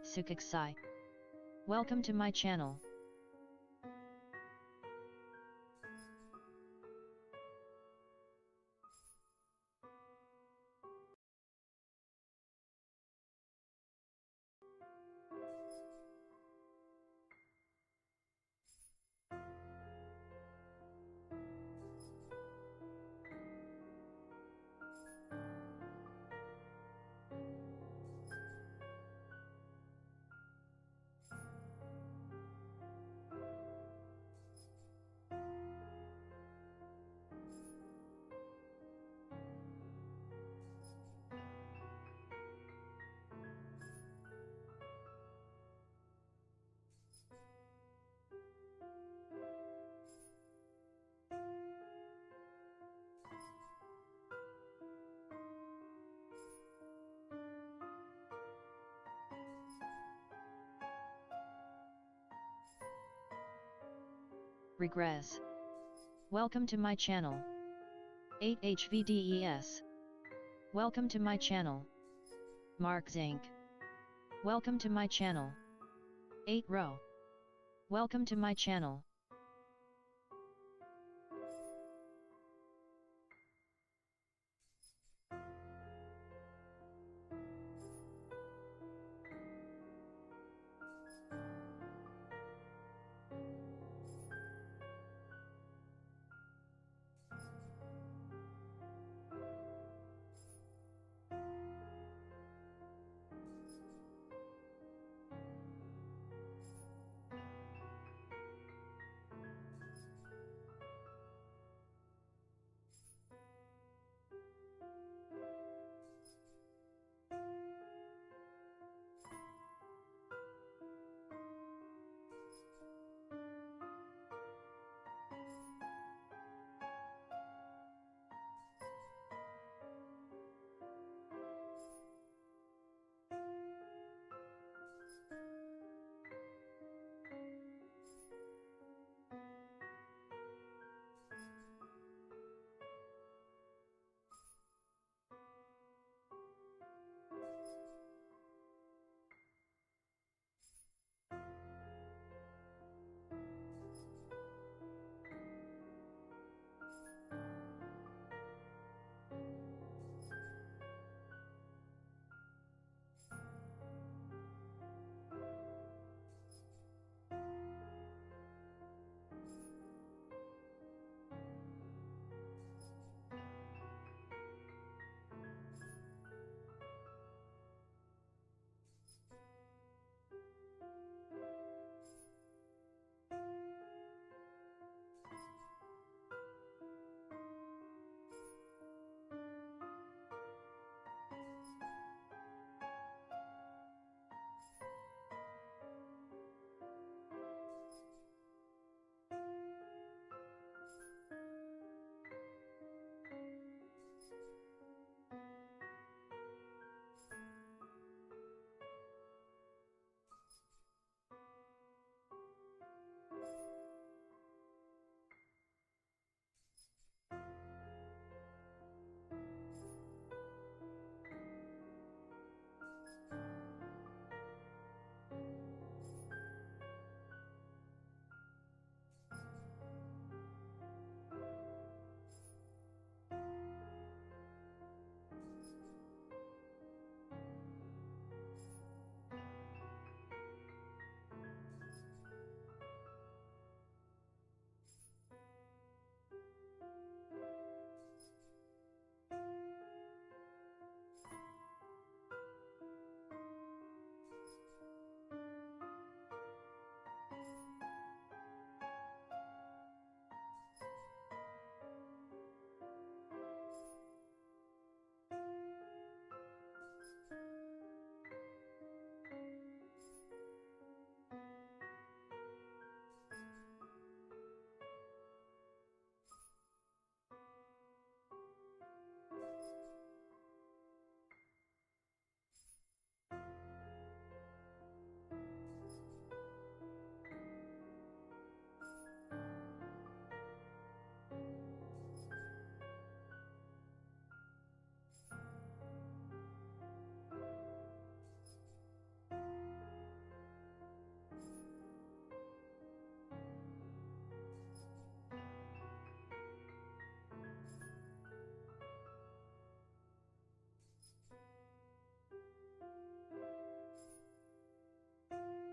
Sukaksai. Welcome to my channel. Regress. Welcome to my channel. 8HVDES. Welcome to my channel. Mark Zink. Welcome to my channel. 8 Row. Welcome to my channel.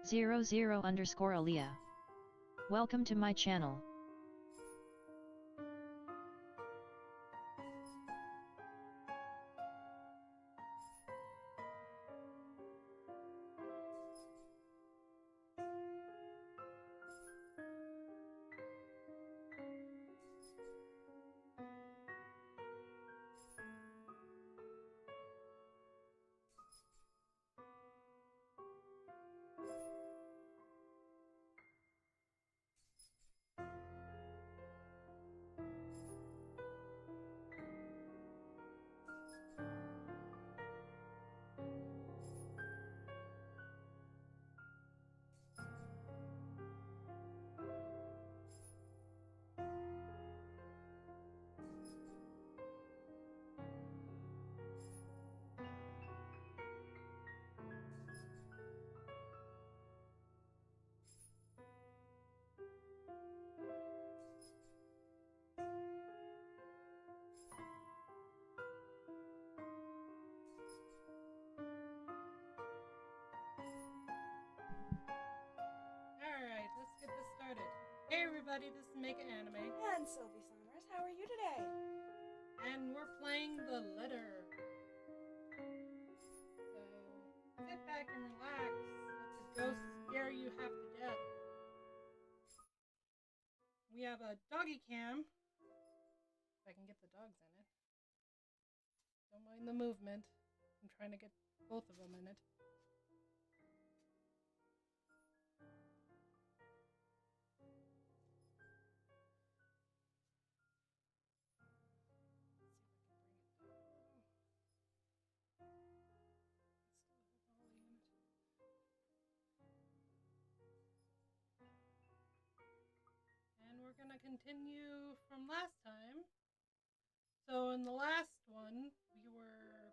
00_Aliyah. Welcome to my channel. Alright, let's get this started. Hey everybody, this is Mega Anime. And Sylvie Summers, how are you today? And we're playing The Letter. So, sit back and relax. Let the ghost scare you half to death. We have a doggy cam. If I can get the dogs in it. Don't mind the movement. I'm trying to get both of them in it. And we're gonna continue from last time. So in the last one, we were...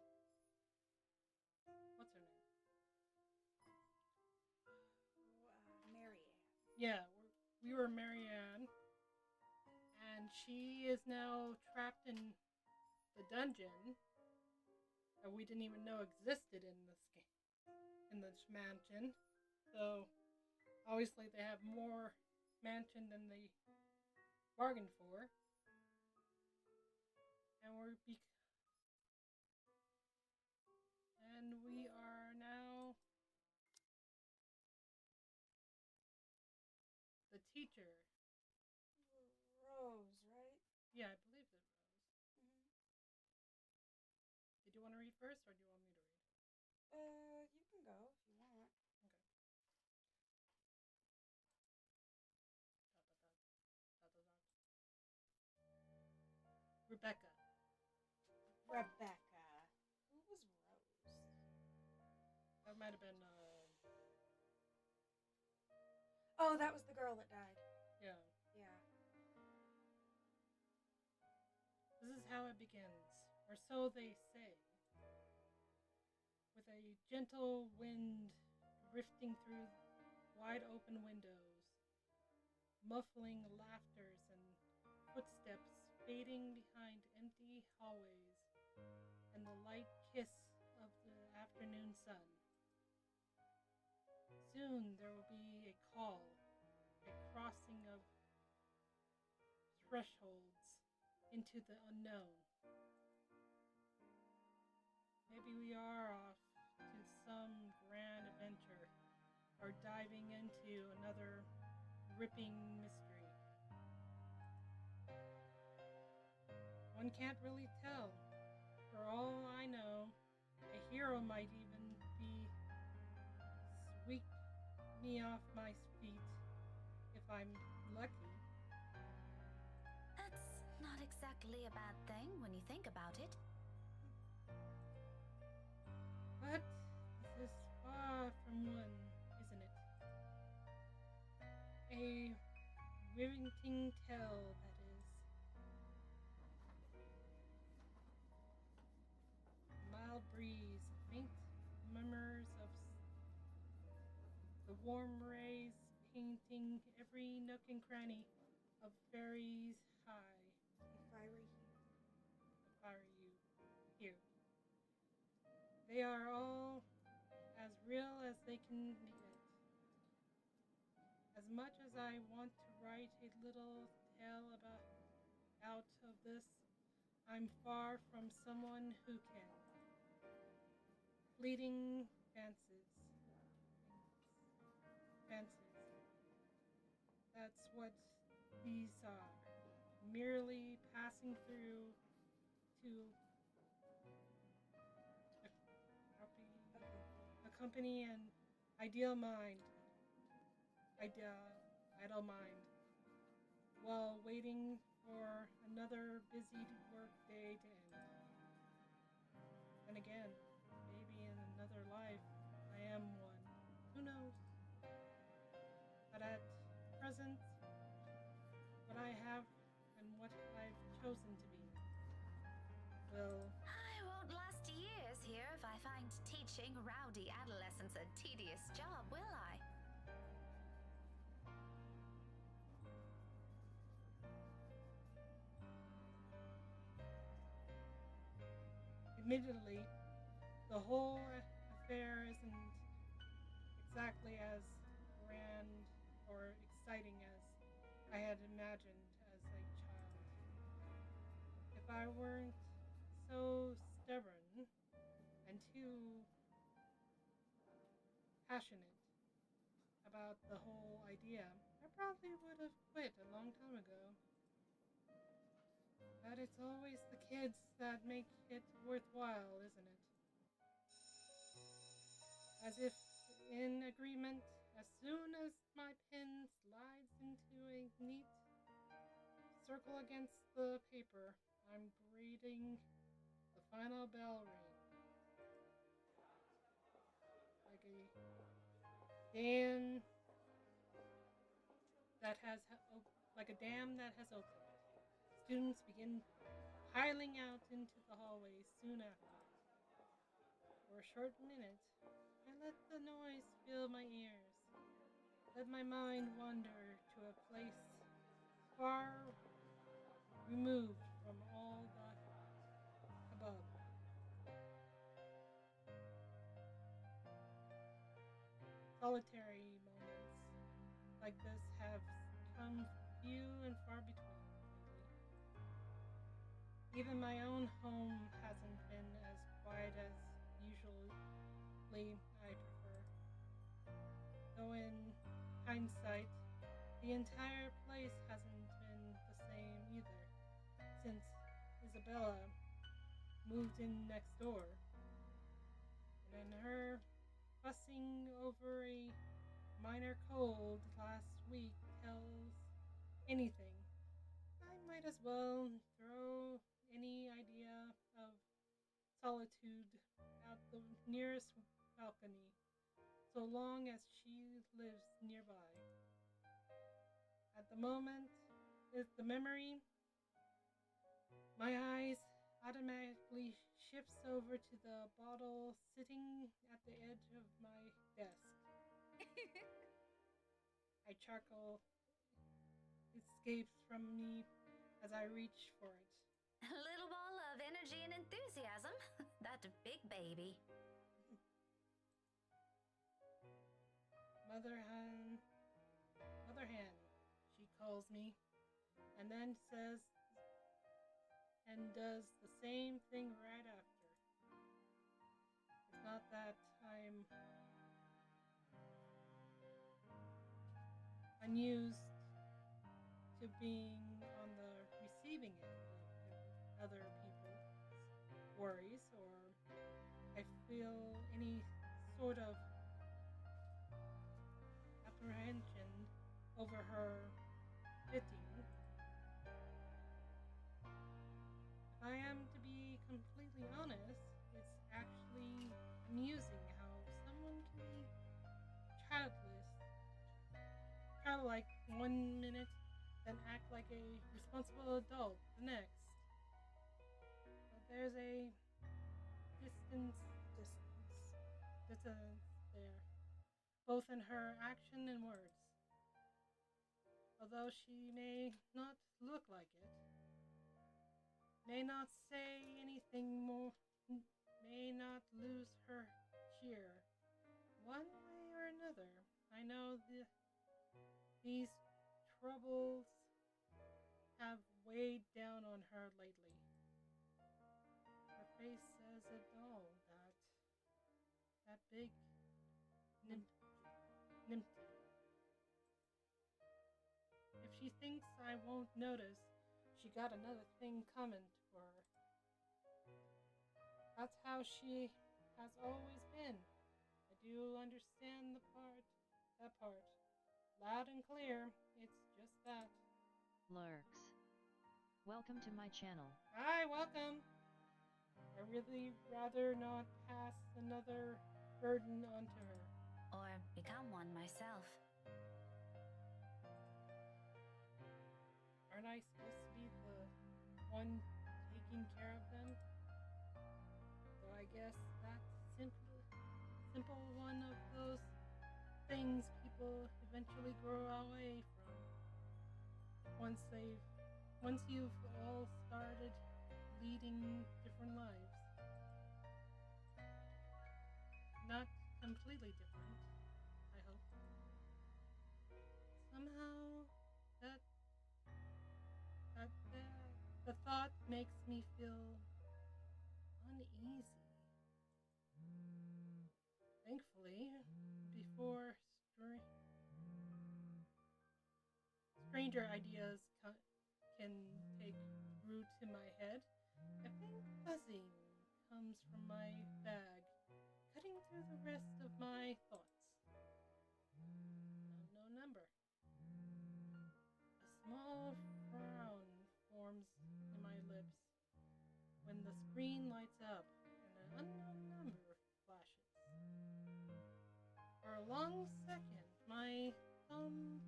What's her name? Marianne. Yeah, we were Marianne. And she is now trapped in the dungeon that we didn't even know existed in this game, in this mansion. So obviously they have more mansion than they bargained for. And we are now the teacher. Rose, right? Yeah, I believe it, Rose. Mm-hmm. Did you want to read first, or do you want me to read? You can go if you want. Okay. Rebecca. Rebecca. Who was Rose? That might have been, Oh, that was the girl that died. yeah. Yeah. This is how it begins, or so they say. With a gentle wind drifting through wide open windows, muffling laughters and footsteps fading behind empty hallways, and the light kiss of the afternoon sun. Soon there will be a call, a crossing of thresholds into the unknown. Maybe we are off to some grand adventure, or diving into another ripping mystery. One can't really tell. For all I know, a hero might even be sweep me off my feet if I'm lucky. That's not exactly a bad thing when you think about it. But this is far from one, isn't it? A riveting tale, that is. Mild breeze, faint murmurs of the warm rays painting every nook and cranny of Fairies High. If I were you, here. They are all as real as they can get. As much as I want to write a little tale out of this, I'm far from someone who can. Fleeting fancies. That's what these are. Merely passing through to accompany an idle mind, while waiting for another busy work day to end. And again, maybe in another life, I am one. Who knows? But at present, what I have and what I've chosen to be will. I won't last years here if I find teaching rowdy adolescents a tedious job, will I? Admittedly, the whole affair isn't exactly as grand or exciting as I had imagined as a child. If I weren't so stubborn and too passionate about the whole idea, I probably would have quit a long time ago. But it's always the kids that make it worthwhile, isn't it? As if in agreement, as soon as my pen slides into a neat circle against the paper, I'm breathing the final bell ring. Like a dam that has opened. Students begin piling out into the hallway soon after. For a short minute, I let the noise fill my ears. Let my mind wander to a place far removed from all the above. Solitary moments like this have come few and far between lately. Even my own home hasn't been as quiet as usually I prefer. Though in hindsight, the entire place hasn't been the same either, since Isabella moved in next door, and her fussing over a minor cold last week tells anything. I might as well throw any idea of solitude out the nearest balcony, so long as she lives nearby. At the moment, with the memory, my eyes automatically shifts over to the bottle sitting at the edge of my desk. I chuckle. It escapes from me as I reach for it. A little ball of energy and enthusiasm. That big baby. Mother hen, she calls me, and then says and does the same thing right after. It's not that I'm unused to being on the receiving end of other people's worries, or I feel any sort of apprehension over her fitting. If I am to be completely honest, it's actually amusing how someone can be childlike one minute, then act like a responsible adult the next. But there's a distance there, both in her action and words. Although she may not look like it, may not say anything more, may not lose her cheer, one way or another, I know the these troubles have weighed down on her lately. Her face says it all, that big nymph. If she thinks I won't notice, she got another thing coming for her. That's how she has always been. I do understand that part. Loud and clear, it's just that. Lurks. Welcome to my channel. Hi, welcome. I really rather not pass another burden onto her. Or become one myself. Aren't I supposed to be the one taking care of them? So I guess that's simple one of those things people eventually grow away from. Once you've all started leading different lives. Not completely different, I hope. Somehow the thought makes me feel uneasy. Thankfully, before stranger ideas can take root in my head, a faint buzzing comes from my bag, cutting through the rest of my thoughts. No number. A small frown forms in my lips when the screen lights up and an unknown number flashes. For a long second, my thumb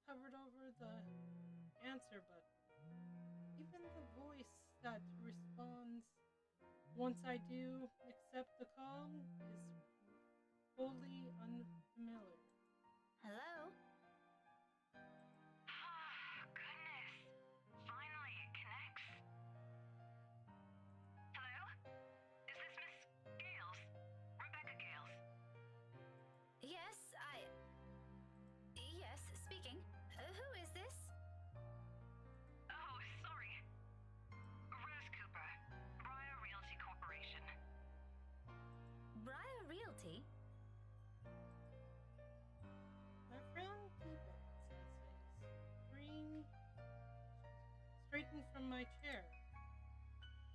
hovered over the answer button. Even the voice that responds once I do accept the call is wholly unfamiliar. Hello? Goodness. Finally it connects. Hello? Is this Miss Gales? Rebecca Gales? Yes, Yes, speaking. Who is this? Oh, sorry. Rose Cooper, Briar Realty Corporation. Briar Realty? My frown deepens as I straighten from my chair.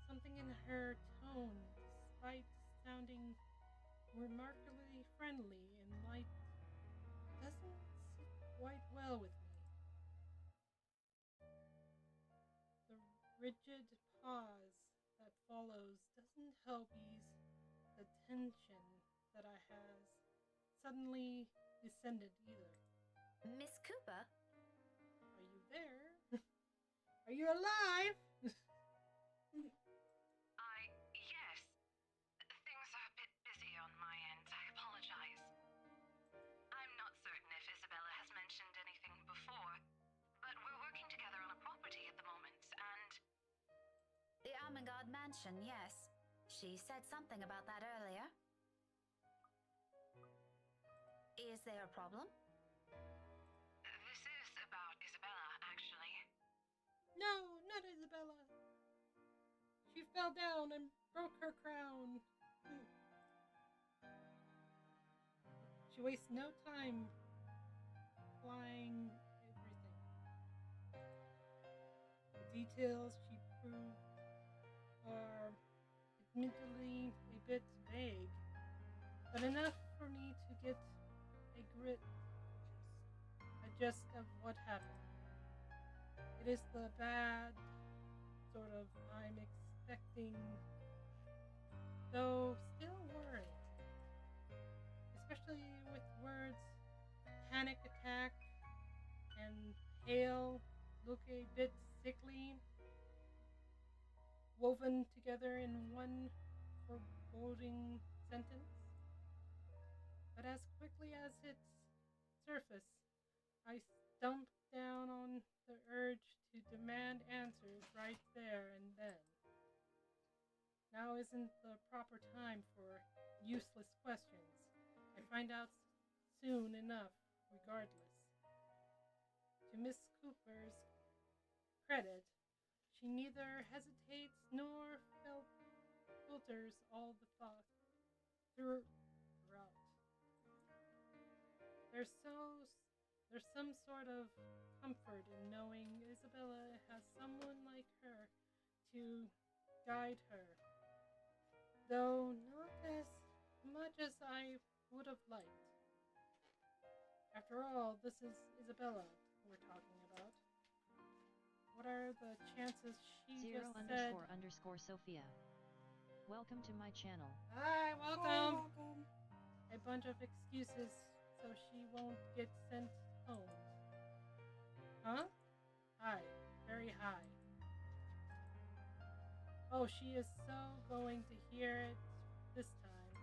Something in her tone, despite sounding remarkably friendly and light, doesn't sit quite well with me. The rigid pause that follows doesn't help ease the tension that I has suddenly descended either. Miss Cooper? Are you there? Are you alive? Yes. Things are a bit busy on my end. I apologize. I'm not certain if Isabella has mentioned anything before, but we're working together on a property at the moment, and The Armengard Mansion, yes. She said something about that earlier. Is there a problem? this is about Isabella, actually. No, not Isabella. She fell down and broke her crown. She wastes no time flying everything. The details she proved are admittedly a bit vague, but enough for me to get a gist of what happened. It is the bad sort of I'm expecting, though still worried, especially with words panic attack and pale look a bit sickly, woven together in one foreboding sentence. But as quickly as its surface, I stumped down on the urge to demand answers right there and then. Now isn't the proper time for useless questions. I find out soon enough, regardless. To Miss Cooper's credit, she neither hesitates nor filters all the thoughts throughout. There's some sort of comfort in knowing Isabella has someone like her to guide her, though not as much as I would have liked. After all, this is Isabella we're talking about. What are the chances she Zero just said... underscore Sophia. Welcome to my channel. Hi, welcome! Welcome. A bunch of excuses so she won't get sent home. Huh? High. Very high. Oh, she is so going to hear it this time.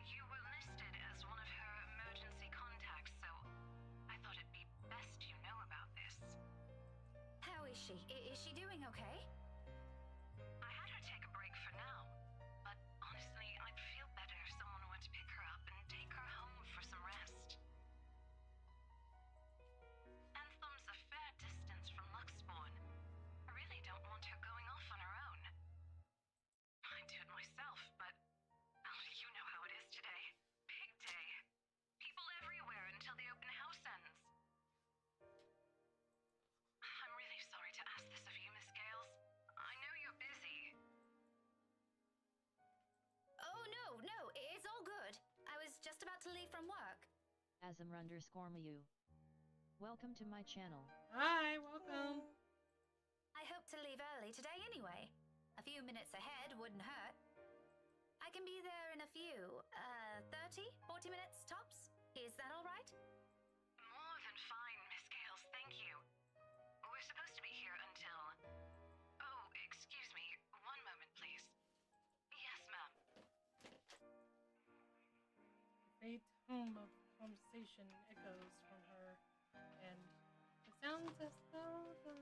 You were listed as one of her emergency contacts, so I thought it'd be best you know about this. How is she? Is she doing okay? I had her take a break for now, but honestly, I'd feel better if someone were to pick her up and take her home for some rest. Anthem's a fair distance from Luxborn. I really don't want her going off on her own. I'd do it myself, but you know how it is today. Big day. People everywhere until the open house ends. I'm really sorry to ask this of you, Miss Gales. I know you're busy. Oh, no, it's all good. I was just about to leave from work. Asm underscore Mayu. Welcome to my channel. Hi, welcome! I hope to leave early today anyway. A few minutes ahead wouldn't hurt. I can be there in a few, 30, 40 minutes tops. Is that all right? More than fine, Miss Gales, thank you. We're supposed to be here until... Oh, excuse me. One moment, please. Yes, ma'am. The tone of conversation echoes from her, and it sounds as though the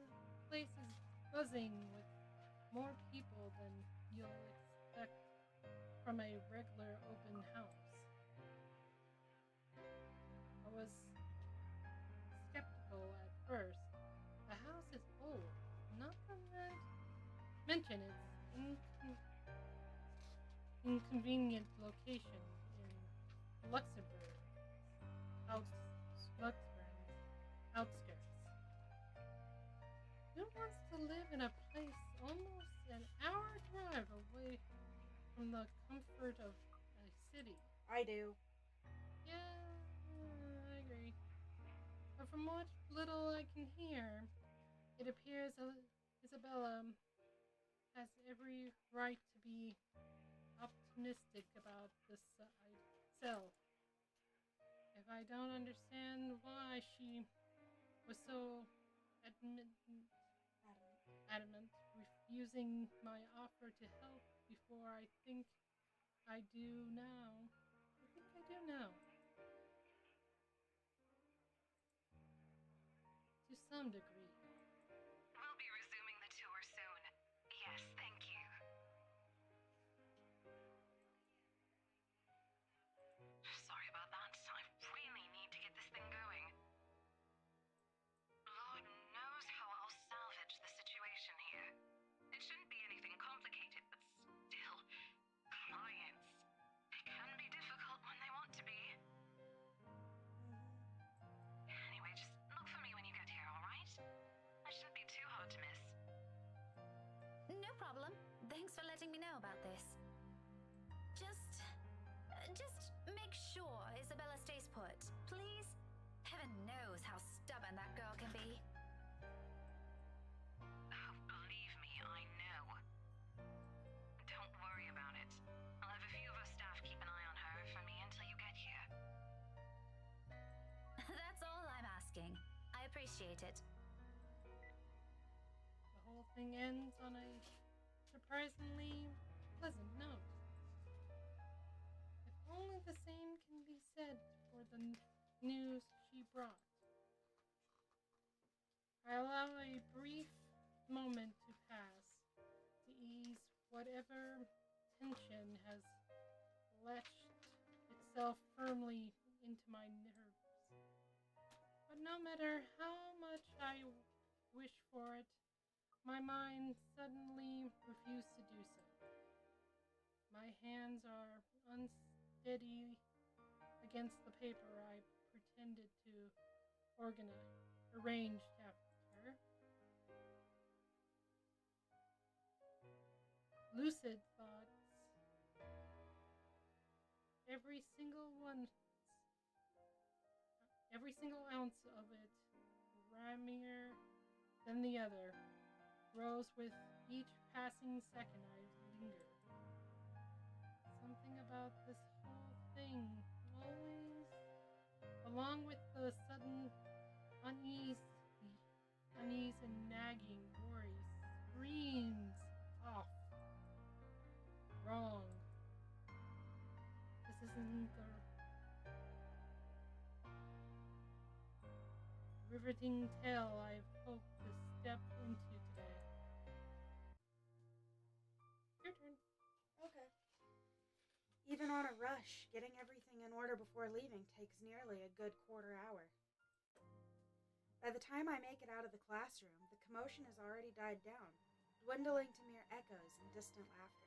place is buzzing with more people than you'll expect from a regular open house. I was skeptical at first. The house is old, not to mention its inconvenient location in Luxembourg, outskirts. Who wants to live in a place almost an hour drive away from the comfort of a city? I do. Yeah, I agree. But from what little I can hear, it appears Isabella has every right to be optimistic about this itself. If I don't understand why she was so adamant, refusing my offer to help before, I think I do now. To some degree. We'll be resuming the tour soon. Yes, thank you. Sorry about that. I really need to get this thing going. Lord knows how I'll salvage the situation here. It shouldn't be anything complicated, but still, clients. They can be difficult when they want to be. Anyway, just look for me when you get here, alright? I shouldn't be too hard to miss. No problem. Thanks for letting me know about this. Just make sure Isabella stays put, please. Heaven knows how stubborn that girl can be. Oh, believe me, I know. Don't worry about it. I'll have a few of our staff keep an eye on her for me until you get here. That's all I'm asking. I appreciate it. The whole thing ends on a surprisingly pleasant note. If only the same can be said for the news she brought. I allow a brief moment to pass to ease whatever tension has latched itself firmly into my nerves. But no no matter how much I wish for it, my mind suddenly refused to do so. My hands are unsteady against the paper I pretended to arrange after. Lucid thoughts, every single one, every single ounce of it, rammier than the other, grows with each passing second I linger. Something about this whole thing always, along with the sudden unease and nagging worry, screams off. Wrong. This isn't the riveting tale I've hoped to step into today. Your turn. Okay. Even on a rush, getting everything in order before leaving takes nearly a good quarter hour. By the time I make it out of the classroom, the commotion has already died down, dwindling to mere echoes and distant laughter.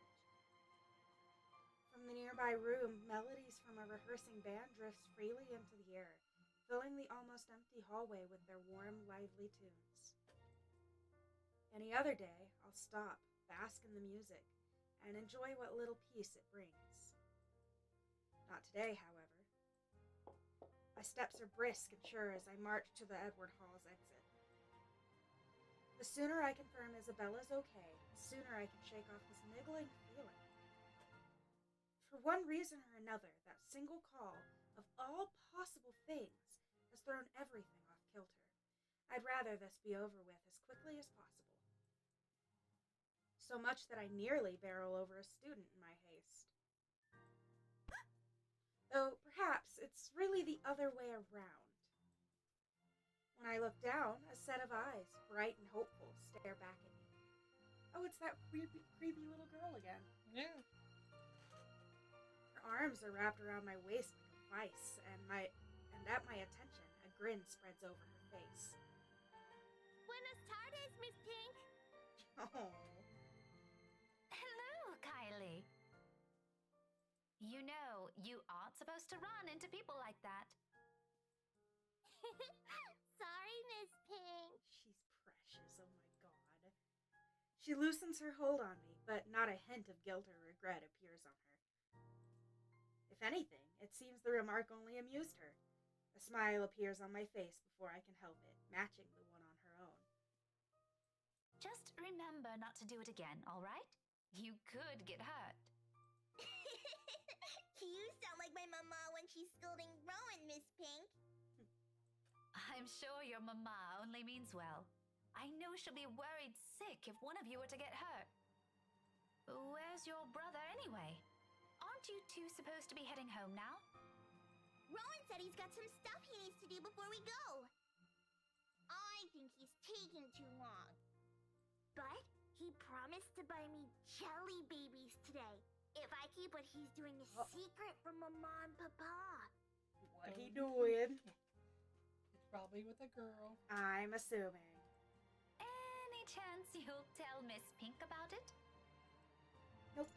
From the nearby room, melodies from a rehearsing band drifts freely into the air, filling the almost empty hallway with their warm, lively tunes. Any other day, I'll stop, bask in the music, and enjoy what little peace it brings. Not today, however. My steps are brisk and sure as I march to the Edward Hall's exit. The sooner I confirm Isabella's okay, the sooner I can shake off this niggling feeling. For one reason or another, that single call, of all possible things, has thrown everything off kilter. I'd rather this be over with as quickly as possible. So much that I nearly barrel over a student in my haste. Though perhaps it's really the other way around. When I look down, a set of eyes, bright and hopeful, stare back at me. Oh, it's that creepy little girl again. Yeah. Her arms are wrapped around my waist like a vice, and at my attention, a grin spreads over her face. Buenas tardes, Miss Pink. Oh. Hello, Kylie. You know, you aren't supposed to run into people like that. Sorry, Miss Pink. She's precious, oh my god. She loosens her hold on me, but not a hint of guilt or regret appears on her. If anything, it seems the remark only amused her. A smile appears on my face before I can help it, matching the one on her own. Just remember not to do it again, all right? You could get hurt. You sound like my mama when she's scolding Rowan, Miss Pink. I'm sure your mama only means well. I know she'll be worried sick if one of you were to get hurt. Where's your brother anyway? Aren't you two supposed to be heading home now? Rowan said he's got some stuff he needs to do before we go. I think he's taking too long. But he promised to buy me jelly babies today if I keep what he's doing a secret from Mama and Papa. What he doing? It's probably with a girl. I'm assuming. Any chance you'll tell Miss Pink about it? Nope.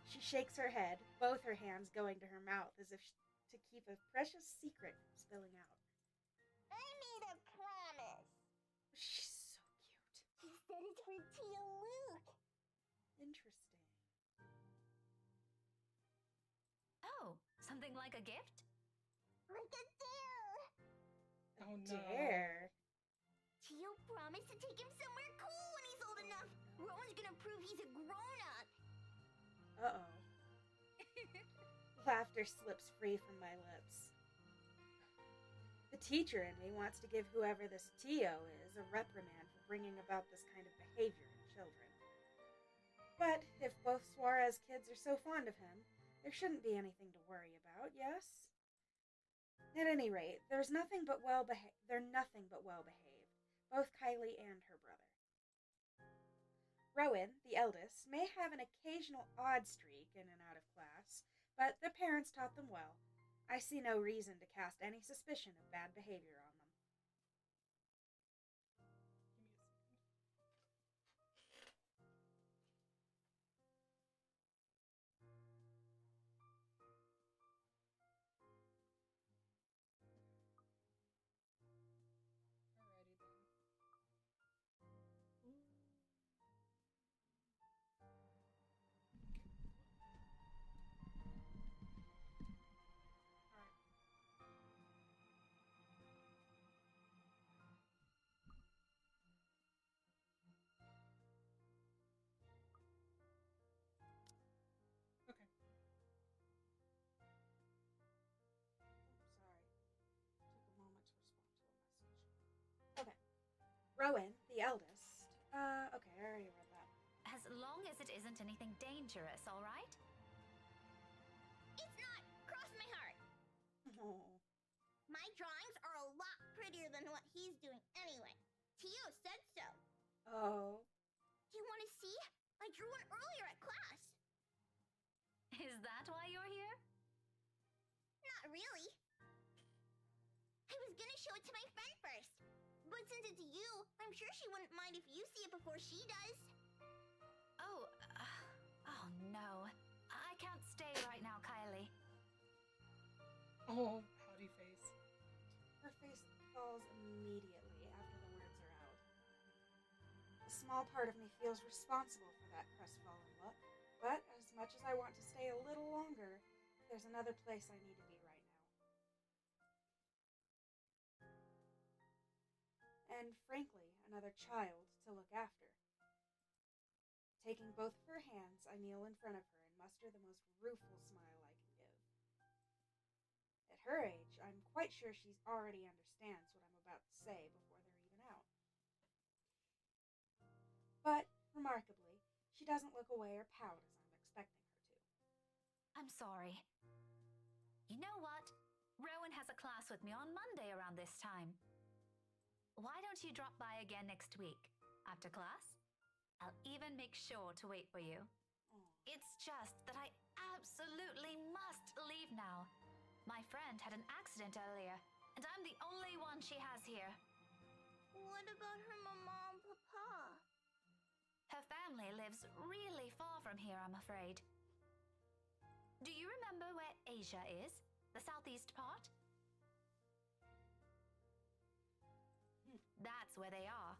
She shakes her head, both her hands going to her mouth as if to keep a precious secret from spilling out. I made a promise. She's so cute. She said it's for Tia Luke. Interesting. Oh, something like a gift? Like a dare. Oh no. Dare. Tia promised to take him somewhere cool when he's old enough. Rowan's gonna prove he's a grown-up. Uh-oh. Laughter slips free from my lips. The teacher in me wants to give whoever this Tio is a reprimand for bringing about this kind of behavior in children. But if both Suarez kids are so fond of him, there shouldn't be anything to worry about, yes? At any rate, they're nothing but well behaved, both Kylie and her brother. Rowan, the eldest, may have an occasional odd streak in and out of class, but the parents taught them well. I see no reason to cast any suspicion of bad behavior on them. Rowan, the eldest. Okay, I already read that. As long as it isn't anything dangerous, all right? It's not. Cross my heart. Oh. My drawings are a lot prettier than what he's doing anyway. Tio said so. Oh. Do you want to see? I drew one earlier at class. Is that why you're here? Not really. I was gonna show it to my friend first. But since it's you, I'm sure she wouldn't mind if you see it before she does. Oh, oh no. I can't stay right now, Kylie. Oh, pouty face. Her face falls immediately after the words are out. A small part of me feels responsible for that crestfallen look, but as much as I want to stay a little longer, there's another place I need to be right now. And frankly, another child to look after. Taking both of her hands, I kneel in front of her and muster the most rueful smile I can give. At her age, I'm quite sure she already understands what I'm about to say before they're even out. But, remarkably, she doesn't look away or pout as I'm expecting her to. I'm sorry. You know what? Rowan has a class with me on Monday around this time. Why don't you drop by again next week? After class? I'll even make sure to wait for you. Aw. It's just that I absolutely must leave now. My friend had an accident earlier, and I'm the only one she has here. What about her mama and papa? Her family lives really far from here, I'm afraid. Do you remember where Asia is? The southeast part? That's where they are.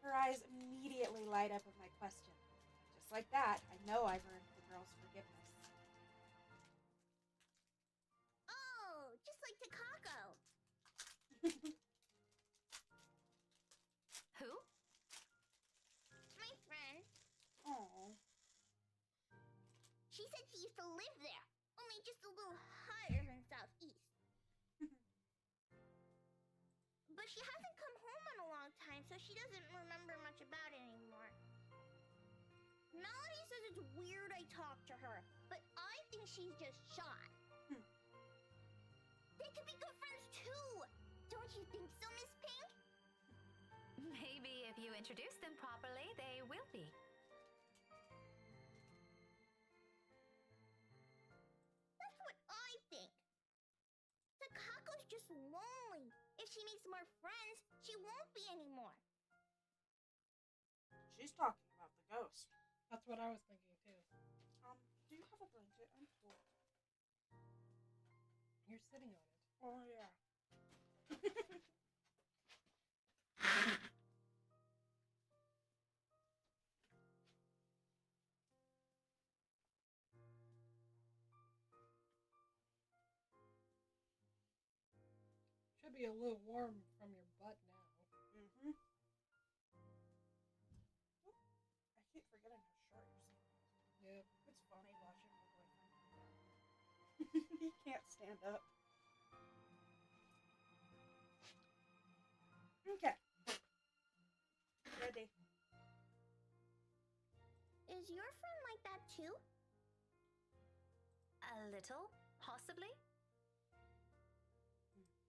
Her eyes immediately light up at my question. Just like that, I know I've earned the girl's forgiveness. Oh, just like Takako. Who? My friend. Aww. She said she used to live there, only just a little higher than Southeast. But she hasn't come home in a long time, so she doesn't remember much about it anymore. Melody says it's weird I talk to her, but I think she's just shy. They could be good friends too! Don't you think so, Miss Pink? Maybe if you introduce them properly, they will be. That's what I think. Takako's just lonely. If she makes more friends, she won't be anymore. She's talking about the ghost. That's what I was thinking too. Do you have a blanket? I'm cold. You're sitting on it. Oh, yeah. Should be a little warm from your butt now. Mm-hmm. I keep forgetting how short you're saying. Yep. It's funny watching my boyfriend. He can't stand up. Okay. Ready. Is your friend like that too? A little, possibly.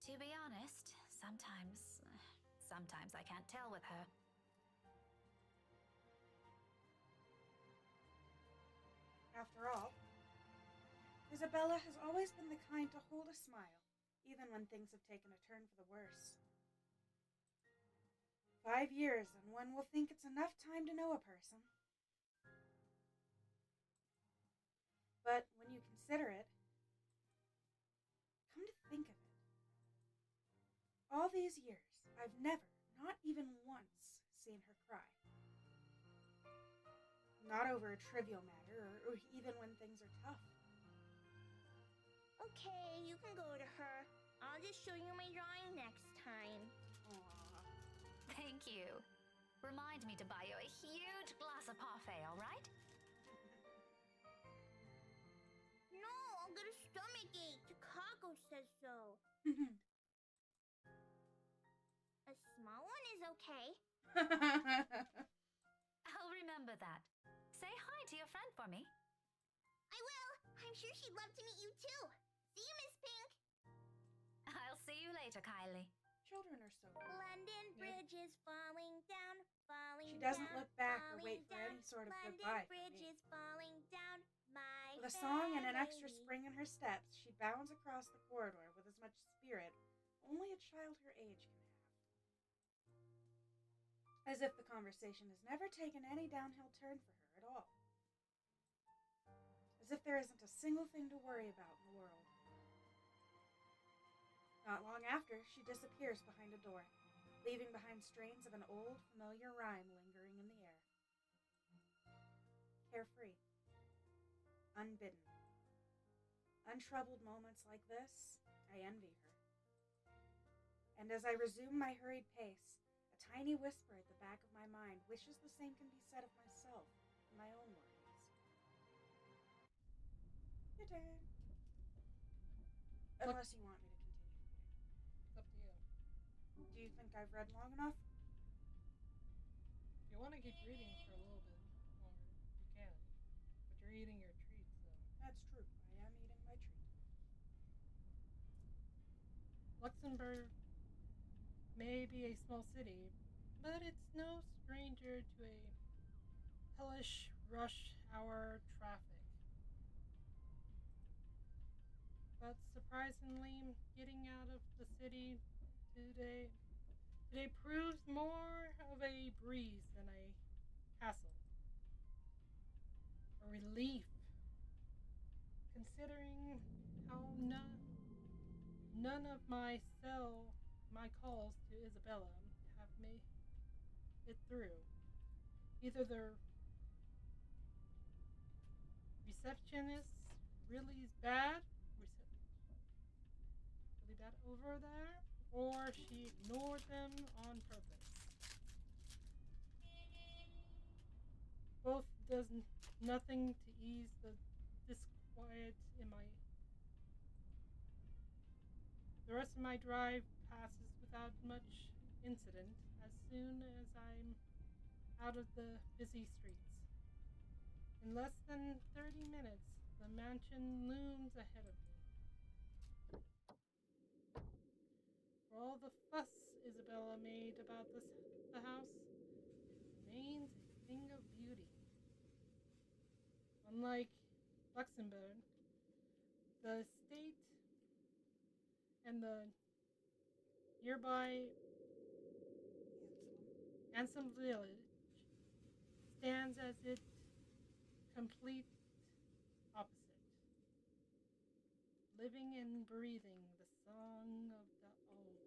To be honest, sometimes I can't tell with her. After all, Isabella has always been the kind to hold a smile, even when things have taken a turn for the worse. 5 years, and one will think it's enough time to know a person. But when you consider it, come to think of it, all these years, I've never, not even once, seen her cry. Not over a trivial matter, or even when things are tough. Okay, you can go to her. I'll just show you my drawing next time. Aww. Thank you. Remind me to buy you a huge glass of parfait, all right? No, I'll get a stomachache. Takako says so. okay? I'll remember that. Say hi to your friend for me. I will. I'm sure she'd love to meet you too. See you, Miss Pink. I'll see you later, Kylie. Children are so good. London Bridge is falling down, falling She doesn't down, look back or falling wait for down. any sort of London goodbye from Bridge me. is falling down, my With a song and an fair extra lady. spring in her steps, she bounds across the corridor with as much spirit only a child her age can have. As if the conversation has never taken any downhill turn for her at all. As if there isn't a single thing to worry about in the world. Not long after, she disappears behind a door, leaving behind strains of an old, familiar rhyme lingering in the air. Carefree. Unbidden. Untroubled moments like this, I envy her. And as I resume my hurried pace, a tiny whisper at the back of my mind wishes the same can be said of myself in my own words. Your turn. Unless you want me to continue reading. It's up to you. Do you think I've read long enough? If you want to keep reading for a little bit longer, you can. But you're eating your treat, so. That's true. I am eating my treat. Luxembourg may be a small city, but it's no stranger to a hellish rush hour traffic. But surprisingly, getting out of the city today proves more of a breeze than a hassle. A relief, considering how none of my calls to Isabella have made it through. Either the receptionist really bad over there, or she ignored them on purpose. Both does nothing to ease the disquiet in my. The rest of my drive passes without much incident as soon as I'm out of the busy streets. In less than 30 minutes, the mansion looms ahead of me. For all the fuss Isabella made about the house, it remains a thing of beauty. Unlike Luxembourg, the estate and the nearby Ansem village stands as its complete opposite, living and breathing the song of the old,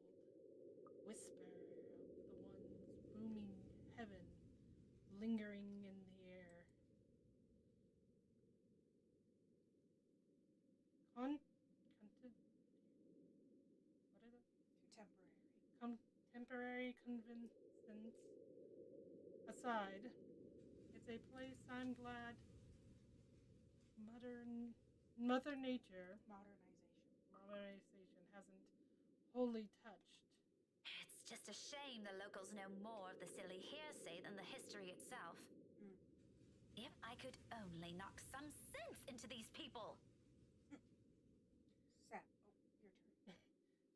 whisper of the one's booming heaven lingering in the air. Contemporary conventions aside, it's a place I'm glad Mother Nature modernization hasn't wholly touched. It's just a shame the locals know more of the silly hearsay than the history itself. If I could only knock some sense into these people. Sad. Oh, your turn.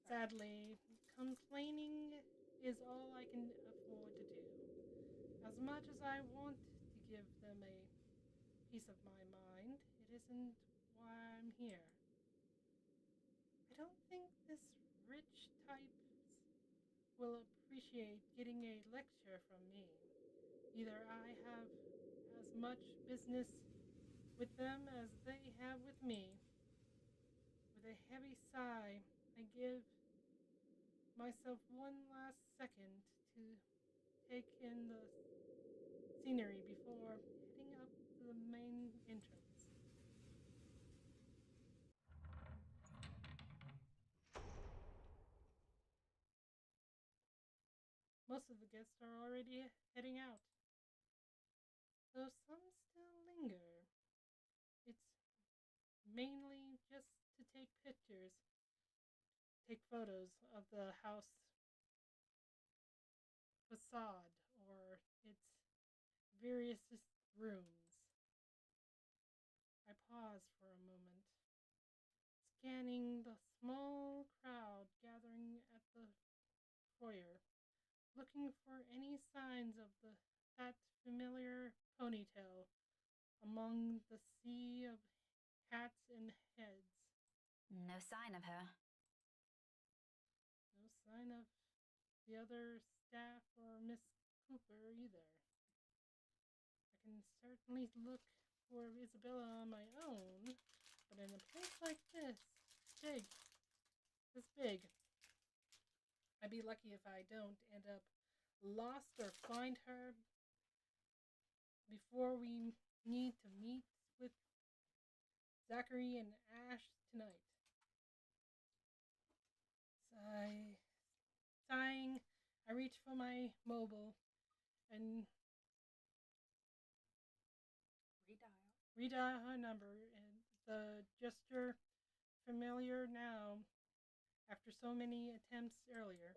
Sadly, complaining is all I can afford to do. As much as I want to give them a piece of my mind, it isn't why I'm here. I don't think this rich type will appreciate getting a lecture from me. Either I have as much business with them as they have with me. With a heavy sigh, I give myself one last second to take in the scenery before heading up the main entrance. Most of the guests are already heading out, though some still linger. It's mainly just to take photos of the house facade or its various rooms. I pause for a moment, scanning the small crowd gathering at the foyer, looking for any signs of that familiar ponytail among the sea of hats and heads. No sign of her. No sign of the other staff or Miss Cooper either. I can certainly look for Isabella on my own, but in a place like this big, I'd be lucky if I don't end up lost or find her before we need to meet with Zachary and Ash tonight. Sighing, I reach for my mobile and redial her number, and the gesture familiar now after so many attempts earlier.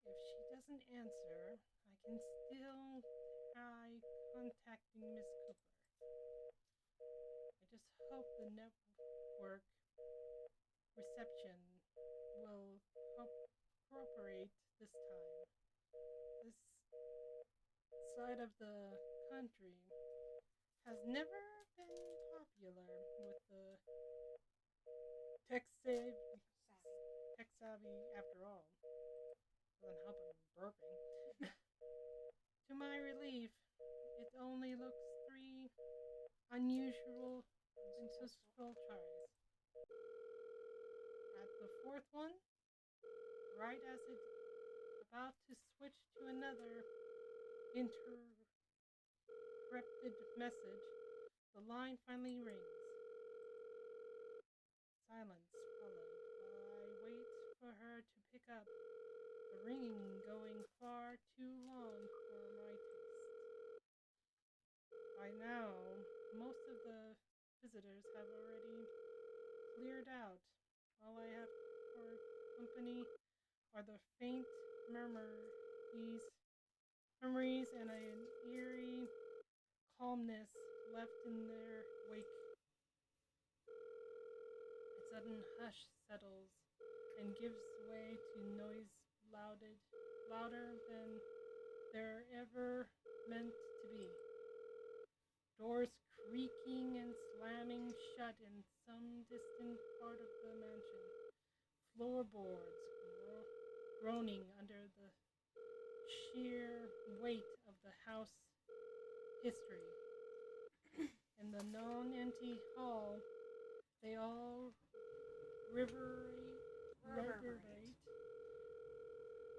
If she doesn't answer, I can still try contacting Miss Cooper. I just hope the network reception will cooperate this time. This side of the country has never been popular with the tech savvy after all. Doesn't help I'm burping. To my relief, it only looks 3 unusual and successful tries. At the 4th one, right as it's about to switch to another interrupted message, the line finally rings. Silence followed while I wait for her to pick up, the ringing going far too long for my taste. By now, most of the visitors have already cleared out. All I have for company are the faint memories and an eerie calmness left in their wake. A sudden hush settles and gives way to noise louder than they're ever meant to be. Doors creaking and slamming shut in some distant part of the mansion. Floorboards groaning under the sheer weight of the house history. In the non-empty hall, they all reverberate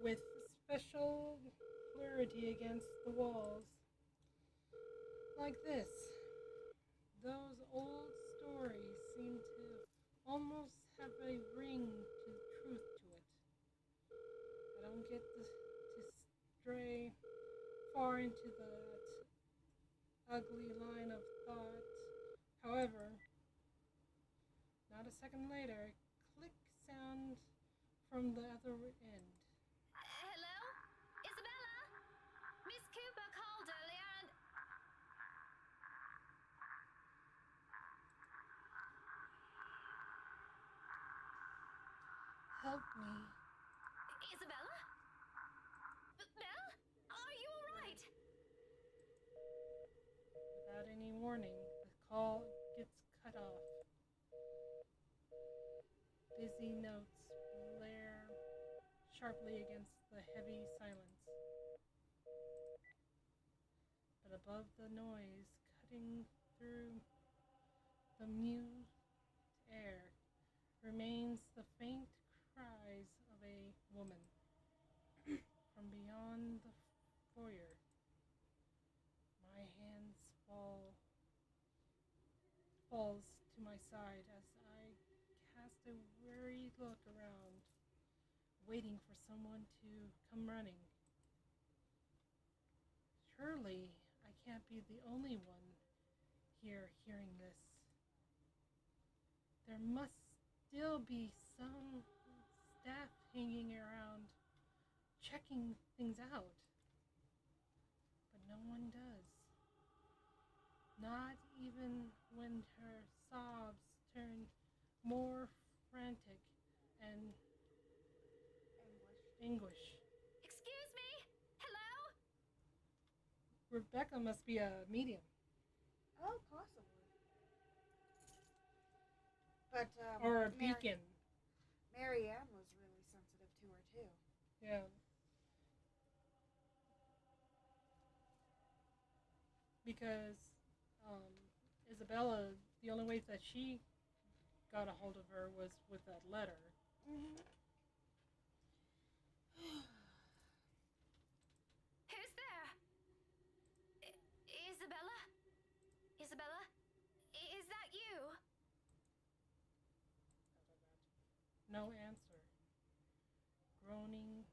with special clarity against the walls. Like this. Those old stories seem to almost have a ring to truth to it. I don't get to stray far into that ugly line of thought. However, not a second later, a click sound from the other end. Hello? Isabella? Miss Cooper called earlier and... Help me. Isabella? Belle? Are you alright? Without any warning, the call gets cut off. Busy notes blare sharply against the heavy silence. But above the noise cutting through the mute air remains the faint cries of a woman from beyond the foyer. My hands falls to my side as I cast a weary look around, waiting for someone to come running. Surely I can't be the only one here hearing this. There must still be some staff hanging around, checking things out. But no one does. Not even when her sobs turn more frantic and anguish. Excuse me? Hello? Rebecca must be a medium. Oh, possibly. But Or a beacon. Marianne was really sensitive to her too. Yeah. Because Isabella, the only way that she got a hold of her was with that letter. Mm-hmm. Who's there? Isabella? Isabella? Is that you? No answer. Groaning.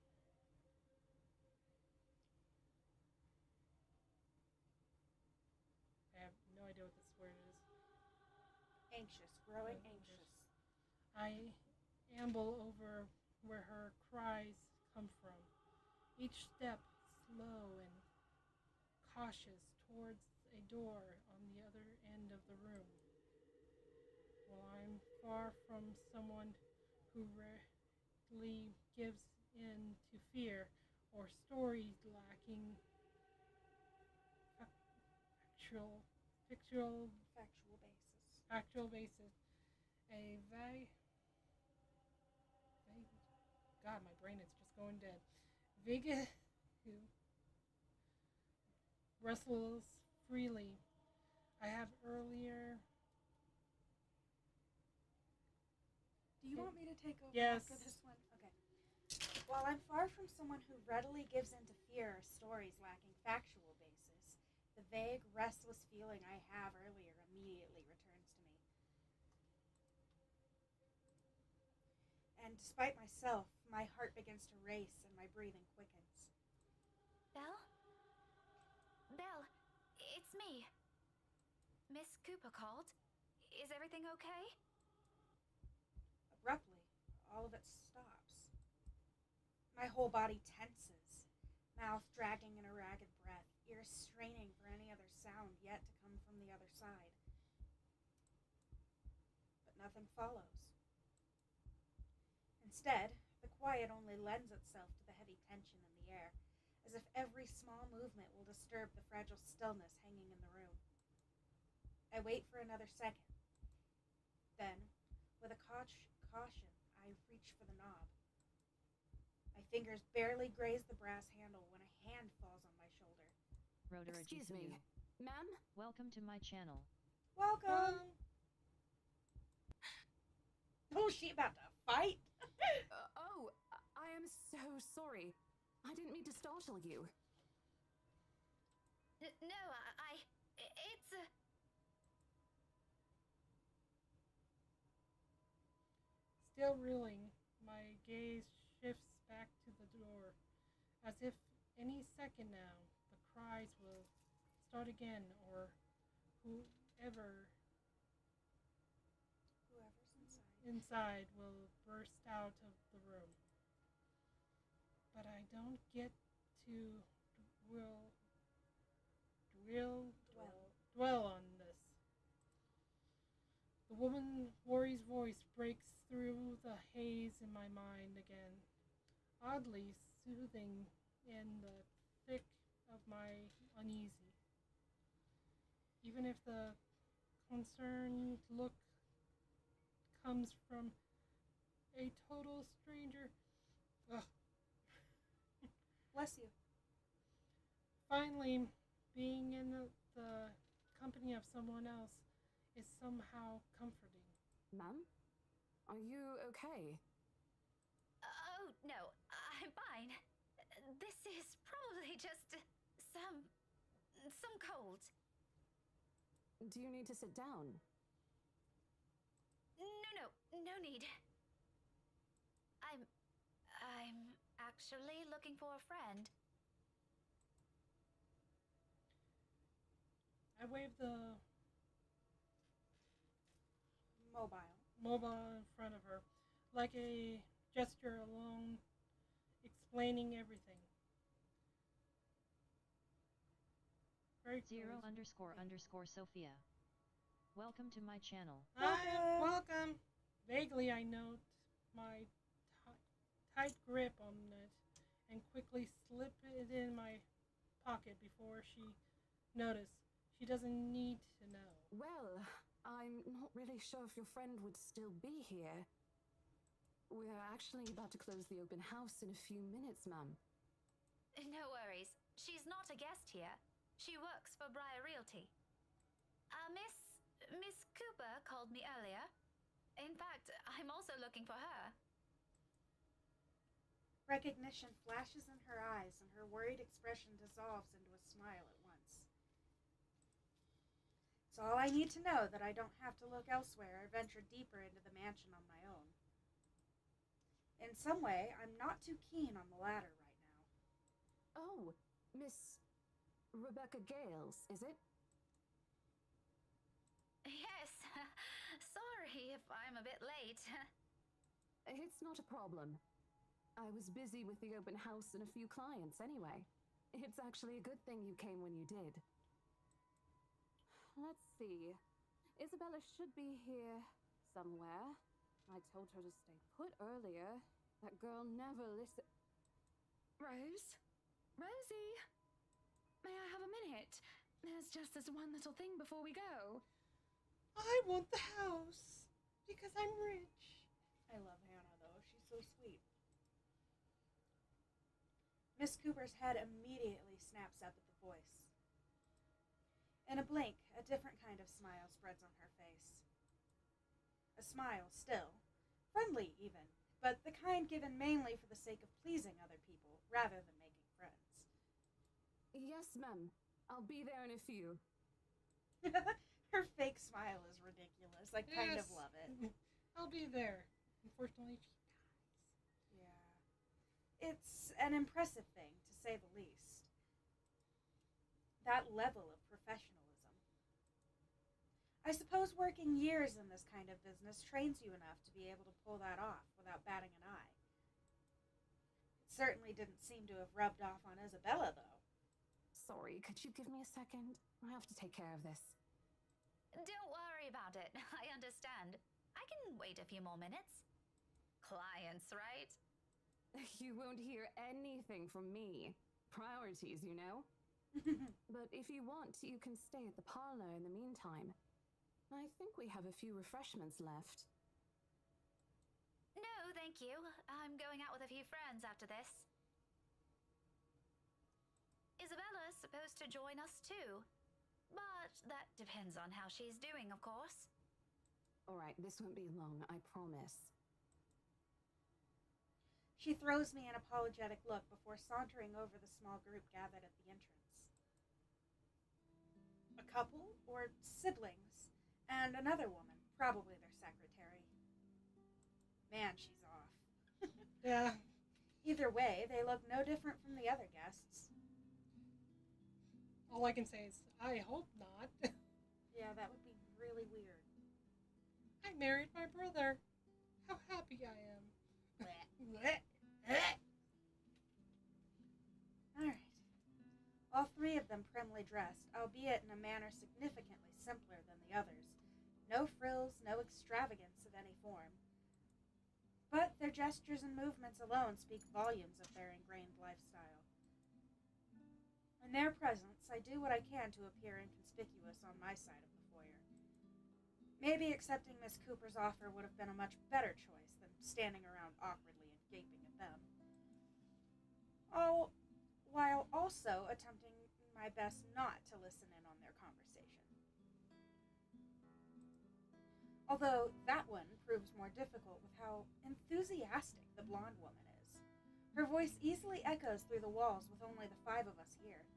I have no idea what this word is. Anxious, growing anxious. I amble over where her cries come from. Each step slow and cautious towards a door on the other end of the room. While I'm far from someone who rarely gives in to fear or stories lacking factual basis. A God, my brain is just going dead. Vega who wrestles freely. I have earlier. Do you want me to take over Yes. after this one? Okay. While I'm far from someone who readily gives in to fear or stories lacking factual basis, the vague, restless feeling I have earlier immediately returns to me. And despite myself, my heart begins to race and my breathing quickens. Belle? Belle, it's me. Miss Cooper called. Is everything okay? Abruptly, all of it stops. My whole body tenses, mouth dragging in a ragged breath, ears straining for any other sound yet to come from the other side. But nothing follows. Instead, the quiet only lends itself to the heavy tension in the air, as if every small movement will disturb the fragile stillness hanging in the room. I wait for another second. Then, with a caution, I reach for the knob. My fingers barely graze the brass handle when a hand falls on my shoulder. Roderick, Excuse me, ma'am? welcome to my channel. Welcome! Oh, she about to fight? I am so sorry. I didn't mean to startle you. No, it's a... Still reeling, my gaze shifts back to the door, as if any second now the cries will start again, or whoever's inside will burst out of the room. But I don't get to dwell on this. The woman warrior's voice breaks through the haze in my mind again, oddly soothing in the thick of my uneasy. Even if the concerned look comes from a total stranger. Ugh. Bless you. Finally, being in the company of someone else is somehow comforting. Ma'am? Are you okay? Oh, no, I'm fine. This is probably just some cold. Do you need to sit down? No need. I'm actually looking for a friend. I wave the Mobile. in front of her, like a gesture alone explaining everything. Very Zero close. underscore underscore Sophia. Welcome to my channel. Hi, welcome. Vaguely, I note my tight grip on it and quickly slip it in my pocket before she noticed. She doesn't need to know. Well, I'm not really sure if your friend would still be here. We're actually about to close the open house in a few minutes, ma'am. No worries. She's not a guest here. She works for Briar Realty. Miss Cooper called me earlier. In fact, I'm also looking for her. Recognition flashes in her eyes, and her worried expression dissolves into a smile at once. It's all I need to know that I don't have to look elsewhere or venture deeper into the mansion on my own. In some way, I'm not too keen on the latter right now. Oh, Miss Rebecca Gales, is it? Yes. Sorry if I'm a bit late. It's not a problem. I was busy with the open house and a few clients anyway. It's actually a good thing you came when you did. Let's see. Isabella should be here somewhere. I told her to stay put earlier. That girl never listen. Rose? Rosie? May I have a minute? There's just this one little thing before we go. I want the house because I'm rich. I love Hannah, though. She's so sweet. Miss Cooper's head immediately snaps up at the voice. In a blink, a different kind of smile spreads on her face. A smile still, friendly even, but the kind given mainly for the sake of pleasing other people rather than making friends. Yes, ma'am. I'll be there in a few. Her fake smile is ridiculous. I kind of love it. I'll be there. Unfortunately, she dies. Yeah. It's an impressive thing, to say the least. That level of professionalism. I suppose working years in this kind of business trains you enough to be able to pull that off without batting an eye. It certainly didn't seem to have rubbed off on Isabella, though. Sorry, could you give me a second? I have to take care of this. Don't worry about it. I understand. I can wait a few more minutes. Clients, right? You won't hear anything from me. Priorities, you know? But if you want, you can stay at the parlor in the meantime. I think we have a few refreshments left. No, thank you. I'm going out with a few friends after this. Isabella's supposed to join us too. But that depends on how she's doing, of course. Alright, this won't be long, I promise. She throws me an apologetic look before sauntering over the small group gathered at the entrance. A couple, or siblings, and another woman, probably their secretary. Man, she's off. Yeah. Either way, they look no different from the other guests. All I can say is, I hope not. Yeah, that would be really weird. I married my brother. How happy I am. Alright. All three of them primly dressed, albeit in a manner significantly simpler than the others. No frills, no extravagance of any form. But their gestures and movements alone speak volumes of their ingrained lifestyle. In their presence, I do what I can to appear inconspicuous on my side of the foyer. Maybe accepting Miss Cooper's offer would have been a much better choice than standing around awkwardly and gaping at them. All while also attempting my best not to listen in on their conversation. Although that one proves more difficult with how enthusiastic the blonde woman is. Her voice easily echoes through the walls with only the five of us here.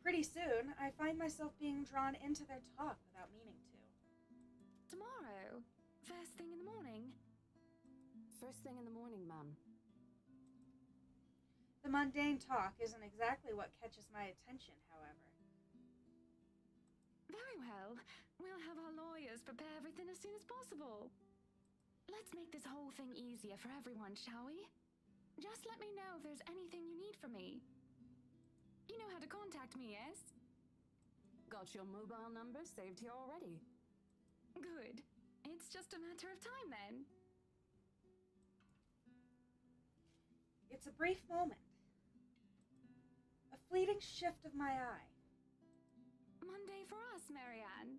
Pretty soon, I find myself being drawn into their talk without meaning to. Tomorrow? First thing in the morning? First thing in the morning, ma'am. The mundane talk isn't exactly what catches my attention, however. Very well. We'll have our lawyers prepare everything as soon as possible. let's make this whole thing easier for everyone, shall we? Just let me know if there's anything you need from me. You know how to contact me, yes? Got your mobile number saved here already. Good. It's just a matter of time then. It's a brief moment. A fleeting shift of my eye. Monday for us, Marianne.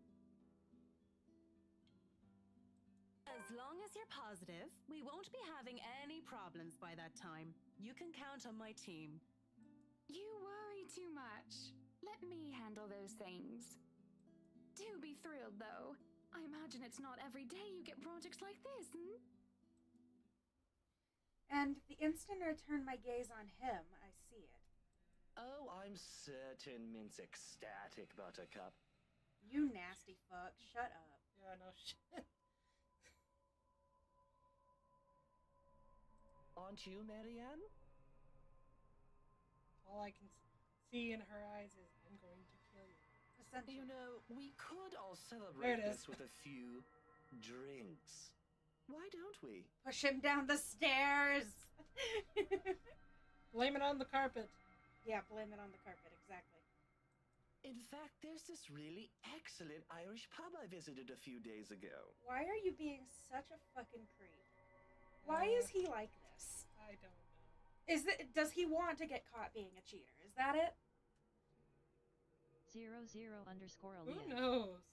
As long as you're positive, we won't be having any problems by that time. You can count on my team. You worry too much. Let me handle those things. Do be thrilled, though. I imagine it's not every day you get projects like this, hmm? And the instant I turn my gaze on him, I see it. Oh, I'm certain Mint's ecstatic, Buttercup. You nasty fuck. Shut up. Yeah, no shit. Aren't you, Marianne? All I can see in her eyes is, I'm going to kill you. Essentially. You know, we could all There celebrate it is. this with a few drinks. Why don't we? Push him down the stairs. Blame it on the carpet. Yeah, blame it on the carpet, exactly. In fact, there's this really excellent Irish pub I visited a few days ago. Why are you being such a fucking creep? Why is he like this? I don't know. Does he want to get caught being a cheater? Is that it? 00 underscore Who Aaliyah. knows?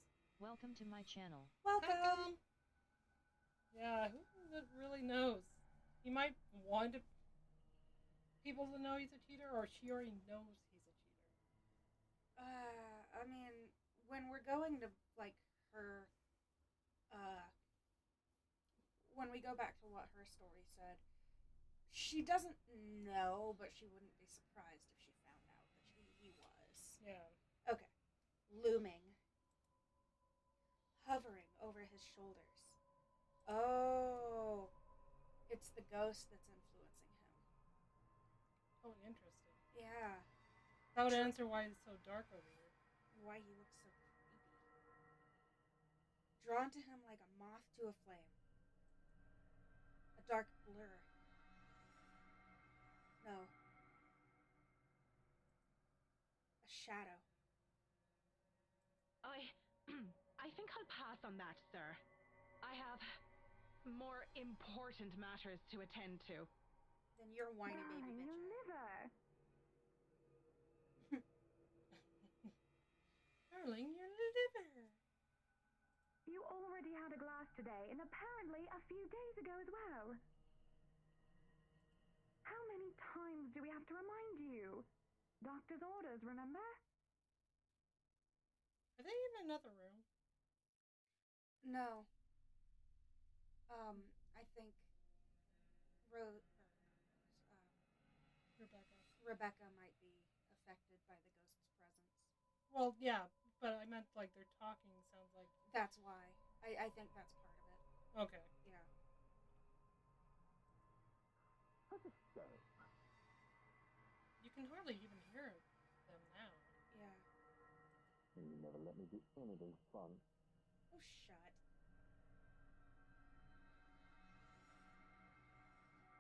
Welcome to my channel. Welcome. Yeah, who really knows? He might want people to know he's a cheater, or she already knows he's a cheater. I mean, when we're going to, like, her, when we go back to what her story said, she doesn't know, but she wouldn't be surprised if she found out that he was. Yeah. Okay. Looming. Hovering over his shoulders. Oh. It's the ghost that's influencing him. Oh, interesting. Yeah. That would answer why it's so dark over here. Why he looks so creepy. Drawn to him like a moth to a flame. A dark blur. No. A shadow. I think I'll pass on that, sir. I have more important matters to attend to. Then you're whiny baby bitch. Darling, your liver. You already had a glass today, and apparently a few days ago as well. How many times do we have to remind you? Doctor's orders, remember? Are they in another room? No. I think Rebecca might be affected by the ghost's presence. Well, yeah, but I meant like they're talking sounds like... That's why. I think that's part of it. Okay. Yeah. You can hardly even hear them now. Yeah. You never let me do anything fun. Oh, shut.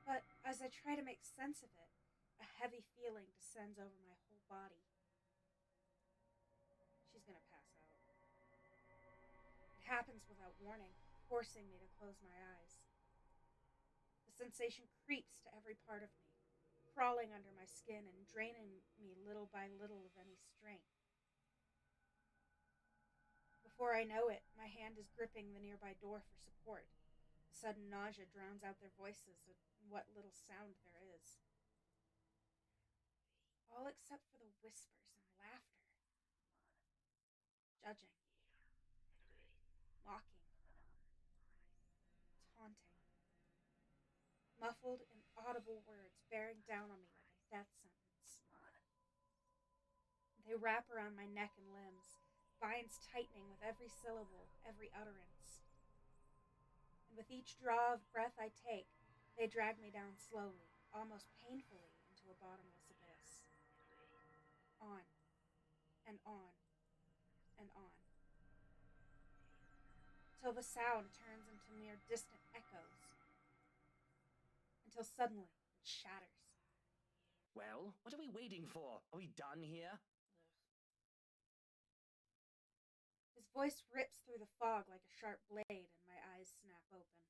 But as I try to make sense of it, a heavy feeling descends over my whole body. She's gonna pass out. It happens without warning, forcing me to close my eyes. The sensation creeps to every part of me, crawling under my skin and draining me little by little of any strength. Before I know it, my hand is gripping the nearby door for support. A sudden nausea drowns out their voices and what little sound there is. All except for the whispers and laughter. Judging. Mocking. Taunting. Muffled, inaudible words bearing down on me like a death sentence. They wrap around my neck and limbs, vines tightening with every syllable, every utterance. And with each draw of breath I take, they drag me down slowly, almost painfully, into a bottomless abyss. On, and on, and on. till the sound turns into mere distant echoes, until suddenly it shatters. Well, what are we waiting for? Are we done here? His voice rips through the fog like a sharp blade, and my eyes snap open.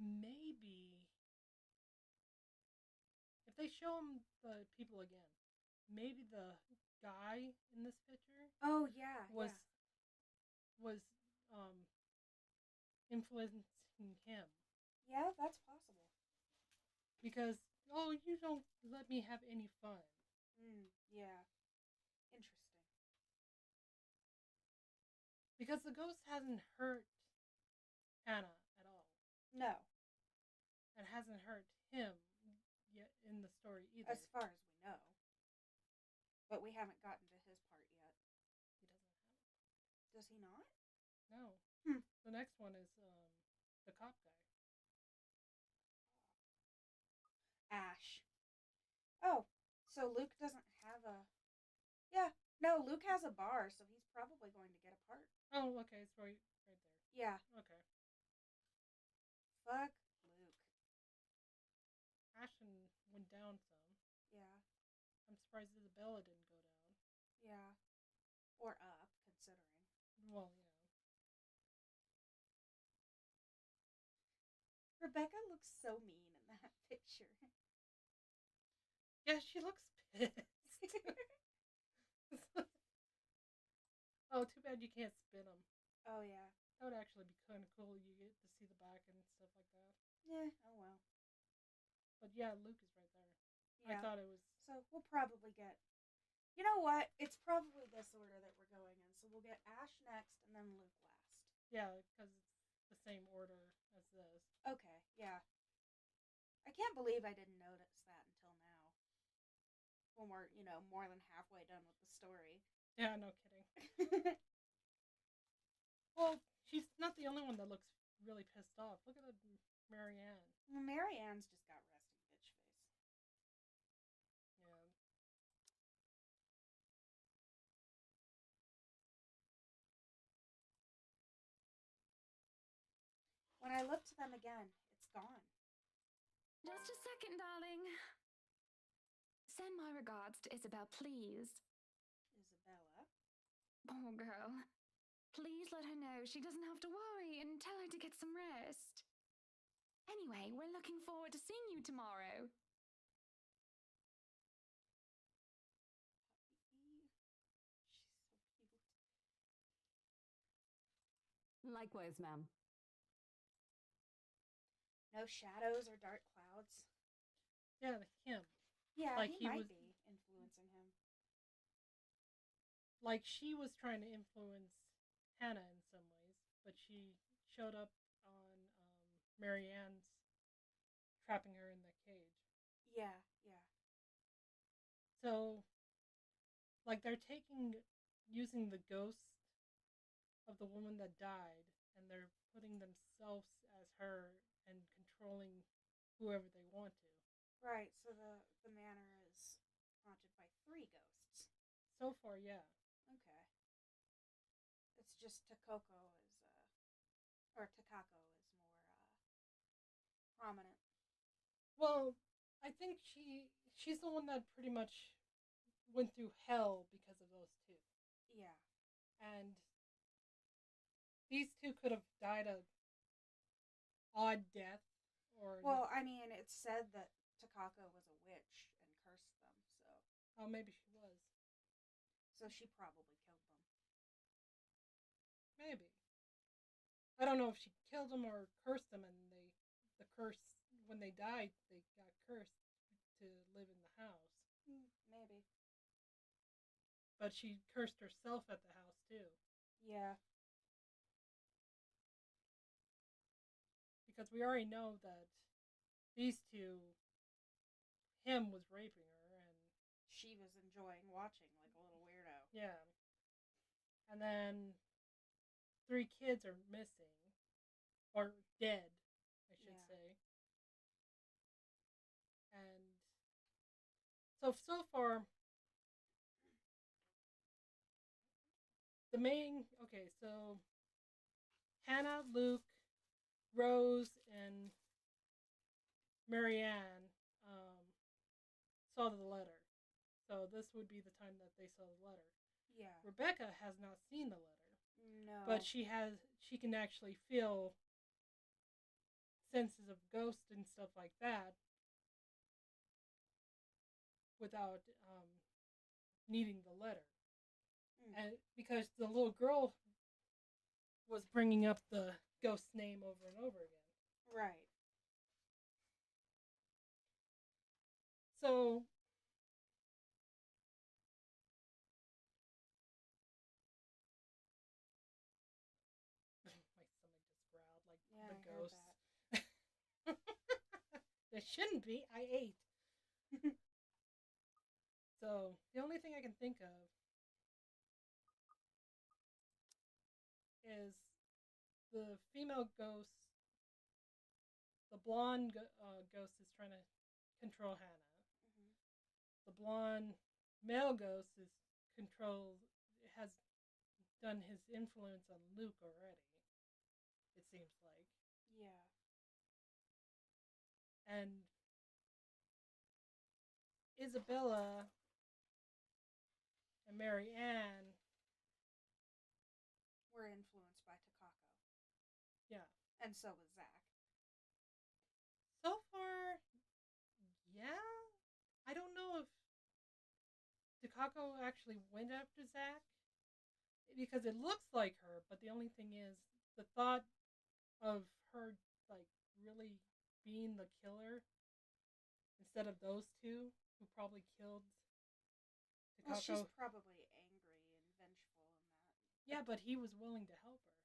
Maybe if they show him the people again, maybe the guy in this picture Oh yeah, was yeah. was influencing him Yeah, that's possible. because you don't let me have any fun. Yeah. Interesting. Because the ghost hasn't hurt Hannah at all. No. And hasn't hurt him yet in the story either. As far as we know. But we haven't gotten to his part yet. He doesn't have it. Does he not? No. The next one is the cop guy. Ash. Oh, so Luke doesn't have a... Yeah, no, Luke has a bar, so he's probably going to get a part. Oh, okay, it's right there. Yeah. Okay. Fuck Luke. Ashton went down some. Yeah. I'm surprised Isabella didn't go down. Yeah. Or up, considering. Well, yeah. Rebecca looks so mean in that picture. Yeah, she looks pissed. Oh, too bad you can't spin them. Oh, yeah. That would actually be kind of cool. You get to see the back and stuff like that. Yeah, oh well. But yeah, Luke is right there. Yeah. I thought it was... So we'll probably get... You know what? It's probably this order that we're going in. So we'll get Ash next and then Luke last. Yeah, because it's the same order as this. Okay, yeah. I can't believe I didn't notice that until now. When we're, more than halfway done with the story. Yeah, no kidding. Well, she's not the only one that looks really pissed off. Look at Marianne. Well, Marianne's just got resting bitch face. Yeah. When I look to them again, it's gone. Just a second, darling. Send my regards to Isabel, please. Isabella? Poor girl. Please let her know she doesn't have to worry and tell her to get some rest. Anyway, we're looking forward to seeing you tomorrow. She's so cute. Likewise, ma'am. No shadows or dark clouds. Yeah, him. Yeah, like he might be influencing him. Like she was trying to influence Hannah in some ways, but she showed up on Marianne's trapping her in the cage. Yeah, yeah. So, like they're using the ghost of the woman that died, and they're putting themselves as her and controlling whoever they want to. Right, so the manor is haunted by 3 ghosts. So far, yeah. Okay. It's just Takako is, or Takako is more, prominent. Well, I think she's the one that pretty much went through hell because of those 2. Yeah. And these 2 could have died a odd death, or... Well, I mean, it's said that Takako was a witch and cursed them, so... Oh, maybe she was. So she probably killed them. Maybe. I don't know if she killed them or cursed them, and the curse, when they died, they got cursed to live in the house. Maybe. But she cursed herself at the house, too. Yeah. Because we already know that these 2, him was raping her, and she was enjoying watching like a little weirdo. Yeah. And then 3 kids are missing, or dead, I should say. And so far, the main. Okay, so Hannah, Luke, Rose, and Marianne saw the letter. So this would be the time that they saw the letter. Yeah. Rebecca has not seen the letter. No. But she can actually feel senses of ghosts and stuff like that without needing the letter. And because the little girl was bringing up the ghost's name over and over again. Right. So my stomach just growled like Yeah, the I ghost. heard that. It shouldn't be. I ate. So the only thing I can think of is the female ghost. The blonde ghost is trying to control Hannah. Mm-hmm. The blonde male ghost has done his influence on Luke already. It seems like. Yeah. And Isabella and Mary Ann were influenced by Takako. Yeah. And so was Zach. So far, yeah. I don't know if Takako actually went after Zach because it looks like her, but the only thing is the thought of her like really being the killer instead of those two who probably killed Takako. Well, she's probably angry and vengeful and that. Yeah, but he was willing to help her.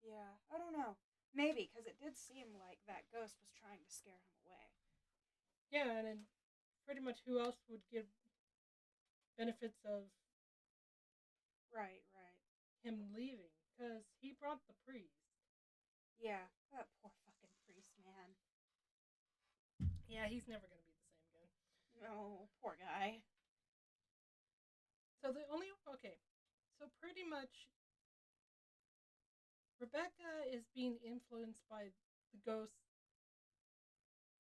Yeah, I don't know. Maybe, because it did seem like that ghost was trying to scare him away. Yeah, and then pretty much who else would give benefits of right him leaving? Because he brought the priest. Yeah, that poor fucking priest, man. Yeah, he's never going to be the same again. No, poor guy. So so pretty much Rebecca is being influenced by the ghost.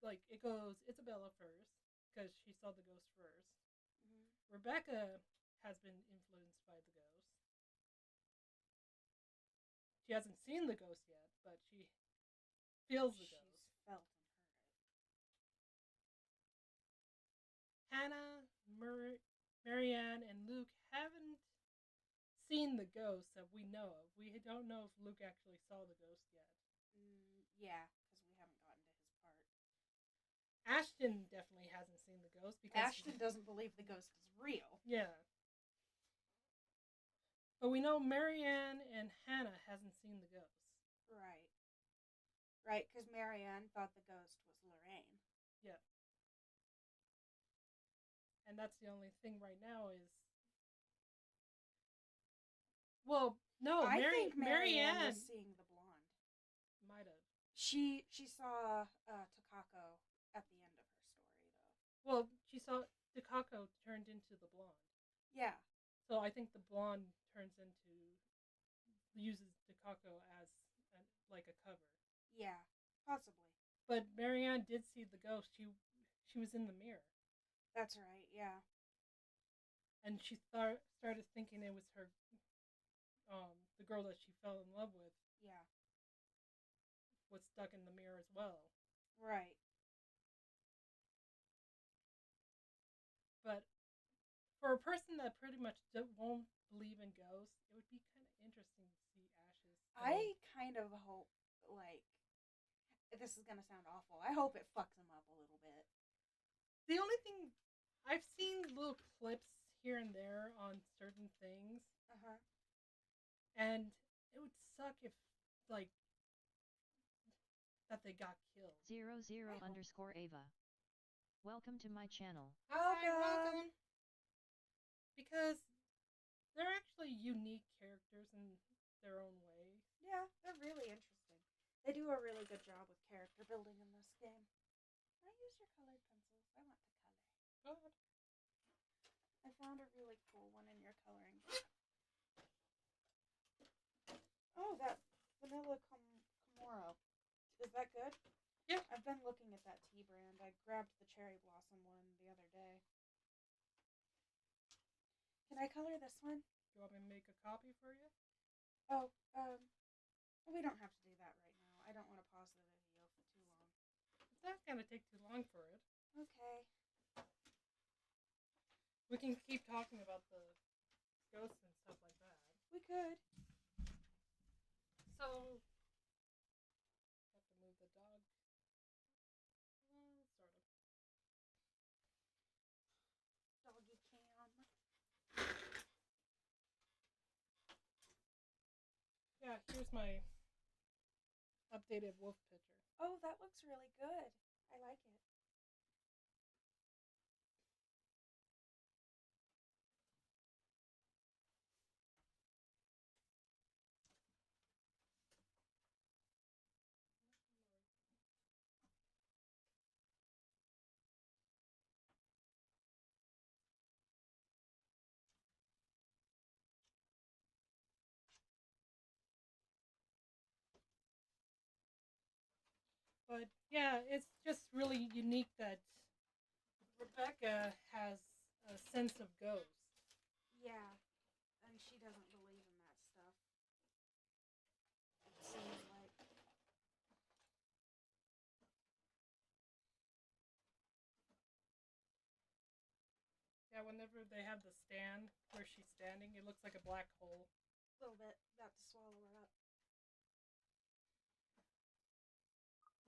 Like, it goes Isabella first, because she saw the ghost first. Mm-hmm. Rebecca has been influenced by the ghost. She hasn't seen the ghost yet, but she feels the ghost. She's felt and heard it. Hannah, Marianne, and Luke haven't seen the ghost that we know of. We don't know if Luke actually saw the ghost yet. Yeah, because we haven't gotten to his part. Ashton definitely hasn't seen the ghost because Ashton doesn't believe the ghost is real. Yeah. But we know Marianne and Hannah hasn't seen the ghost. Right. Right, because Marianne thought the ghost was Lorraine. Yeah. And that's the only thing right now is... Well, no, I think Marianne was seeing the blonde. Might have. She saw Takako at the end of her story, though. Well, she saw Takako turned into the blonde. Yeah. So I think the blonde uses Takako as like a cover. Yeah, possibly. But Marianne did see the ghost. She was in the mirror. That's right, yeah. And she started thinking it was her, the girl that she fell in love with. Yeah. Was stuck in the mirror as well. Right. But for a person that pretty much won't believe in ghosts, it would be kind of interesting to see Ash's. I kind of hope, like, this is gonna sound awful. I hope it fucks him up a little bit. The only thing, I've seen little clips here and there on certain things. Uh-huh. And it would suck if, like, that they got killed. 00_Ava. Welcome to my channel. Welcome. Because they're actually unique characters in their own way. Yeah, they're really interesting. They do a really good job with character building in this game. Can I use your colored pencils? I want to color. Go ahead. I found a really cool one in your coloring book. that vanilla Camoro. Is that good? Yeah. I've been looking at that tea brand. I grabbed the cherry blossom one the other day. Can I color this one? You want me to make a copy for you? Oh, we don't have to do that right now. I don't want to pause the video for too long. It's not gonna take too long for it. Okay. We can keep talking about the ghosts and stuff like that. We could. So, have to move the dog. Sort of. Doggy cam. Yeah, here's my updated wolf picture. Oh, that looks really good. I like it. But yeah, it's just really unique that Rebecca has a sense of ghost. Yeah. And she doesn't believe in that stuff. It seems like. Yeah, whenever they have the stand where she's standing, it looks like a black hole. A little bit. Got to swallow it up.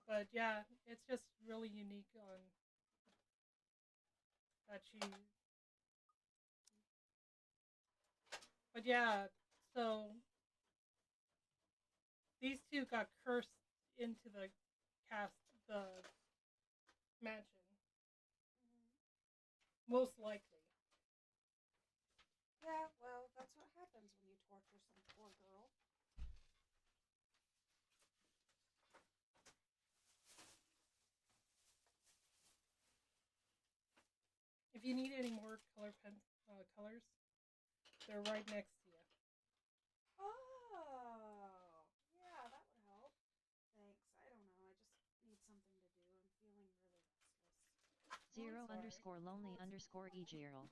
But yeah, it's just really unique on that she. But yeah, so these two got cursed into the mansion. Most likely. Yeah, well, that's what happens when you torture some poor girl. If you need any more colors, they're right next to you. Oh, yeah, that would help. Thanks. I don't know. I just need something to do. I'm feeling really restless. Zero sorry. underscore lonely underscore eGirl.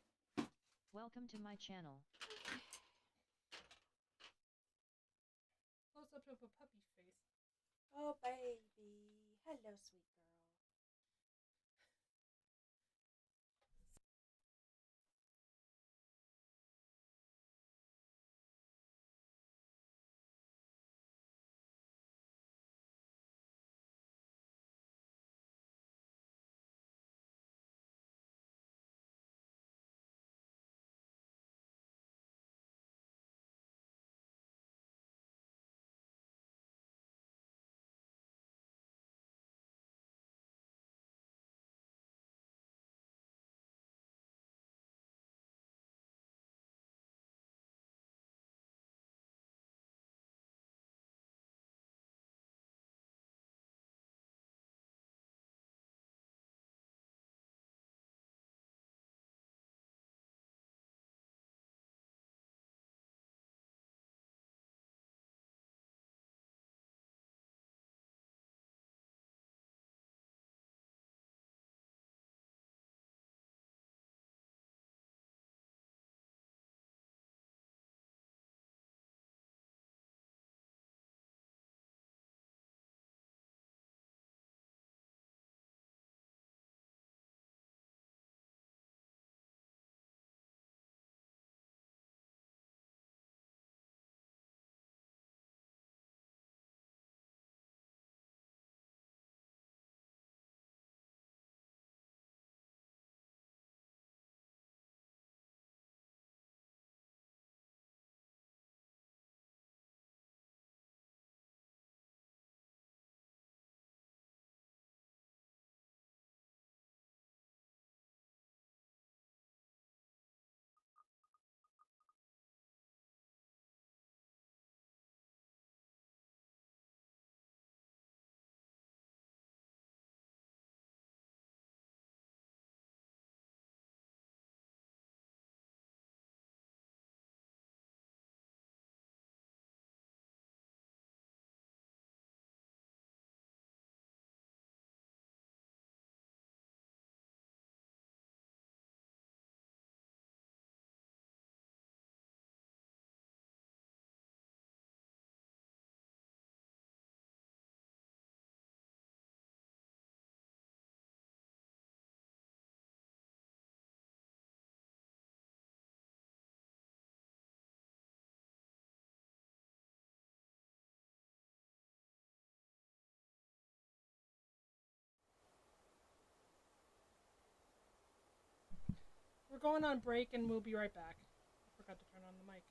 Welcome to my channel. Close up of a puppy face. Oh, baby. Hello, sweet girl. going on break and we'll be right back. I forgot to turn on the mic.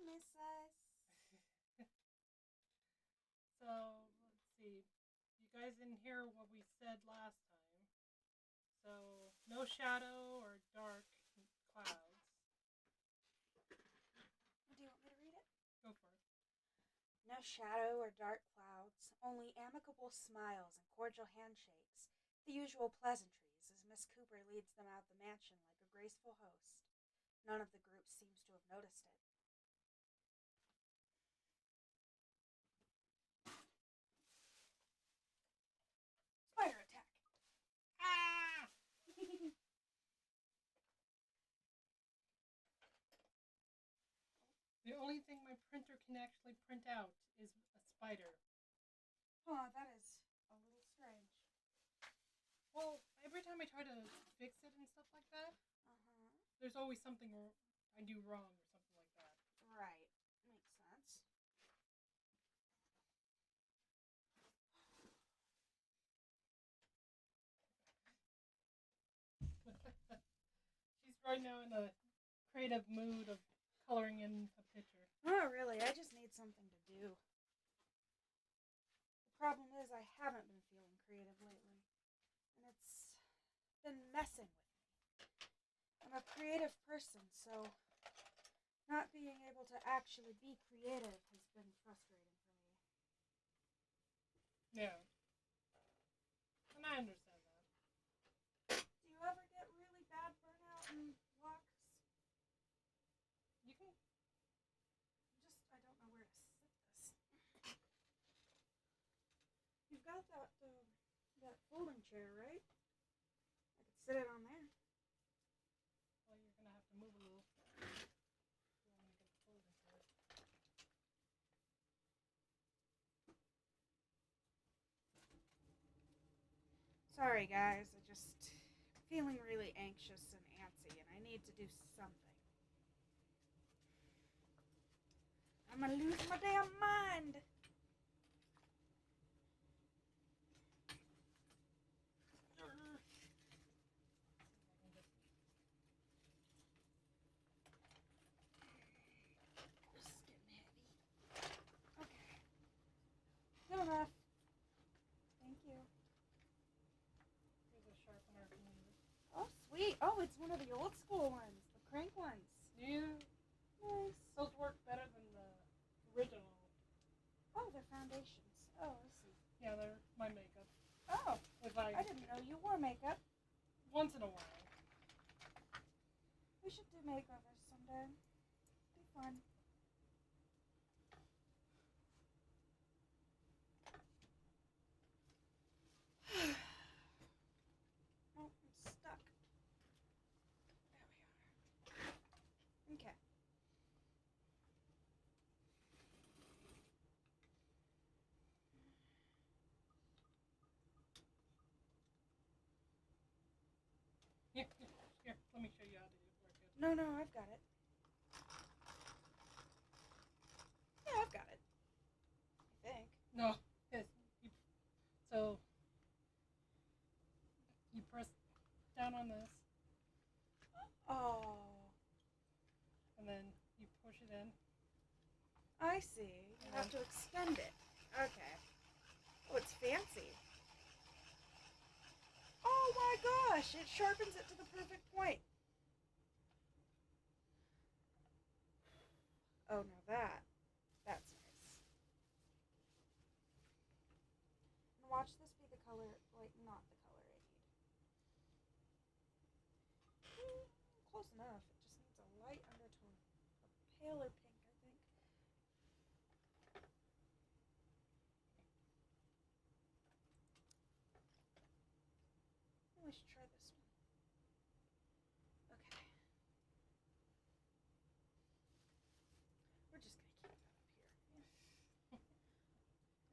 miss us. So, let's see. You guys didn't hear what we said last time. So, no shadow or dark clouds. Do you want me to read it? Go for it. No shadow or dark clouds, only amicable smiles and cordial handshakes, the usual pleasantries as Miss Cooper leads them out the mansion like a graceful host. None of the group seems to have noticed it. Spider attack! Ah! The only thing my printer can actually print out is a spider. Oh, that is a little strange. Well, every time I try to fix it and stuff like that, there's always something I do wrong or something like that. Right. Makes sense. She's right now in a creative mood of coloring in a picture. Oh, really? I just need something to do. The problem is I haven't been feeling creative lately, and it's been messing with me. I'm a creative person, so not being able to actually be creative has been frustrating for me. Yeah. And I understand that. Do you ever get really bad burnout and blocks? You can... I don't know where to sit this. You've got that folding chair, right? I could sit it on there. Well, you're going to have to move a little. You want me to get the folding chair. Sorry, guys. I just feeling really anxious and antsy, and I need to do something. I'm gonna lose my damn mind. This is getting heavy. Okay. Good enough. Thank you. Here's a sharpener if you need it. Oh, sweet. Oh, it's one of the old school ones. The crank ones. Yeah. Nice. Those work better than the original. Oh, they're foundations. Oh, I see. Yeah, they're my makeup. Oh, If I didn't know you wore makeup. Once in a while. We should do makeovers someday. Be fun. Oh, I'm stuck. There we are. Okay. Here, let me show you how to work it. No, I've got it. Yeah, I've got it. I think. No, yes. So, you press down on this, Oh, and then you push it in. I see. You have to extend it. Okay. Oh, it's fancy. Oh my gosh, it sharpens it to the perfect point. Oh, now that's nice. And watch this be the color, like not the color I need. Close enough. It just needs a light undertone. A paler pink, I think. We should try this one. Okay. We're just gonna keep that up here.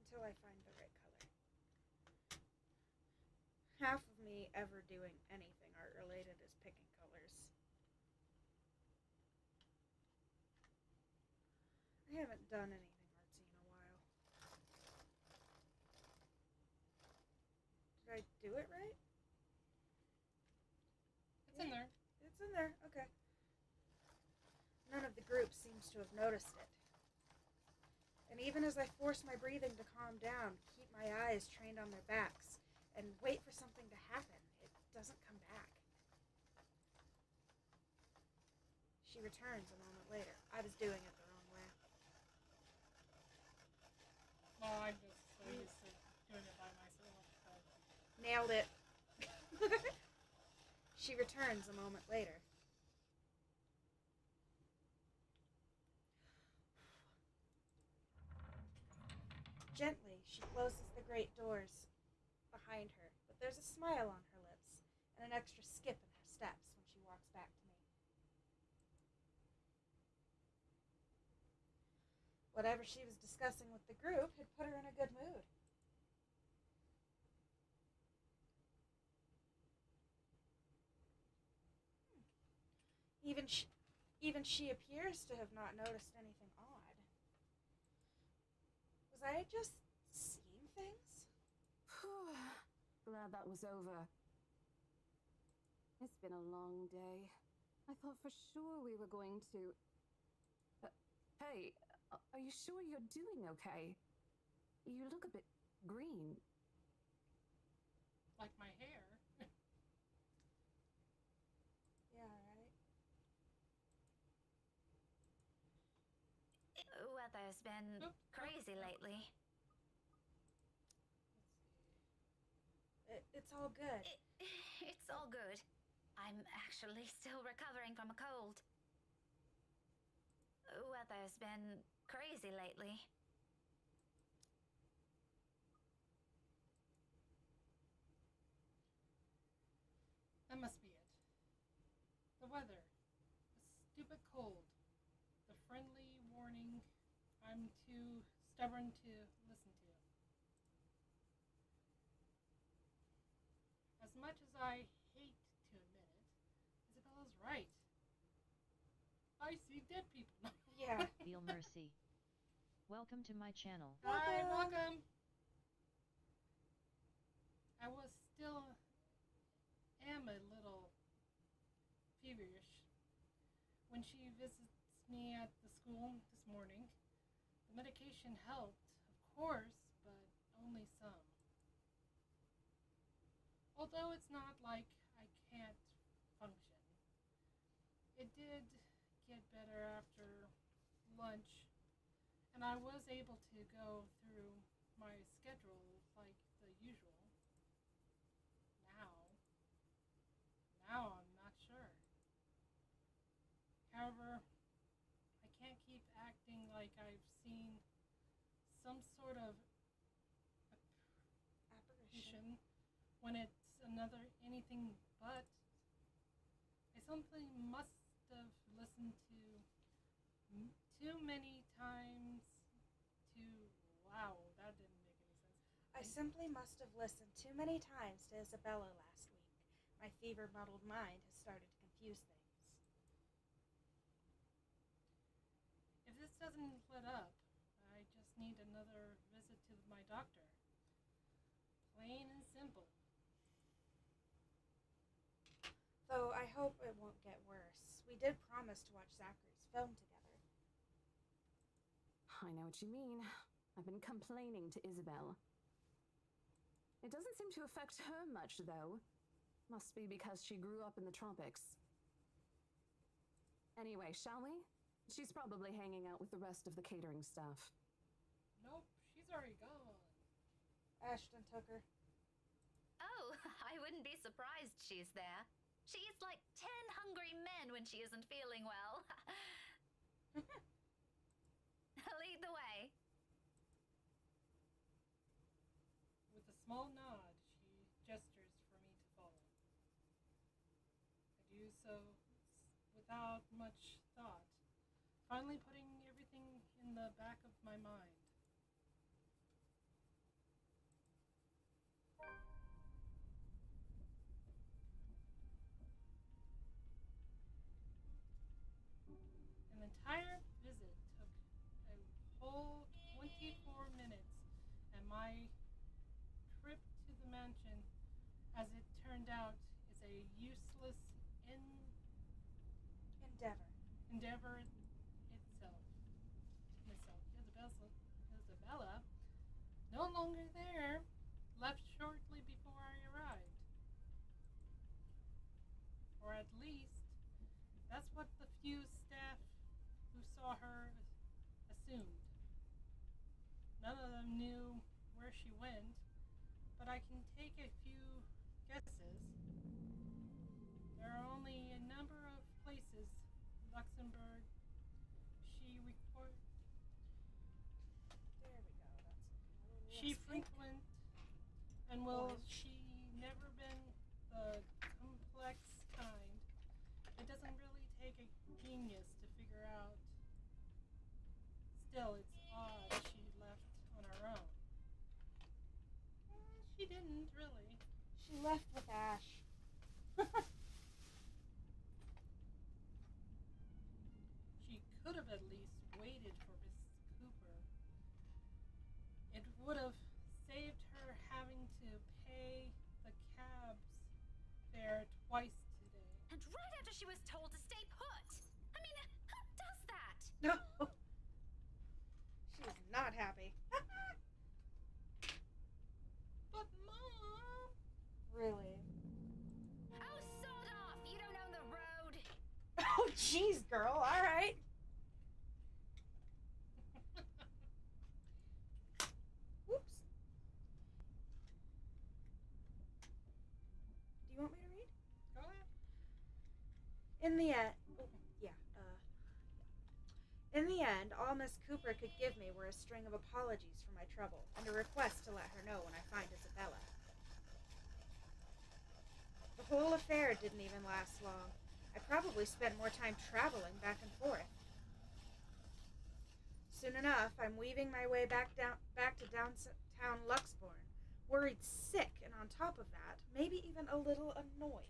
Until I find the right color. Half of me ever doing anything art related is picking colors. I haven't done anything artsy in a while. Did I do it right? It's in there. It's in there. Okay. None of the group seems to have noticed it. And even as I force my breathing to calm down, keep my eyes trained on their backs, and wait for something to happen, it doesn't come back. She returns a moment later. I was doing it the wrong way. Well, I'm just so used to doing it by myself. But... Nailed it. She returns a moment later. Gently, she closes the great doors behind her, but there's a smile on her lips and an extra skip in her steps when she walks back to me. Whatever she was discussing with the group had put her in a good mood. Even she appears to have not noticed anything odd. Was I just seeing things? Glad that was over. It's been a long day. I thought for sure we were going to... hey, are you sure you're doing okay? You look a bit green. Like my hair. Yeah, right. Weather's been crazy lately. It's all good. It's all good. I'm actually still recovering from a cold. Weather's been crazy lately. That must be it. The weather. The stupid cold. The friendly warning I'm too stubborn to listen to. As much as I hate to admit it, Isabella's right. I see dead people. Yeah. Feel mercy. Welcome to my channel. Hi, welcome. I was still am a little feverish when she visits me at the school this morning. The medication helped, of course, but only some. Although it's not like I can't function. It did get better after lunch, and I was able to go through my schedule like the usual. Now I'm not sure. However, I can't keep acting like I've seen some sort of apparition when it's anything but. I simply must have listened to too many times to... Wow, that didn't make any sense. I simply must have listened too many times to Isabella last week. My fever-muddled mind has started to confuse things. If this doesn't let up, I just need another visit to my doctor. Plain and simple. Though I hope it won't get worse. We did promise to watch Zachary's film together. I know what you mean. I've been complaining to Isabel. It doesn't seem to affect her much, though. Must be because she grew up in the tropics. Anyway, shall we? She's probably hanging out with the rest of the catering staff. Nope, she's already gone. Ashton took her. Oh, I wouldn't be surprised she's there. She eats like 10 hungry men when she isn't feeling well. Lead the way. With a small nod, she gestures for me to follow. I do so without much thought, finally putting everything in the back of my mind. An entire visit took a whole 24 minutes, and my trip to the mansion, as it turned out, is a useless endeavor Isabella, no longer there, left shortly before I arrived. Or at least, that's what the few staff who saw her assumed. None of them knew where she went, but I can take a few guesses. There are only a number of places Luxembourg she record. There we go. That's She frequent and will she never been the complex kind. It doesn't really take a genius to figure out. Still, it's odd she left on her own. She didn't really. She left with Ash. She could have at least waited for Miss Cooper. It would have saved her having to pay the cab's fare twice today. And right after she was told to stay put. I mean, who does that? No. She was not happy. But Mom! Really? Oh, sod off! You don't own the road! Oh, jeez, girl. All right. Whoops. Do you want me to read? Go ahead. In the end, In the end, all Miss Cooper could give me were a string of apologies for my trouble and a request to let her know when I find Isabella. The whole affair didn't even last long. I probably spent more time traveling back and forth. Soon enough, I'm weaving my way back to downtown Luxbourne, worried sick, and on top of that, maybe even a little annoyed.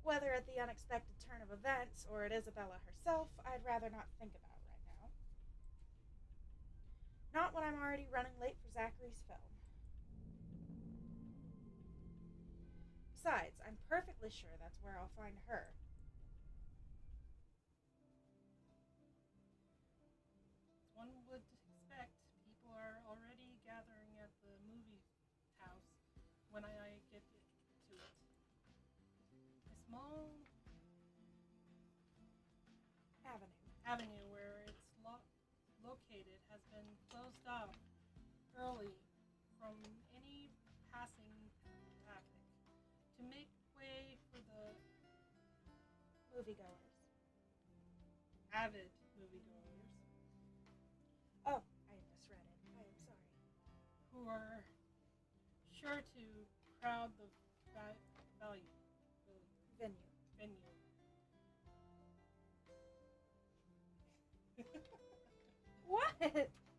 Whether at the unexpected turn of events or at Isabella herself, I'd rather not think about right now. Not when I'm already running late for Zachary's film. Besides, I'm perfectly sure that's where I'll find her. One would expect people are already gathering at the movie house when I get to it. A small avenue where it's located has been closed off early from any passing traffic to make way for the Moviegoers. avid moviegoers Oh, I misread it. I am sorry. who are sure to crowd the venue. What?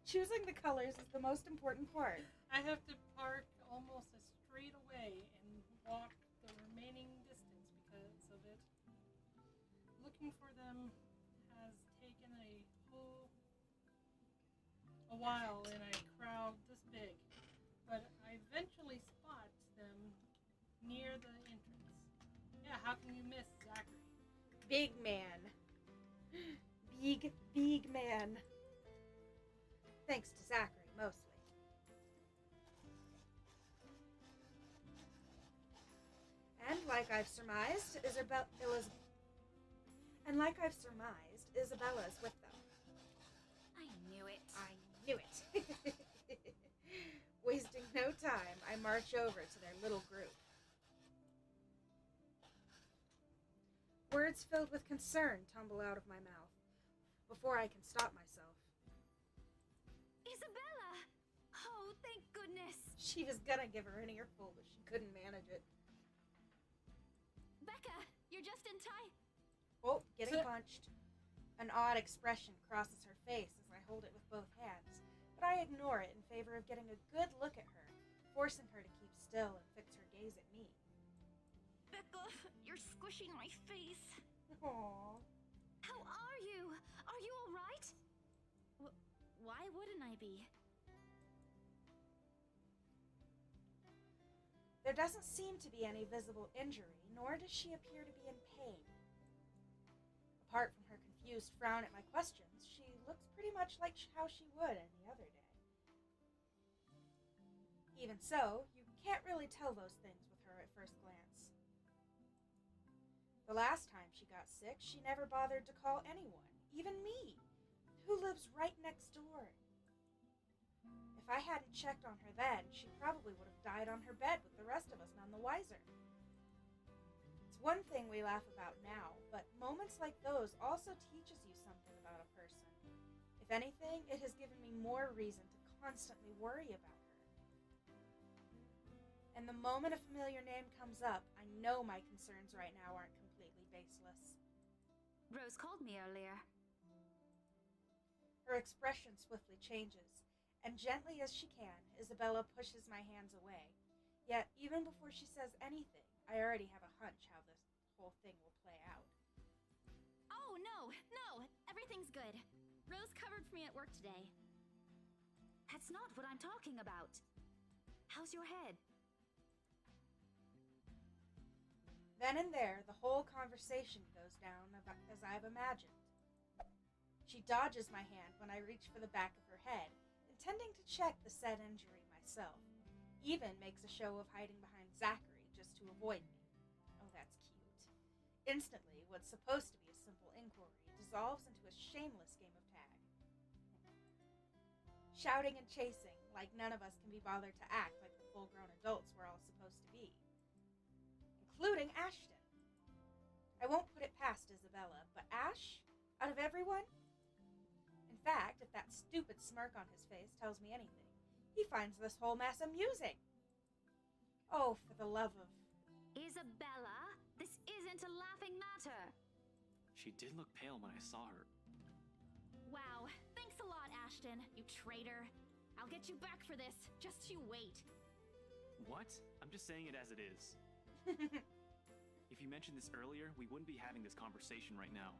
Choosing the colors is the most important part. I have to park almost a straight away and walk the remaining distance because of it. Looking for them has taken a while in a crowd this big, but I eventually spot them near the entrance. Yeah, how can you miss Zachary? Big man. Big man. Thanks to Zachary, mostly. And like I've surmised, Isabella's with them. I knew it. I knew it. Wasting no time, I march over to their little group. Words filled with concern tumble out of my mouth before I can stop myself. Isabella! Oh, thank goodness. She was gonna give her an earful, but she couldn't manage it. Becca, you're just in time. Oh, getting punched. An odd expression crosses her face as I hold it with both hands, but I ignore it in favor of getting a good look at her, forcing her to keep still and fix her gaze at me. Becca, you're squishing my face. Aww. How are you? Are you all right? Why wouldn't I be? There doesn't seem to be any visible injury, nor does she appear to be in pain. Apart from her confused frown at my questions, she looks pretty much like how she would any other day. Even so, you can't really tell those things with her at first glance. The last time she got sick, she never bothered to call anyone, even me, who lives right next door. If I hadn't checked on her then, she probably would have died on her bed with the rest of us none the wiser. It's one thing we laugh about now, but moments like those also teaches you something about a person. If anything, it has given me more reason to constantly worry about her. And the moment a familiar name comes up, I know my concerns right now aren't completely baseless. Rose called me earlier. Her expression swiftly changes, and gently as she can, Isabella pushes my hands away. Yet, even before she says anything, I already have a hunch how this whole thing will play out. Oh, no, everything's good. Rose covered for me at work today. That's not what I'm talking about. How's your head? Then and there, the whole conversation goes down as I've imagined. She dodges my hand when I reach for the back of her head, intending to check the said injury myself. Even makes a show of hiding behind Zachary just to avoid me. Oh, that's cute. Instantly, what's supposed to be a simple inquiry dissolves into a shameless game of tag. Shouting and chasing, like none of us can be bothered to act like the full-grown adults we're all supposed to be. Including Ashton. I won't put it past Isabella, but Ash? Out of everyone? In fact, if that stupid smirk on his face tells me anything, he finds this whole mess amusing. Oh, for the love of... Isabella, this isn't a laughing matter. She did look pale when I saw her. Wow, thanks a lot, Ashton, you traitor. I'll get you back for this. Just you wait. What? I'm just saying it as it is. If you mentioned this earlier, we wouldn't be having this conversation right now.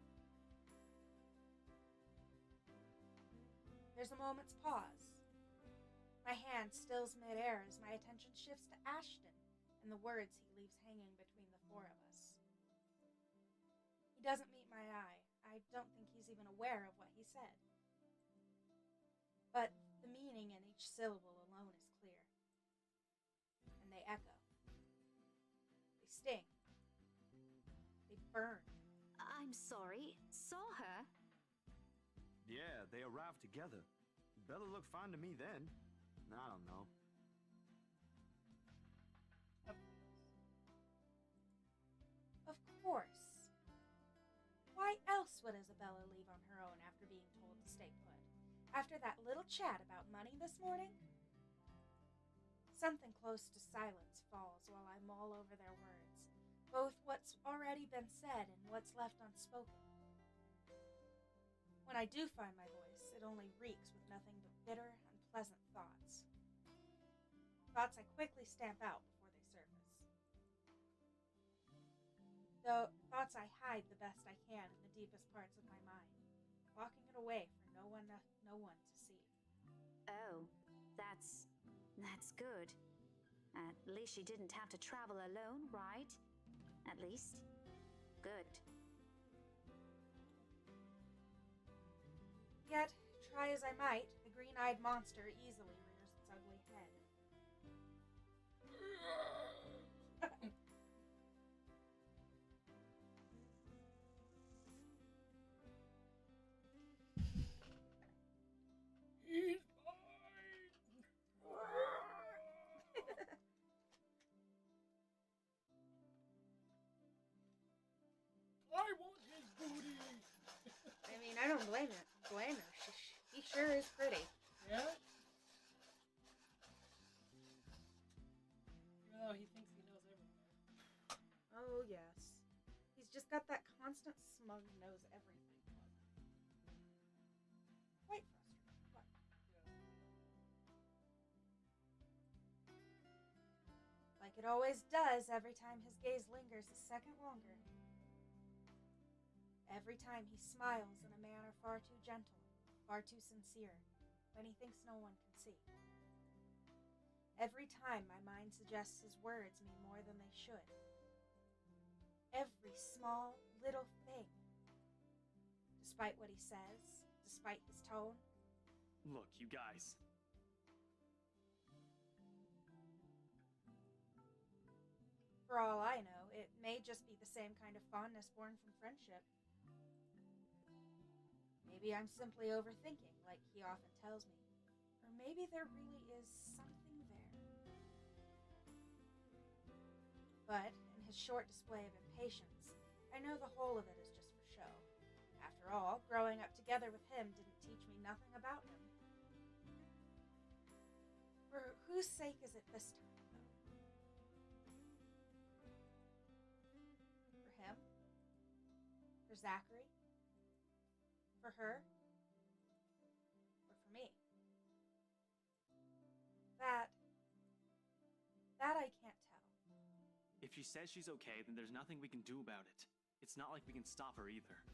There's a moment's pause. My hand stills midair as my attention shifts to Ashton and the words he leaves hanging between the four of us. He doesn't meet my eye. I don't think he's even aware of what he said. But the meaning in each syllable alone is clear. And they echo. They sting. They burn. I'm sorry. Saw her? Yeah, they arrived together. Bella looked fine to me then. I don't know. Of course. Why else would Isabella leave on her own after being told to stay put? After that little chat about money this morning? Something close to silence falls while I mull over their words, both what's already been said and what's left unspoken. When I do find my voice, it only reeks with nothing but bitter, unpleasant thoughts. Thoughts I quickly stamp out before they surface. Though thoughts I hide the best I can in the deepest parts of my mind, locking it away for no one to see. Oh, that's good. At least she didn't have to travel alone, right? At least. Good. Yet, try as I might, the green-eyed monster easily rears its ugly head. He's mine! I want his booty! I mean, I don't blame her. He sure is pretty. Yeah? Even though he thinks he knows everything. Oh, yes. He's just got that constant smug knows everything look. Quite frustrating. What? Like it always does every time his gaze lingers a second longer. Every time he smiles in a manner far too gentle, far too sincere, when he thinks no one can see. Every time my mind suggests his words mean more than they should. Every small, little thing. despite what he says, despite his tone. Look, you guys. For all I know, it may just be the same kind of fondness born from friendship. Maybe I'm simply overthinking, like he often tells me. Or maybe there really is something there. But, in his short display of impatience, I know the whole of it is just for show. After all, growing up together with him didn't teach me nothing about him. For whose sake is it this time, though? For him? For Zachary? For her? Or for me? That I can't tell. If she says she's okay, then there's nothing we can do about it. It's not like we can stop her either.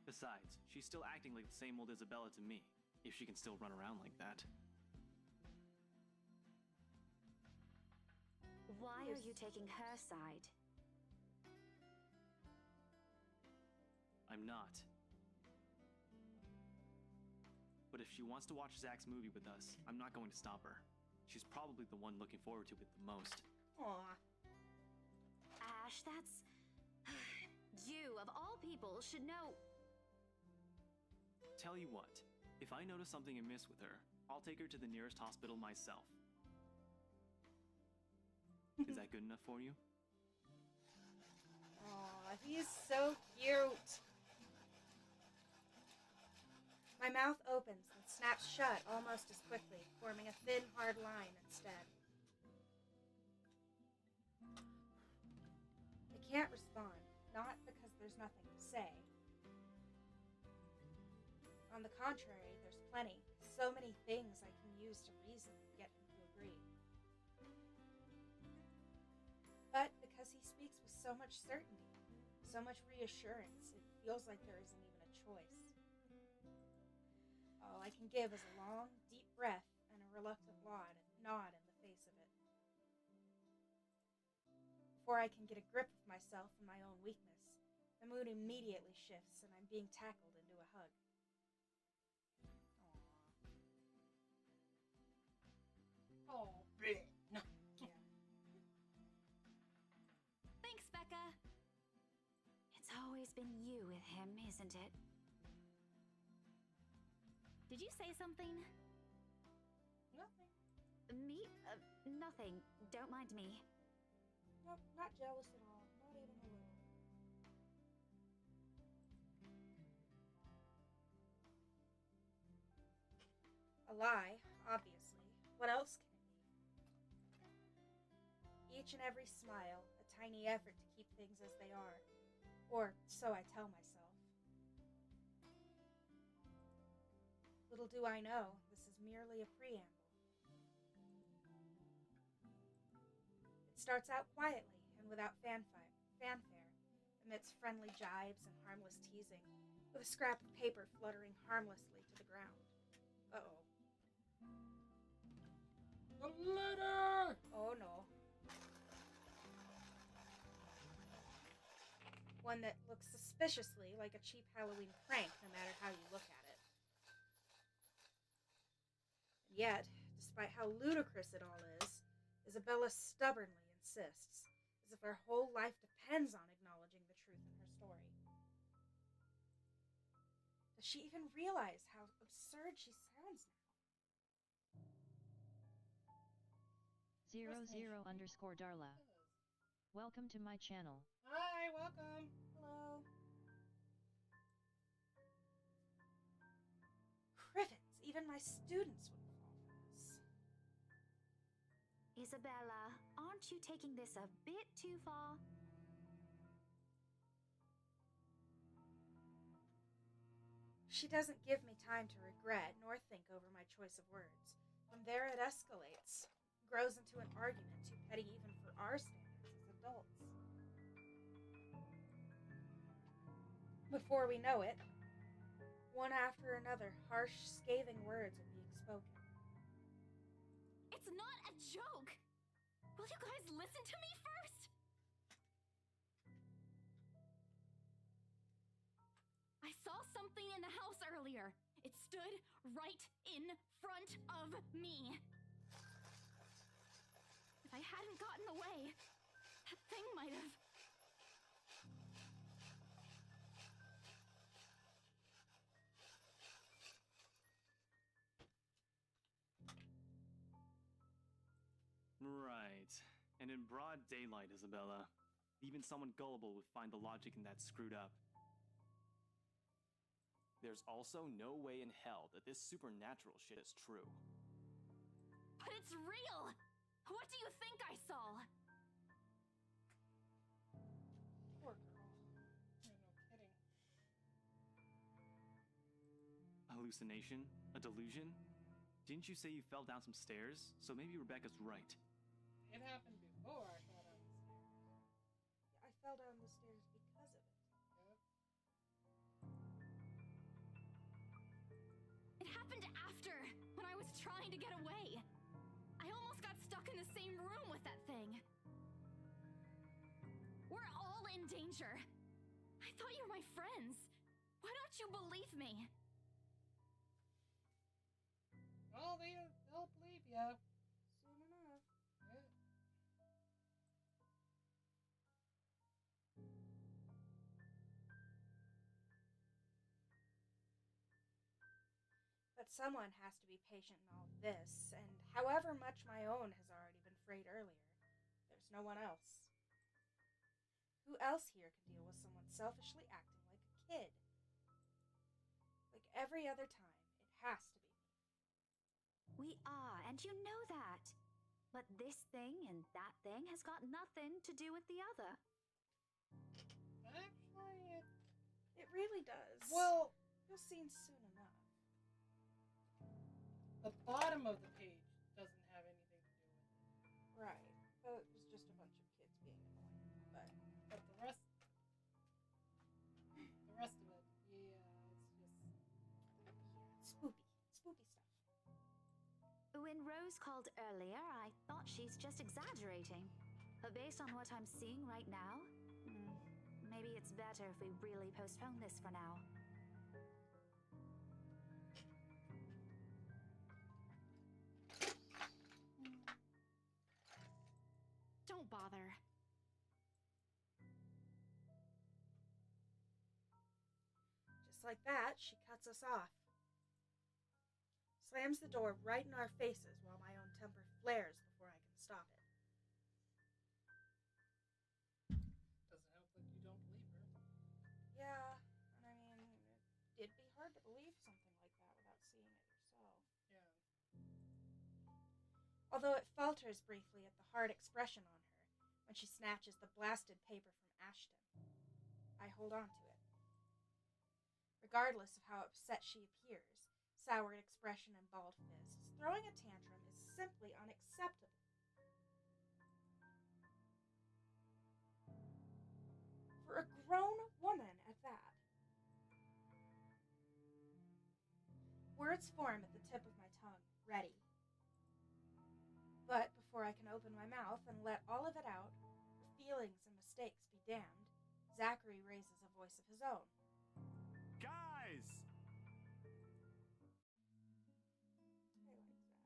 Besides, she's still acting like the same old Isabella to me, if she can still run around like that. Why are you taking her side? I'm not. But if she wants to watch Zach's movie with us, I'm not going to stop her. She's probably the one looking forward to it the most. Aw. Ash, that's... You, of all people, should know... Tell you what, if I notice something amiss with her, I'll take her to the nearest hospital myself. Is that good enough for you? Aw, he's so cute. My mouth opens and snaps shut almost as quickly, forming a thin, hard line instead. I can't respond, not because there's nothing to say. On the contrary, there's plenty, so many things I can use to reason and get him to agree. But because he speaks with so much certainty, so much reassurance, it feels like there isn't even a choice. All I can give is a long, deep breath and a reluctant nod in the face of it. Before I can get a grip of myself and my own weakness, the mood immediately shifts and I'm being tackled into a hug. Oh, bleh. No. Yeah. Thanks, Becca. It's always been you with him, isn't it? Did you say something? Nothing. Me? Nothing. Don't mind me. Nope, not jealous at all. Not even a little. A lie, obviously. What else can it be? Each and every smile, a tiny effort to keep things as they are. Or so I tell myself. Little do I know, this is merely a preamble. It starts out quietly and without fanfare, amidst friendly jibes and harmless teasing, with a scrap of paper fluttering harmlessly to the ground. Uh-oh. The letter! Oh no. One that looks suspiciously like a cheap Halloween prank, no matter how you look at it. And yet, despite how ludicrous it all is, Isabella stubbornly insists, as if her whole life depends on acknowledging the truth in her story. Does she even realize how absurd she sounds now? 00_Darla. Welcome to my channel. Hi, welcome. Hello. Crivets, even my students would fall for this. Isabella, aren't you taking this a bit too far? She doesn't give me time to regret nor think over my choice of words. From there it escalates, grows into an argument too petty even for our standards as adults. Before we know it, one after another, harsh, scathing words are being spoken. It's not a joke! Will you guys listen to me first? thing in the house earlier. It stood right in front of me. If I hadn't gotten away, that thing might have... Right. And in broad daylight, Isabella. Even someone gullible would find the logic in that screwed up. There's also no way in hell that this supernatural shit is true. But it's real! What do you think I saw? Poor girl. No kidding. A hallucination? A delusion? Didn't you say you fell down some stairs? So maybe Rebecca's right. It happened before I fell down the stairs. I fell down the stairs because of it. Yep. It happened after, when I was trying to get away. I almost got stuck in the same room with that thing. We're all in danger. I thought you were my friends. Why don't you believe me? Well, they'll believe ya. Soon enough. Yeah. But someone has to be patient in all of this, and however much my own has already been frayed earlier, there's no one else. Who else here can deal with someone selfishly acting like a kid? Like every other time, it has to be me. We are, and you know that. But this thing and that thing has got nothing to do with the other. Actually, it really does. Well, you'll see soon enough. The bottom of the page doesn't have anything to do with it. Right. It was just a bunch of kids being annoying. But the rest of it, yeah, it's just spooky stuff. When Rose called earlier, I thought she's just exaggerating. But based on what I'm seeing right now, maybe it's better if we really postpone this for now. Don't bother. Just like that, she cuts us off. Slams the door right in our faces while my own temper flares before I can stop it. doesn't help that you don't believe her. Yeah, and I mean, it'd be hard to believe something like that without seeing it yourself. Yeah. Although it falters briefly at the hard expression on her when she snatches the blasted paper from Ashton, I hold on to it. Regardless of how upset she appears, soured expression and balled fists, throwing a tantrum is simply unacceptable. For a grown woman at that. Words form at the tip of my tongue, ready. But before I can open my mouth and let all of it out, her feelings and mistakes be damned, Zachary raises a voice of his own. Guys! I like Zach.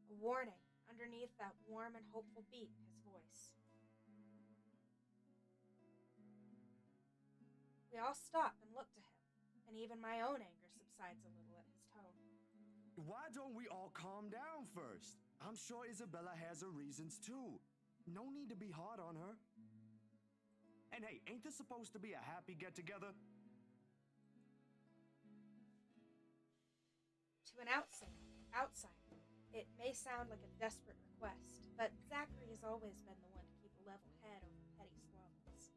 A warning underneath that warm and hopeful beat in his voice. We all stop and look to him, and even my own anger subsides a little at his tone. Why don't we all calm down first? I'm sure Isabella has her reasons too. No need to be hard on her. And hey, ain't this supposed to be a happy get-together? To an outsider, it may sound like a desperate request, but Zachary has always been the one to keep a level head over petty squabbles.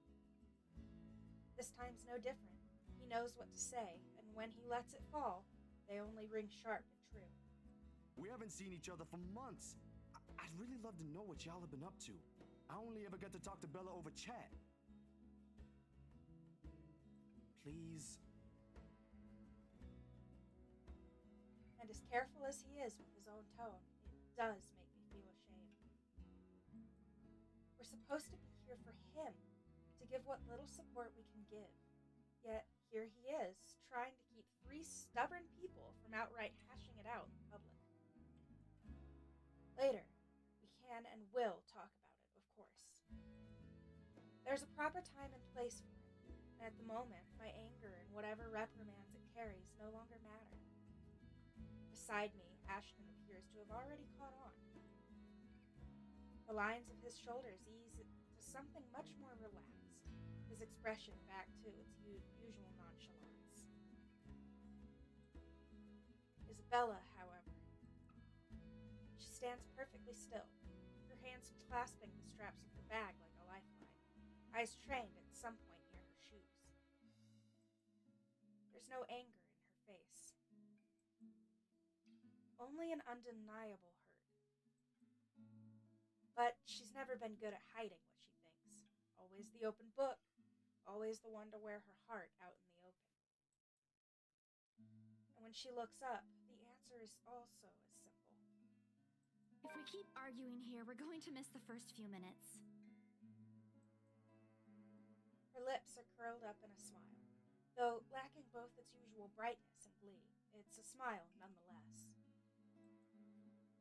This time's no different. He knows what to say, and when he lets it fall, they only ring sharp and true. We haven't seen each other for months. I'd really love to know what y'all have been up to. I only ever get to talk to Bella over chat. Please. And as careful as he is with his own tone, it does make me feel ashamed. We're supposed to be here for him, to to give what little support we can give. Yet, here he is, trying to keep 3 stubborn people from outright hashing it out in public. Later, we can and will talk about it, of course. There's a proper time and place for it, and at the moment, my anger and whatever reprimands it carries no longer matter. Beside me, Ashton appears to have already caught on. The lines of his shoulders ease to something much more relaxed, his expression back to its usual nonchalance. Isabella, however, she stands perfectly still, her hands clasping the straps of her bag like a lifeline, eyes trained at some point near her shoes. There's no anger in her face, only an undeniable hurt. But she's never been good at hiding what she thinks. Always the open book, always the one to wear her heart out in the open. And when she looks up, the answer is also as simple. If we keep arguing here, we're going to miss the first few minutes. Her lips are curled up in a smile, though lacking both its usual brightness and glee. It's a smile nonetheless.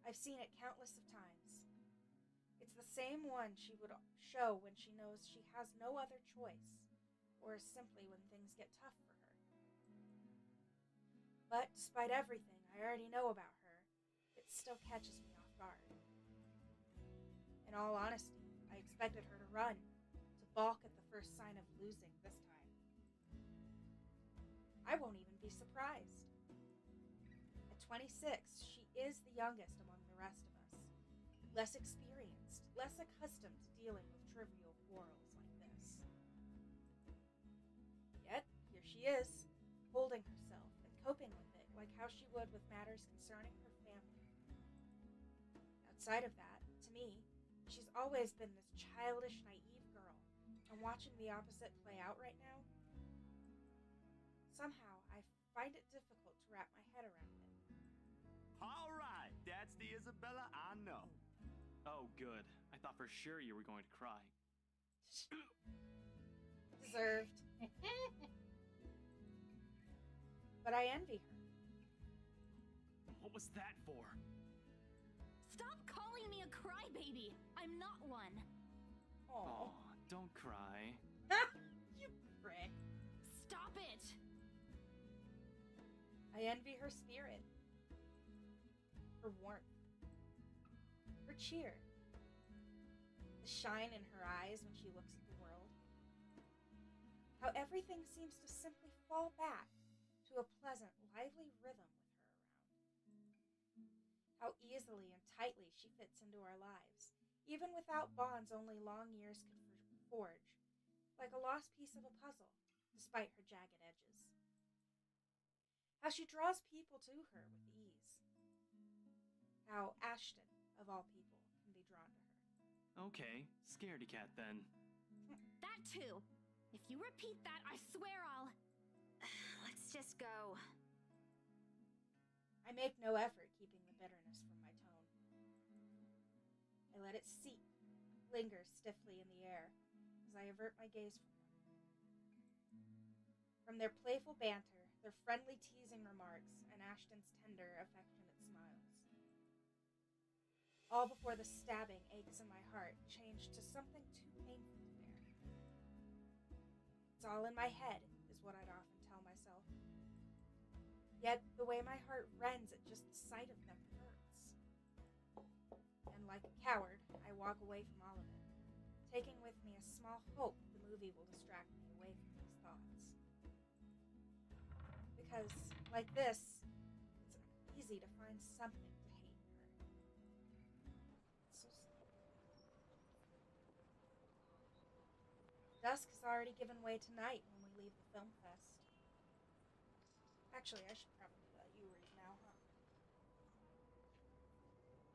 I've seen it countless of times. It's the same one she would show when she knows she has no other choice, or simply when things get tough for her. But despite everything I already know about her, it still catches me off guard. In all honesty, I expected her to run, to balk at the first sign of losing this time. I won't even be surprised. At 26, she is the youngest among the rest of us, less experienced, less accustomed to dealing with trivial quarrels like this. Yet, here she is, holding herself and coping with it like how she would with matters concerning her family. Outside of that, to me, she's always been this childish, naive girl, and watching the opposite play out right now, somehow I find it difficult to wrap my head around it. All right, that's the Isabella I know. Oh, good. I thought for sure you were going to cry. Deserved. But I envy her. What was that for? Stop calling me a crybaby! I'm not one. Aw. Don't cry. You prick. Stop it! I envy her spirit, her warmth, her cheer, the shine in her eyes when she looks at the world. How everything seems to simply fall back to a pleasant, lively rhythm with her around. How easily and tightly she fits into our lives, even without bonds only long years could forge, like a lost piece of a puzzle, despite her jagged edges. How she draws people to her with ease. How Ashton, of all people, can be drawn to her. Okay, scaredy cat then. That too. If you repeat that, I swear I'll... Let's just go. I make no effort keeping the bitterness from my tone. I let it seep, linger stiffly in the air, as I avert my gaze from them. From their playful banter, their friendly teasing remarks, and Ashton's tender, affectionate smiles. All before the stabbing aches in my heart changed to something too painful to bear. It's all in my head, is what I'd often tell myself. Yet the way my heart rends at just the sight of them hurts. And like a coward, I walk away from all of it, taking with me a small hope the movie will distract me away from these thoughts. Because, like this, it's easy to find something to hate in her. It's so sad. Dusk has already given way to night when we leave the film fest. Actually, I should probably let you read now, huh?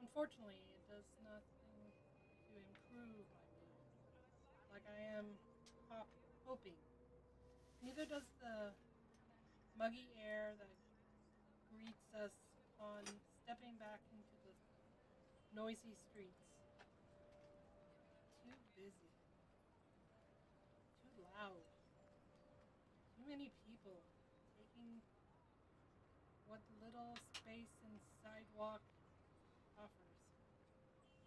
Unfortunately, it does nothing to improve my mood, like I am hoping. Neither does the muggy air that greets us upon stepping back into the noisy streets. Too busy. many people taking what little space and sidewalk offers.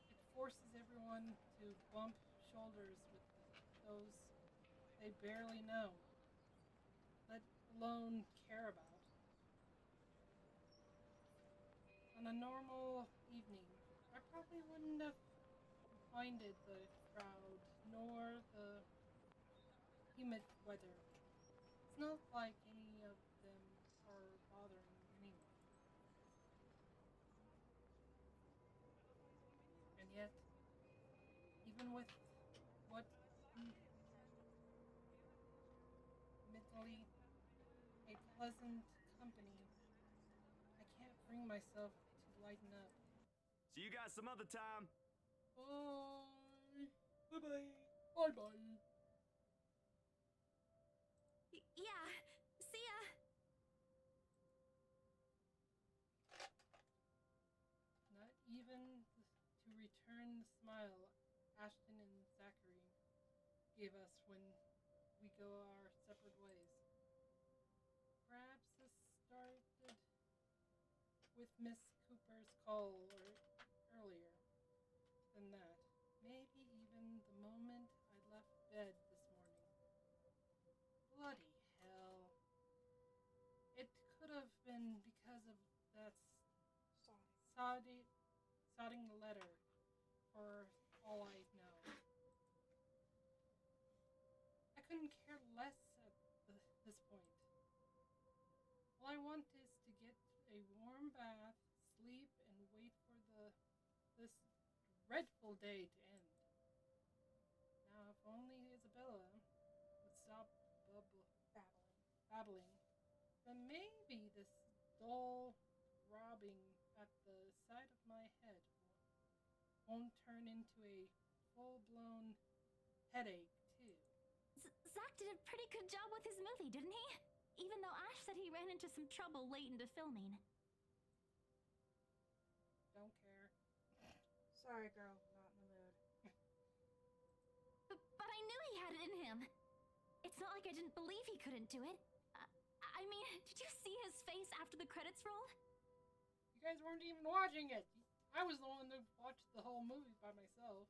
It forces everyone to bump shoulders with those they barely know, let alone care about. On a normal evening, I probably wouldn't have minded the crowd nor the humid weather. It's not like any of them are bothering anyone. And yet, even with what mentally a pleasant company, I can't bring myself to lighten up. See you guys some other time. Bye. Bye-bye. Bye-bye. Yeah, see ya. Not even to return the smile Ashton and Zachary gave us when we go our separate ways. Perhaps this started with Miss Cooper's call earlier than that. Maybe even the moment I left bed this morning. Bloody hell. It could have been because of that sodding letter, for all I know. I couldn't care less at this point. All I want is to get a warm bath, sleep, and wait for this dreadful day to end. Now, if only Isabella would stop babbling, then maybe this dull throbbing at the side of my head won't turn into a full-blown headache, too. Zach did a pretty good job with his movie, didn't he? Even though Ash said he ran into some trouble late into filming. Don't care. Sorry, girl, not in the mood. But I knew he had it in him. It's not like I didn't believe he couldn't do it. I mean, did you see his face after the credits rolled? You guys weren't even watching it. I was the one that watched the whole movie by myself.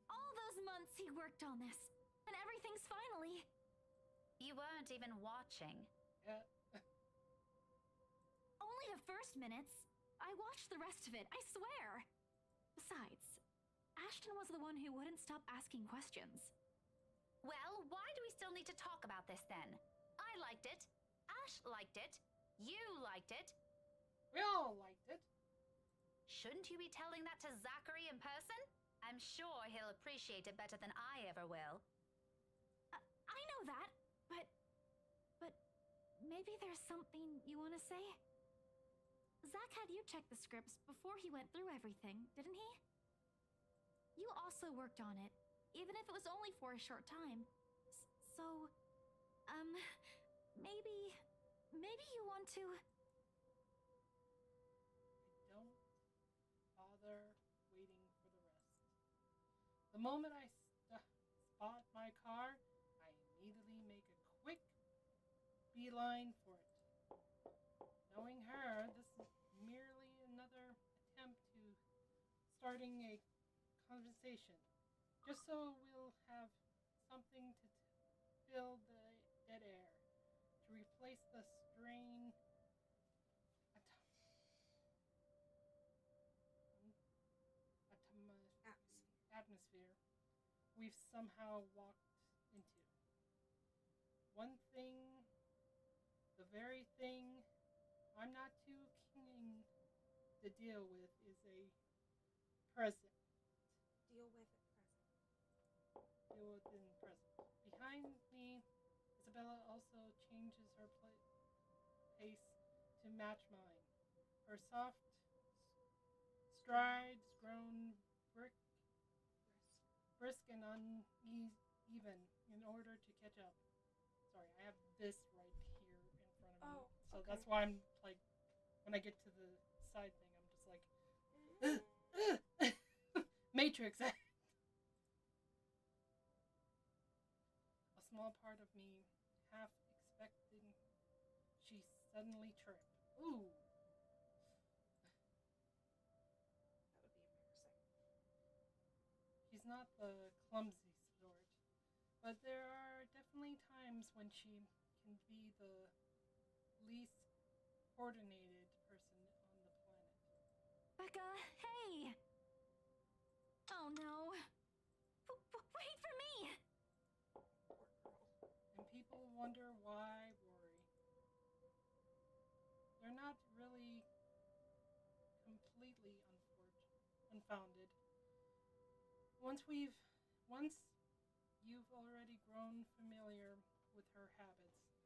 All those months he worked on this, and everything's finally... You weren't even watching. Yeah. Only the first minutes. I watched the rest of it, I swear. Besides, Ashton was the one who wouldn't stop asking questions. Well, why do we still need to talk about this then? I liked it. Ash liked it. You liked it. We all liked it. Shouldn't you be telling that to Zachary in person? I'm sure he'll appreciate it better than I ever will. I know that, but maybe there's something you want to say? Zach had you check the scripts before he went through everything, didn't he? You also worked on it, even if it was only for a short time. So, maybe you want to... Don't bother waiting for the rest. The moment I spot my car, I immediately make a quick beeline for it. Knowing her, this is merely another attempt to starting a conversation, just so we'll have something to fill the dead air, to replace the strained atmosphere we've somehow walked into. One thing, the very thing I'm not too keen to deal with is a present. Deal with it present. Deal with in present. Behind me, Isabella also changes her pace to match mine. Her soft strides grown brisk and uneven in order to catch up. Sorry, I have this right here in front of me. So okay. that's why I'm like, when I get to the side thing, I'm just like, Matrix. A small part of me half suddenly trip. Ooh. That would be embarrassing. She's not the clumsy sort, but there are definitely times when she can be the least coordinated person on the planet. Becca, hey! Oh no. Wait for me! And people wonder why worry. They're not really completely unfounded. Once you've already grown familiar with her habits.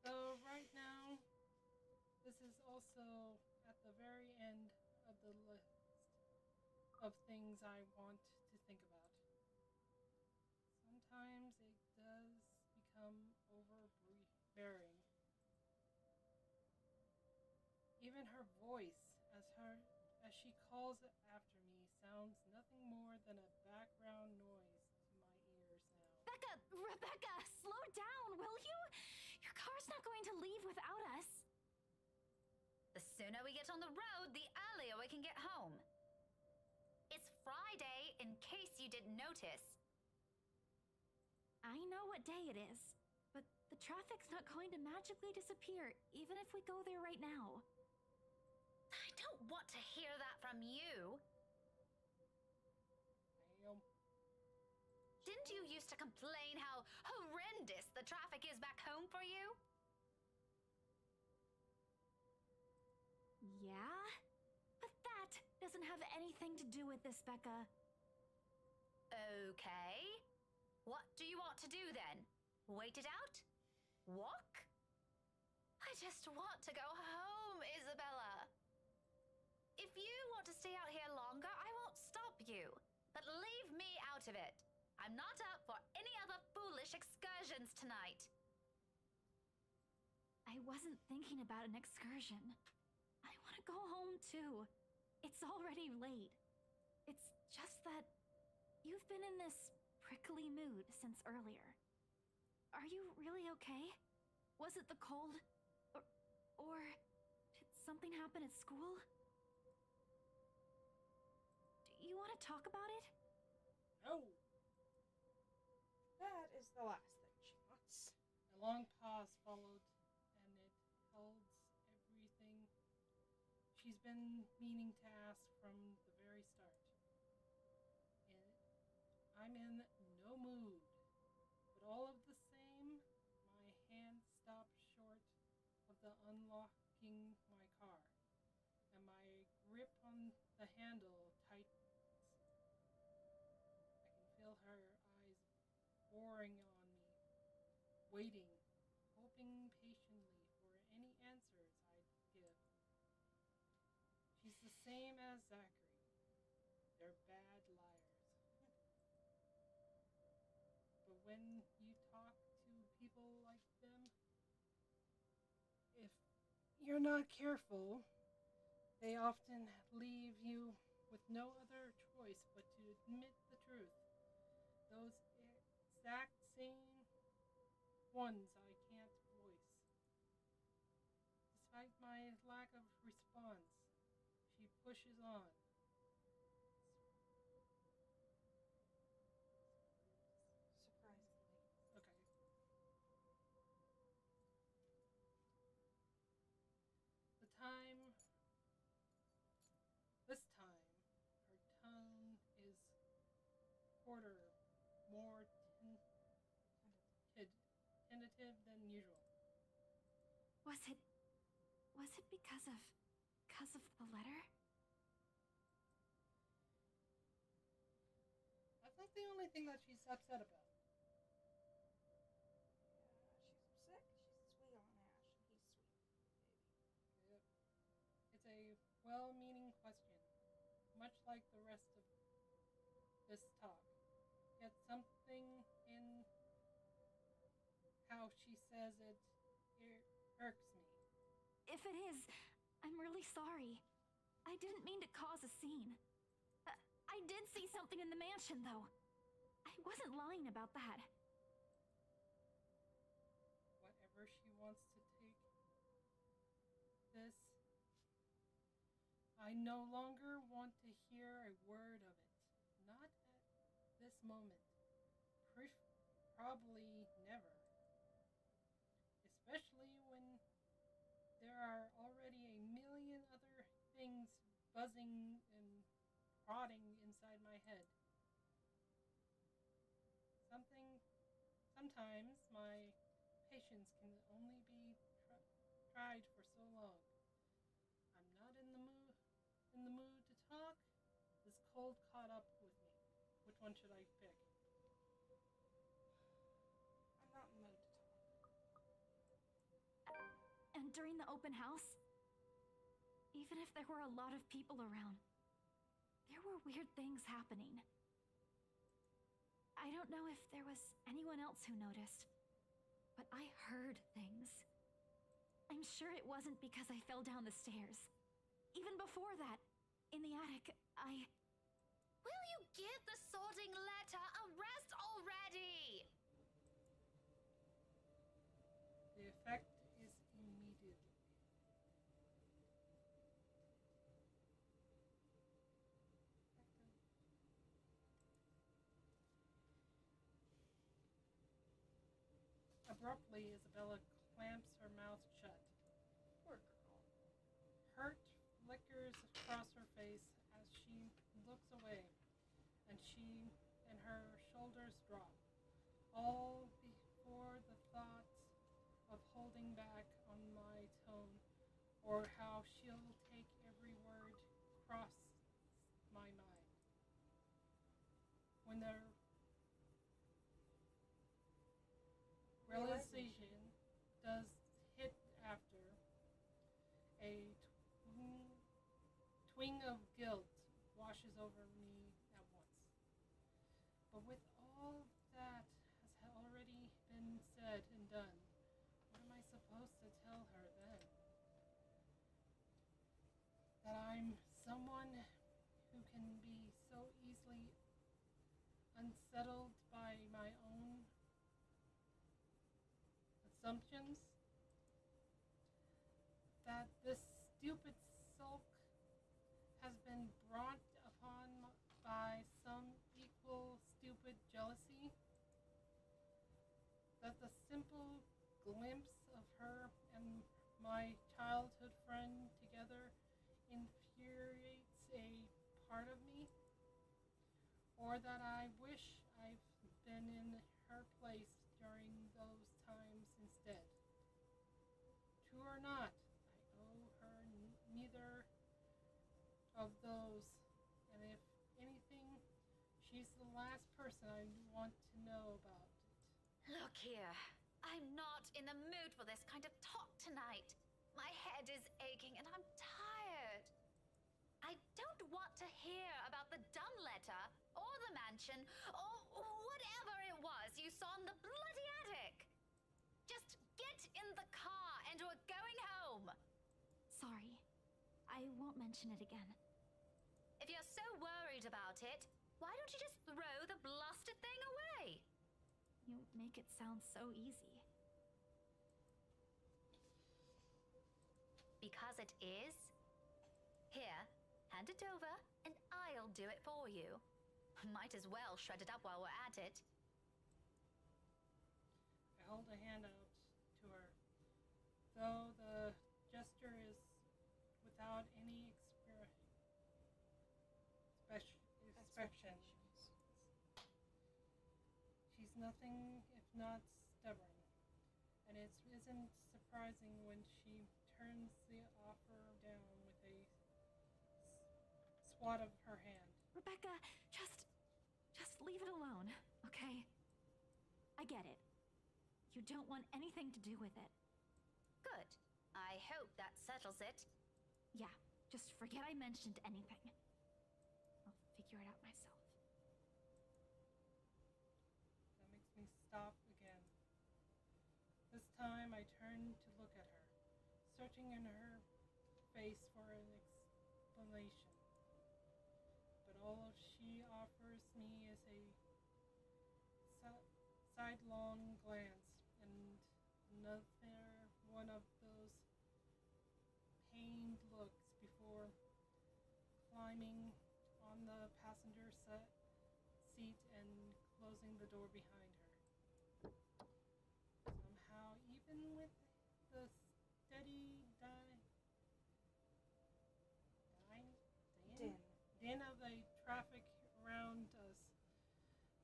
Though right now, this is also at the very end of the list of things I want to think about. Sometimes it does become overbearing. Even her voice, as she calls after me, sounds nothing more than a background noise to my ears now. Rebecca, slow down, will you? Your car's not going to leave without us. The sooner we get on the road, the earlier we can get home. It's Friday, in case you didn't notice. I know what day it is, but the traffic's not going to magically disappear, even if we go there right now. I don't want to hear that from you. Damn. Didn't you used to complain how horrendous the traffic is back home for you? Yeah? But that doesn't have anything to do with this, Becca. Okay. What do you want to do then? Wait it out? Walk? I just want to go home, Isabella. If you want to stay out here longer, I won't stop you. But leave me out of it. I'm not up for any other foolish excursions tonight. I wasn't thinking about an excursion. I want to go home too. It's already late. It's just that you've been in this prickly mood since earlier. Are you really okay? Was it the cold? Or did something happen at school? Do you want to talk about it? No. That is the last thing she wants. A long pause followed, and it holds everything she's been meaning to ask from the very start. And I'm in no mood, but all of the same, my hand stopped short of the unlocking my car, and my grip on the handle tightens. I can feel her eyes boring on me, waiting, hoping patiently for any answers I'd give. She's the same as Zachary. They're bad liars. But when you talk to people like them, if you're not careful, they often leave you with no other choice but to admit the truth. Those exact same ones I can't voice. Despite my lack of response, she pushes on. Surprisingly. Okay. This time, her tone is quarter more tentative than usual. Was it because of the letter? That's not the only thing that she's upset about. Yeah, she's sick. She's sweet on Ash, and he's sweet. Yep. It's a well-meaning question, much like the rest of this talk. Yet something in how she says it irks me. If it is, I'm really sorry. I didn't mean to cause a scene. I did see something in the mansion, though. I wasn't lying about that. Whatever she wants to take I no longer want to hear a word of it. Not at this moment. Probably never. Especially when there are already a million other things buzzing and prodding inside my head. Sometimes my patience can only be tried for so long. I'm not in the mood to talk. This cold caught up with me. Which one should I pick? I'm not in the mood to talk. And during the open house, even if there were a lot of people around, there were weird things happening. I don't know if there was anyone else who noticed, but I heard things. I'm sure it wasn't because I fell down the stairs. Even before that, in the attic, Will you give the sorting letter a rest already? The effect is immediate. Abruptly, Isabella clamps her mouth shut. Poor girl. Hurt flickers across her face as she looks away, and her shoulders drop, all before the thought of holding back on my tone, or how she'll take every word cross my mind. When the realization does hit after, a twinge of guilt washes over me at once. But with all that has already been said and done, what am I supposed to tell her then? That I'm someone who can be so easily unsettled by my own assumptions? That this stupid sulk has been brought upon by some equal stupid jealousy? That the simple glimpse of her and my childhood friend together infuriates a part of me? Or that I wish I've been in her place during those times instead? True or not, I owe her neither of those, and if anything, she's the last person I want to know about it. Look here, I'm not in the mood for this kind of talk tonight. My head is aching and I'm tired. I don't want to hear about the dumb letter, or the mansion, or whatever it was you saw in the bloody attic. Just get in the car and we're going home. sorry. I won't mention it again. If you're so worried about it, why don't you just throw the blasted thing away? You make it sound so easy. Because it is. Here, hand it over, and I'll do it for you. Might as well shred it up while we're at it. I hold a hand out to her, though the gesture is without any expectations. She's nothing if not stubborn, and it isn't surprising when she turns the offer down with a swat of her hand. Rebecca, just leave it alone, okay? I get it. You don't want anything to do with it. Good. I hope that settles it. Yeah, just forget I mentioned anything. I'll figure it out myself. That makes me stop again. This time I turn to look at her, searching in her face for an explanation. But all she offers me is a sidelong glance and another one of those pained looks before climbing on the passenger seat and closing the door behind her. Somehow, even with the steady din of the traffic around us,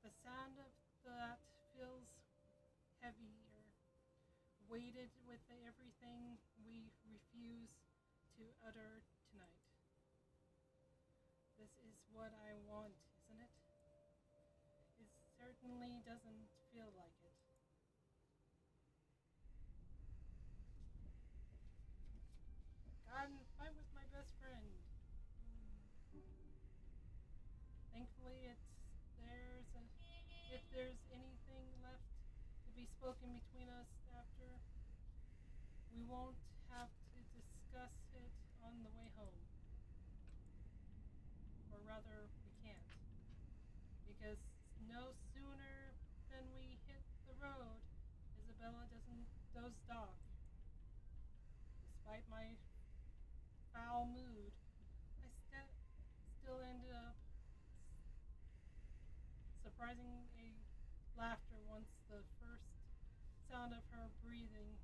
the sound of that feels heavier, weighted with everything we refuse to utter tonight. This is what I want, isn't it? It certainly doesn't feel like it. Got in a fight with my best friend. Thankfully, if there's anything left to be spoken between us after, we won't have to discuss it on the way home. Or rather, we can't. Because no sooner than we hit the road, Isabella does dock. Despite my foul mood, I still ended up surprising a laughter once the first sound of her breathing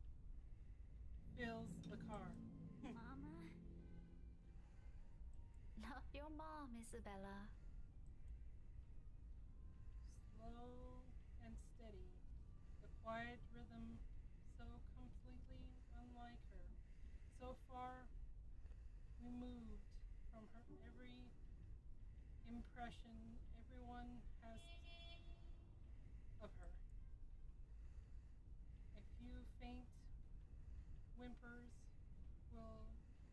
fills the car. Mama? Not your mom, Isabella. Slow and steady, the quiet rhythm so completely unlike her, so far removed from her every impression everyone has of her. A few faint whimpers will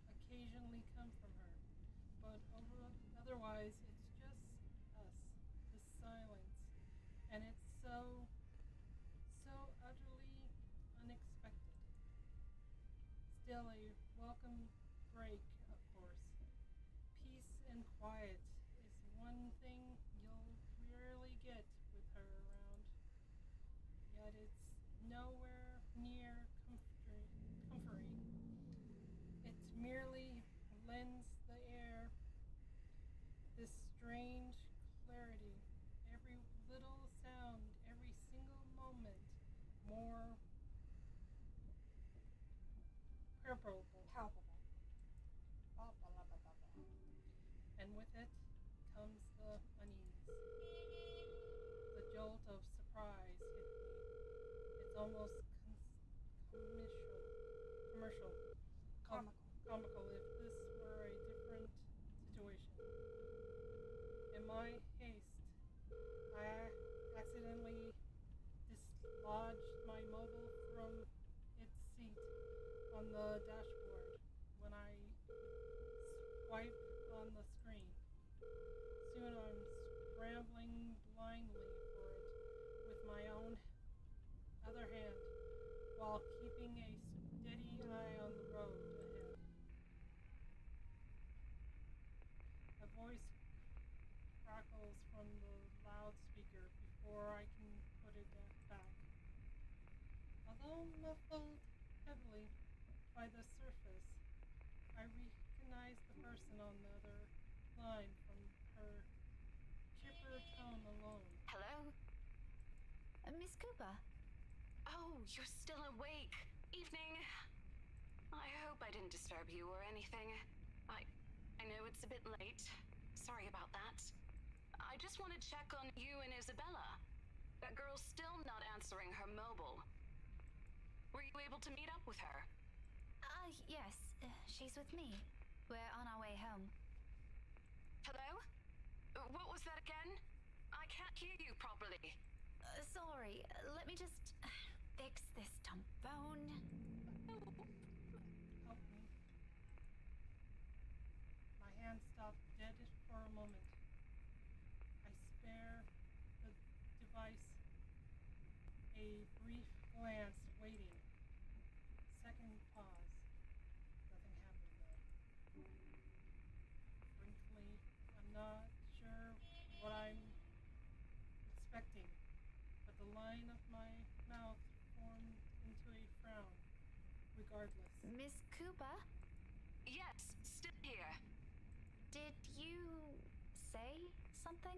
occasionally come from her, but otherwise it's just us, the silence, and it's so utterly unexpected. Still a welcome break, of course. Peace and quiet is one thing you'll rarely get with her around, yet it's nowhere near comforting. It merely lends the air this strange clarity, every little sound, every single moment more palpable. And with it comes the unease. The jolt of surprise hit me. It's almost comical if this were a different situation. In my haste, I accidentally dislodged my mobile from its seat on the dashboard when I swiped on the screen. Soon I'm scrambling blindly for it with my own other hand while keeping a steady eye on the road ahead. A voice crackles from the loudspeaker before I can put it back. Although muffled heavily by the surface, I recognize the person on the other line from her chipper tone alone. Hello? Miss Cooper? Oh, you're still awake. Evening. I hope I didn't disturb you or anything. I know it's a bit late. Sorry about that. I just want to check on you and Isabella. That girl's still not answering her mobile. Were you able to meet up with her? Yes. She's with me. We're on our way home. Hello? What was that again? I can't hear you properly. Sorry. Let me just fix this dumb phone. Help me. My hand stopped dead for a moment. I spare the device a brief glance, waiting. Second pause. Nothing happened though. Frankly, I'm not sure what I'm expecting, but the line of my mouth formed into a frown, regardless. Miss Cooper? Yes, still here. Did you say something?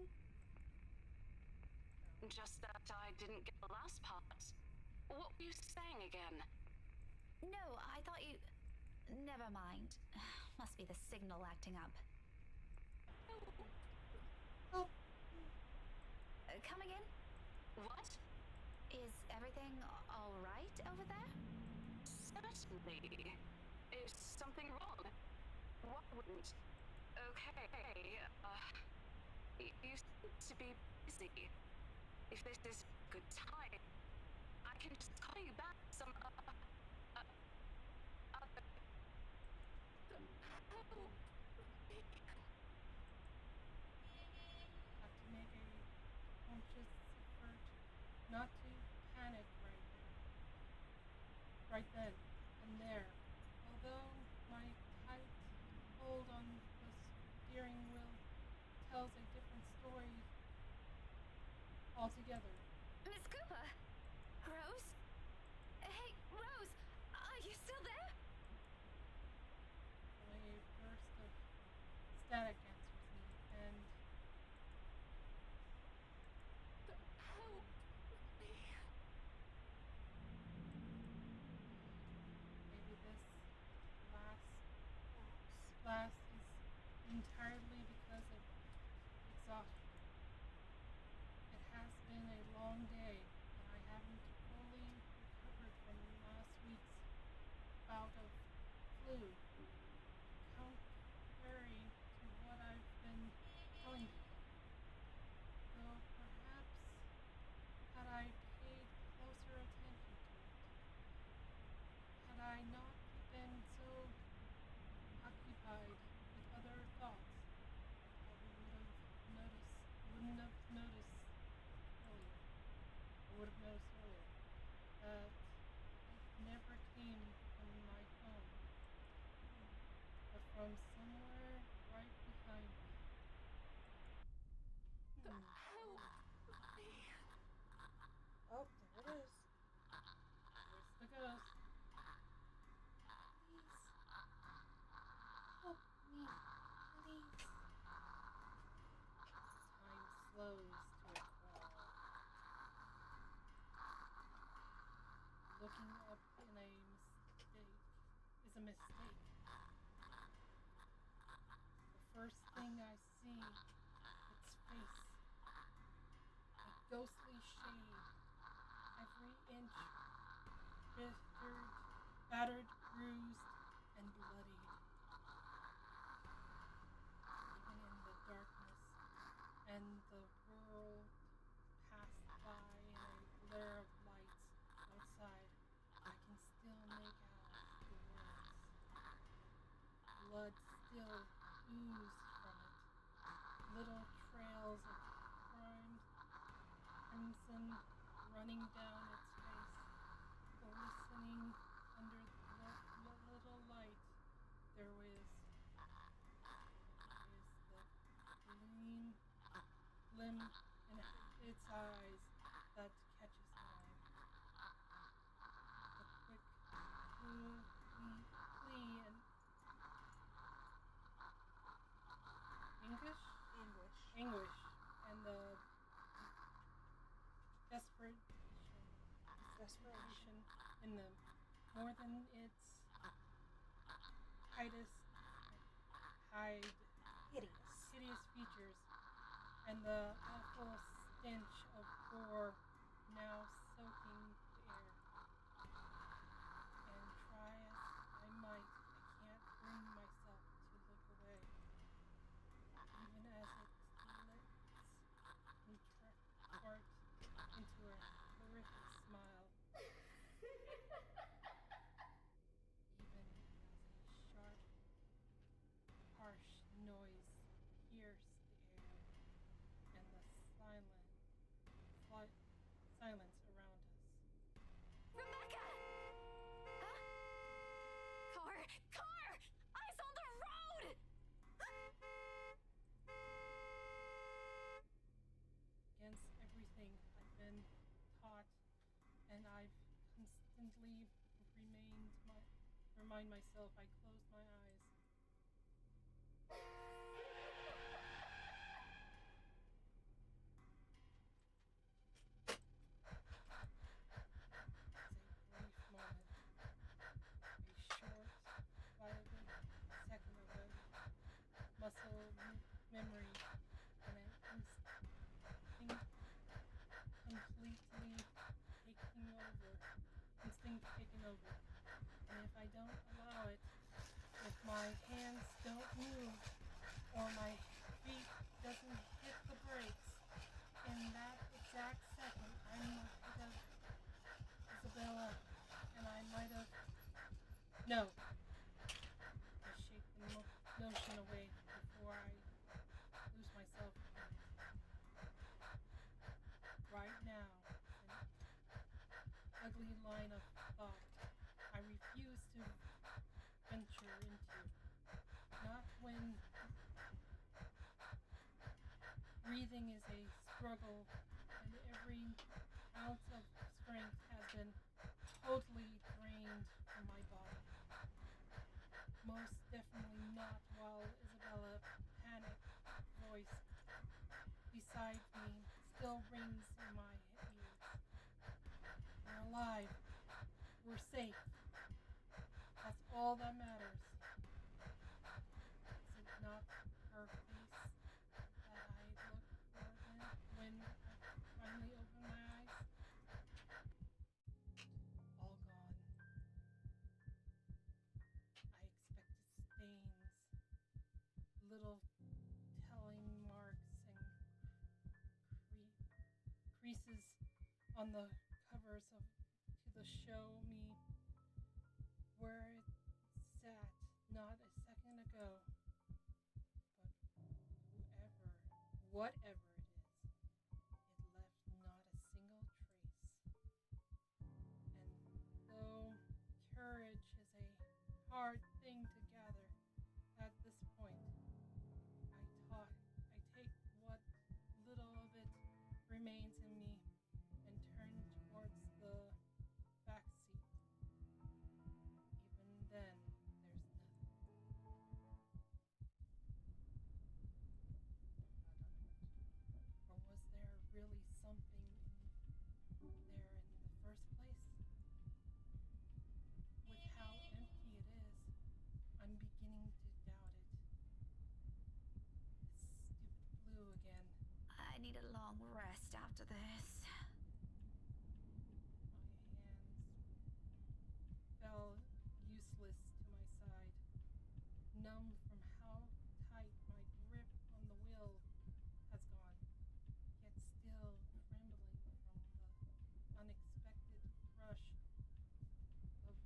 Just that I didn't get the last part. What were you saying again? No, I thought you... Never mind. Must be the signal acting up. Oh. Come again? What? Is everything all right over there? Certainly. Is something wrong? Why wouldn't... Okay, you seem to be busy. If this is a good time, I can just call you back some, other... Have to make a conscious effort not to panic right then and there. Although my tight hold on the steering wheel tells a different story altogether. Miss Cooper? Rose? Hey, Rose! Are you still there? Only a burst of static answers me, and maybe this last is entirely because of exhaustion. It has been a long day, and I haven't fully recovered from last week's bout of flu. Contrary to what I've been telling people. Though perhaps had I paid closer attention to it, had I not been so occupied with other thoughts, I probably wouldn't have noticed earlier, or would have noticed earlier, that it never came from my phone, but from somewhere right behind me. Oh, there it is. There's the ghost. Please. Help me. Please. Time slows to a crawl. Looking up in a mistake is a mistake. The first thing I see, its face. A ghostly shade. Every inch battered, bruised, and bloodied. Even in the darkness, and the world passed by in a glare of lights outside, I can still make out the words. Blood still oozed from it. Little trails of crimson running down its face, glistening under the little light. There is the gleam in its eyes that catches mine. The quick plea and anguish, and the desperation in them, more than its hideous features, and the awful stench of gore now soaking the air. And try as I might, I can't bring myself to look away, even as it retort into a horrific smile. Even as a sharp, harsh noise pierced the air, and the silence around us. Rebecca! Huh? Car! Eyes on the road! Against everything I've been taught, and I've constantly remind myself, I close my eyes. memory and an instinct taking over. And if I don't allow it, if my hands don't move, or my feet doesn't hit the brakes, in that exact second, I might have Isabella, and I might have... No. I shake the notion away before I lose myself in it. Right now, an ugly line of thought I refuse to venture into. Not when breathing is a struggle and every ounce of strength has been totally drained from my body. Most definitely not while Isabella panic voice beside me still rings in my ears. We're alive. We're safe. That's all that matters. Is it not her face that I look for then when I finally open my eyes? All gone. I expected stains, little telling marks and creases on the covers of to the show me where it sat not a second ago. But whatever it is, it left not a single trace. And though courage is a hard thing to gather at this point, I take what little of it remains in me and turn towards the back seat. Even then, there's nothing. Or was there really something in there in the first place? With how empty it is, I'm beginning to doubt it. It's stupid flu again. I need a long rest after this. My hands fell useless to my side, numb from how tight my grip on the wheel has gone, yet still trembling from the unexpected rush of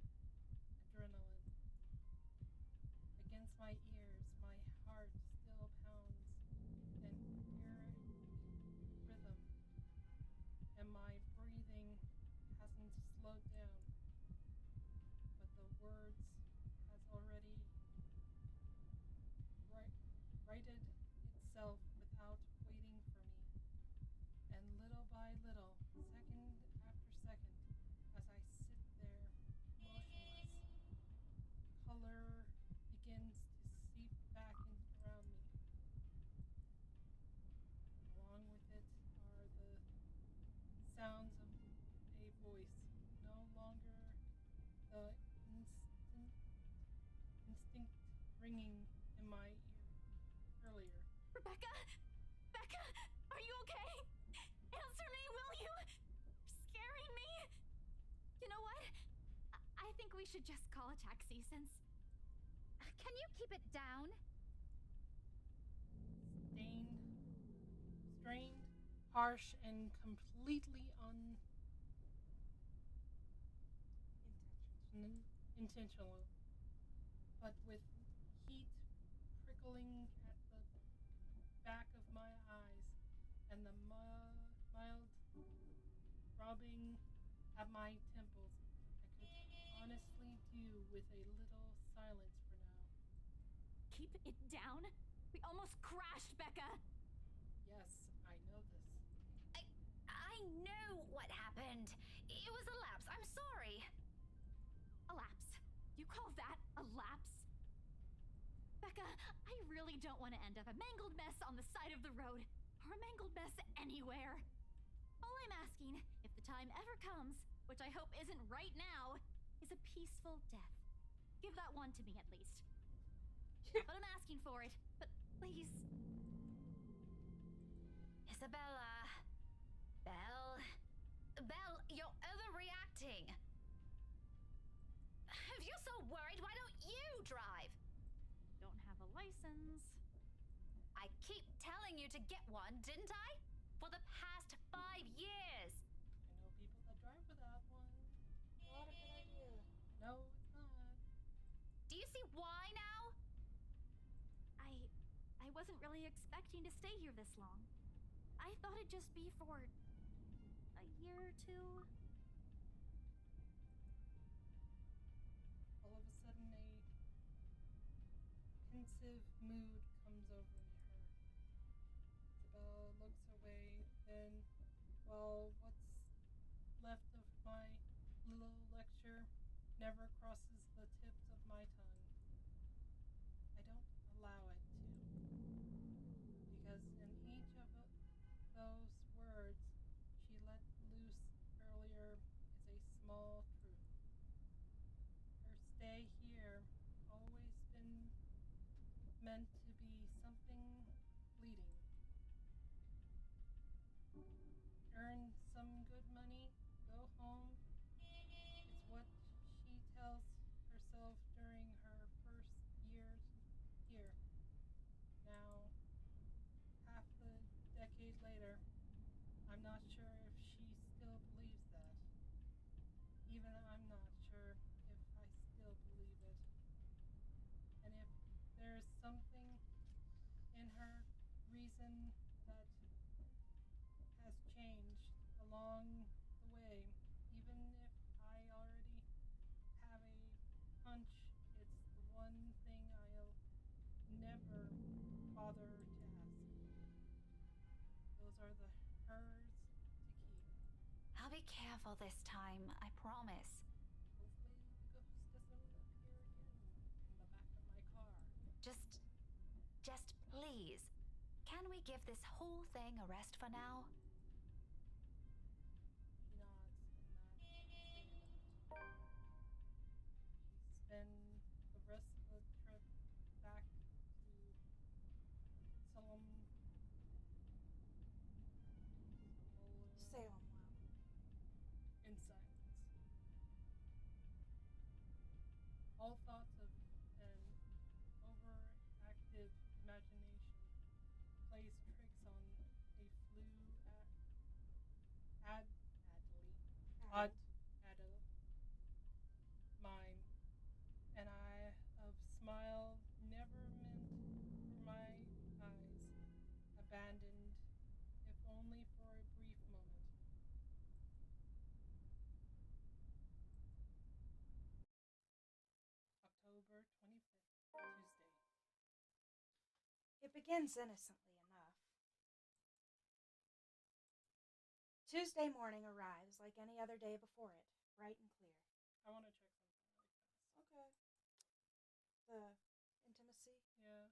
adrenaline. Against my ears, my heart still pounds an erratic rhythm, and my breathing hasn't slowed down, but the words has already righted itself without waiting for me. And little by little, second after second, as I sit there motionless, color begins to seep back around me. Along with it are the sounds of a voice, no longer the instinct ringing in my ear earlier. Rebecca? Becca, are you okay? Answer me, will you? You're scaring me. You know what? I think we should just call a taxi since... Can you keep it down? Strained, harsh, and completely intentional, but with heat prickling at the back of my eyes and the mild throbbing at my temples, I could honestly do with a little silence for now. Keep it down? We almost crashed, Becca! Yes, I know this. I know what happened. It was a lapse. I'm sorry. A lapse? You call that a lapse? Becca, I really don't want to end up a mangled mess on the side of the road, or a mangled mess anywhere. All I'm asking, if the time ever comes, which I hope isn't right now, is a peaceful death. Give that one to me at least. Not that I'm asking for it, but please, Isabella. Belle. Belle, you're overreacting. If you're so worried, why don't you drive? Don't have a license. I keep telling you to get one, didn't I? For the past 5 years. I know people that drive without one. Not a good idea. No, it's not. Do you see why now? I wasn't really expecting to stay here this long. I thought it'd just be for a year or two. All of a sudden, a pensive mood comes over her. Isabella looks away, then, well, what's left of my little lecture never crosses the tips of my tongue. I don't allow it to. Because in each of those words she let loose earlier is a small truth. Her stay here always been meant to be something fleeting. Earn some good money, go home. It's what she tells herself during her first years here. Now, half a decade later, I'm not sure if she still believes that. Even I'm not sure if I still believe it. And if there's something in her reason that has changed along the way, even if I already have a hunch, it's the one thing I'll never bother to ask. Those are the hers to keep. I'll be careful this time, I promise. Hopefully the ghost doesn't appear again in the back of my car. Just please, can we give this whole thing a rest for now? She nods, and that's the end of it. She spends the rest of the trip back to Salem. Salem, wow. In silence. All thoughts of an overactive imagination plays tricks on a adult mind, and I of smile never meant for my eyes, abandoned, if only for a brief moment. October 25th, Tuesday. It begins innocently enough. Tuesday morning arrives like any other day before it, bright and clear. I want to check something really fast. Okay. The intimacy? Yeah.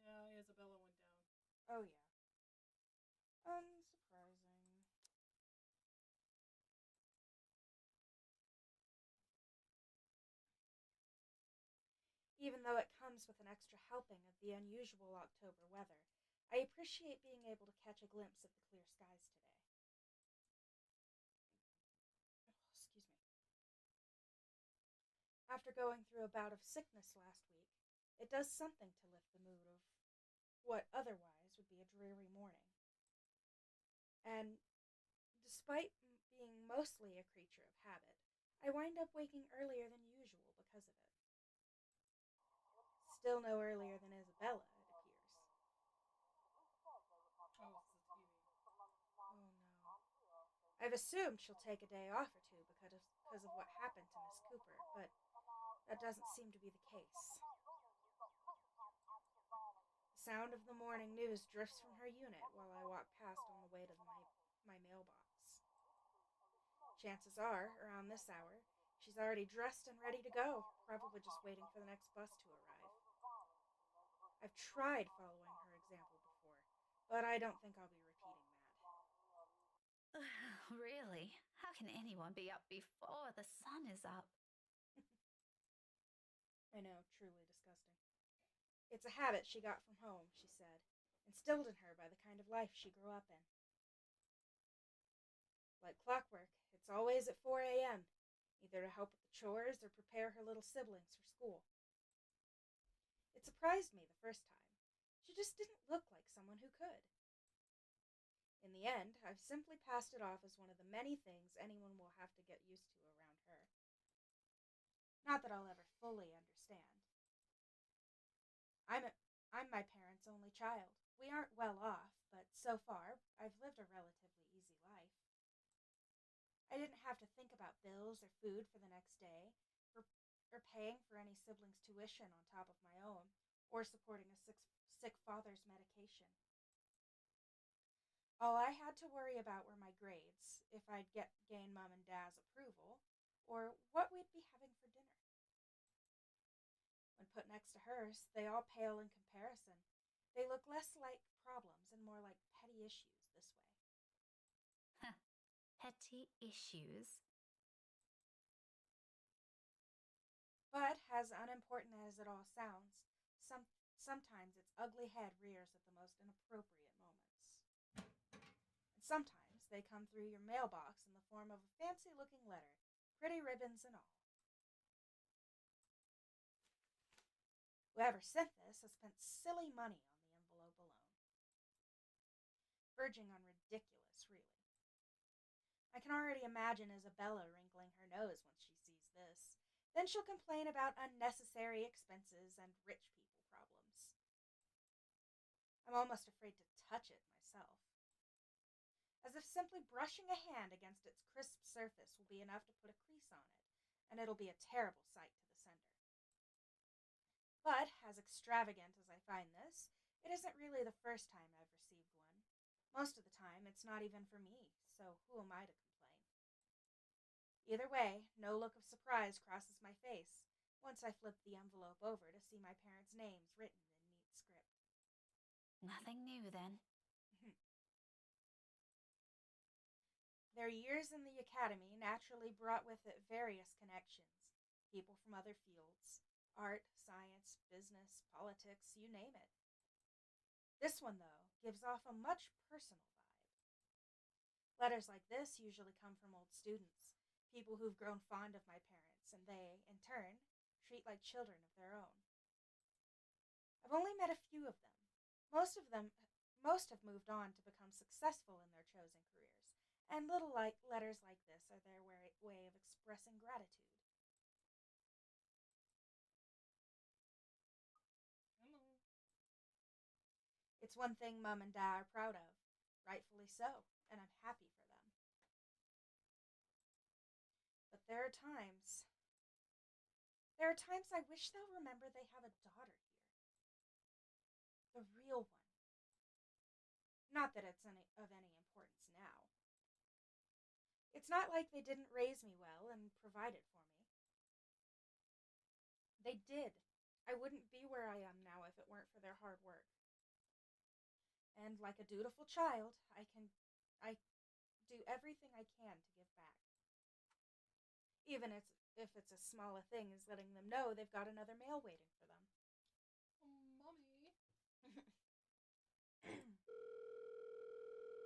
Yeah, Isabella went down. Oh, yeah. Unsurprising. Even though it comes with an extra helping of the unusual October weather, I appreciate being able to catch a glimpse of the clear skies today. Oh, excuse me. After going through a bout of sickness last week, it does something to lift the mood of what otherwise would be a dreary morning. And despite being mostly a creature of habit, I wind up waking earlier than usual because of it. Still no earlier than Isabella, it appears. Oh, it's the TV. Oh no. I've assumed she'll take a day off or two because of what happened to Miss Cooper, but that doesn't seem to be the case. The sound of the morning news drifts from her unit while I walk past on the way to my mailbox. Chances are, around this hour, she's already dressed and ready to go, probably just waiting for the next bus to arrive. I've tried following her example before, but I don't think I'll be repeating that. Really? How can anyone be up before the sun is up? I know, truly disgusting. It's a habit she got from home, she said, instilled in her by the kind of life she grew up in. Like clockwork, it's always at 4 a.m., either to help with the chores or prepare her little siblings for school. It surprised me the first time. She just didn't look like someone who could. In the end, I've simply passed it off as one of the many things anyone will have to get used to around her. Not that I'll ever fully understand. I'm my parents' only child. We aren't well off, but so far, I've lived a relatively easy life. I didn't have to think about bills or food for the next day, or paying for any siblings' tuition on top of my own, or supporting a sick father's medication. All I had to worry about were my grades, if I'd gain Mom and Dad's approval, or what we'd be having for dinner. When put next to hers, they all pale in comparison. They look less like problems and more like petty issues this way. Petty issues? But, as unimportant as it all sounds, sometimes its ugly head rears at the most inappropriate moments. And sometimes they come through your mailbox in the form of a fancy-looking letter, pretty ribbons and all. Whoever sent this has spent silly money on the envelope alone. Verging on ridiculous, really. I can already imagine Isabella wrinkling her nose when she sees this. Then she'll complain about unnecessary expenses and rich people problems. I'm almost afraid to touch it myself. As if simply brushing a hand against its crisp surface will be enough to put a crease on it, and it'll be a terrible sight to the sender. But, as extravagant as I find this, it isn't really the first time I've received one. Most of the time, it's not even for me, so who am I to complain? Either way, no look of surprise crosses my face once I flip the envelope over to see my parents' names written in neat script. Nothing new, then. Their years in the academy naturally brought with it various connections, people from other fields, art, science, business, politics, you name it. This one, though, gives off a much personal vibe. Letters like this usually come from old students, people who've grown fond of my parents, and they, in turn, treat like children of their own. I've only met a few of them. Most have moved on to become successful in their chosen careers, and little letters like this are their way of expressing gratitude. It's one thing Mom and Dad are proud of, rightfully so, and I'm happy for them. But there are times I wish they'll remember they have a daughter here. The real one. Not that it's of any importance now. It's not like they didn't raise me well and provided for me. They did. I wouldn't be where I am now if it weren't for their hard work. And like a dutiful child, I do everything I can to give back. Even if it's as small a thing as letting them know they've got another mail waiting for them. Mommy.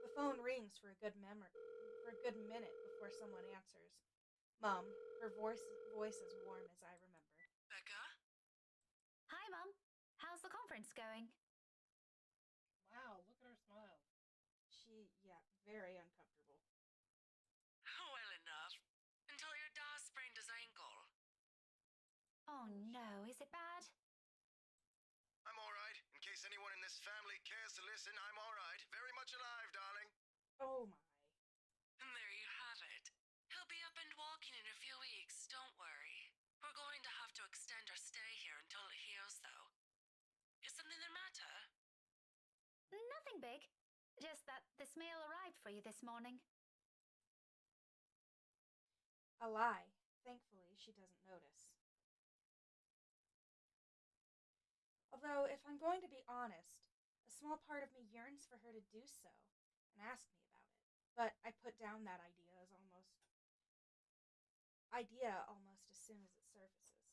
The phone rings for a good minute before someone answers. Mom, her voice as warm as I remember. Becca? Hi, Mum. How's the conference going? Wow, look at her smile. Very uncomfortable. Well enough. Until your dad sprained his ankle. Oh no, is it bad? I'm alright. In case anyone in this family cares to listen, I'm alright. Very much alive, darling. Oh my. And there you have it. He'll be up and walking in a few weeks, don't worry. We're going to have to extend our stay here until it heals, though. Is something the matter? Nothing big. Just that this mail arrived for you this morning. A lie. Thankfully, she doesn't notice. Although, if I'm going to be honest, a small part of me yearns for her to do so and ask me about it. But I put down that idea almost as soon as it surfaces.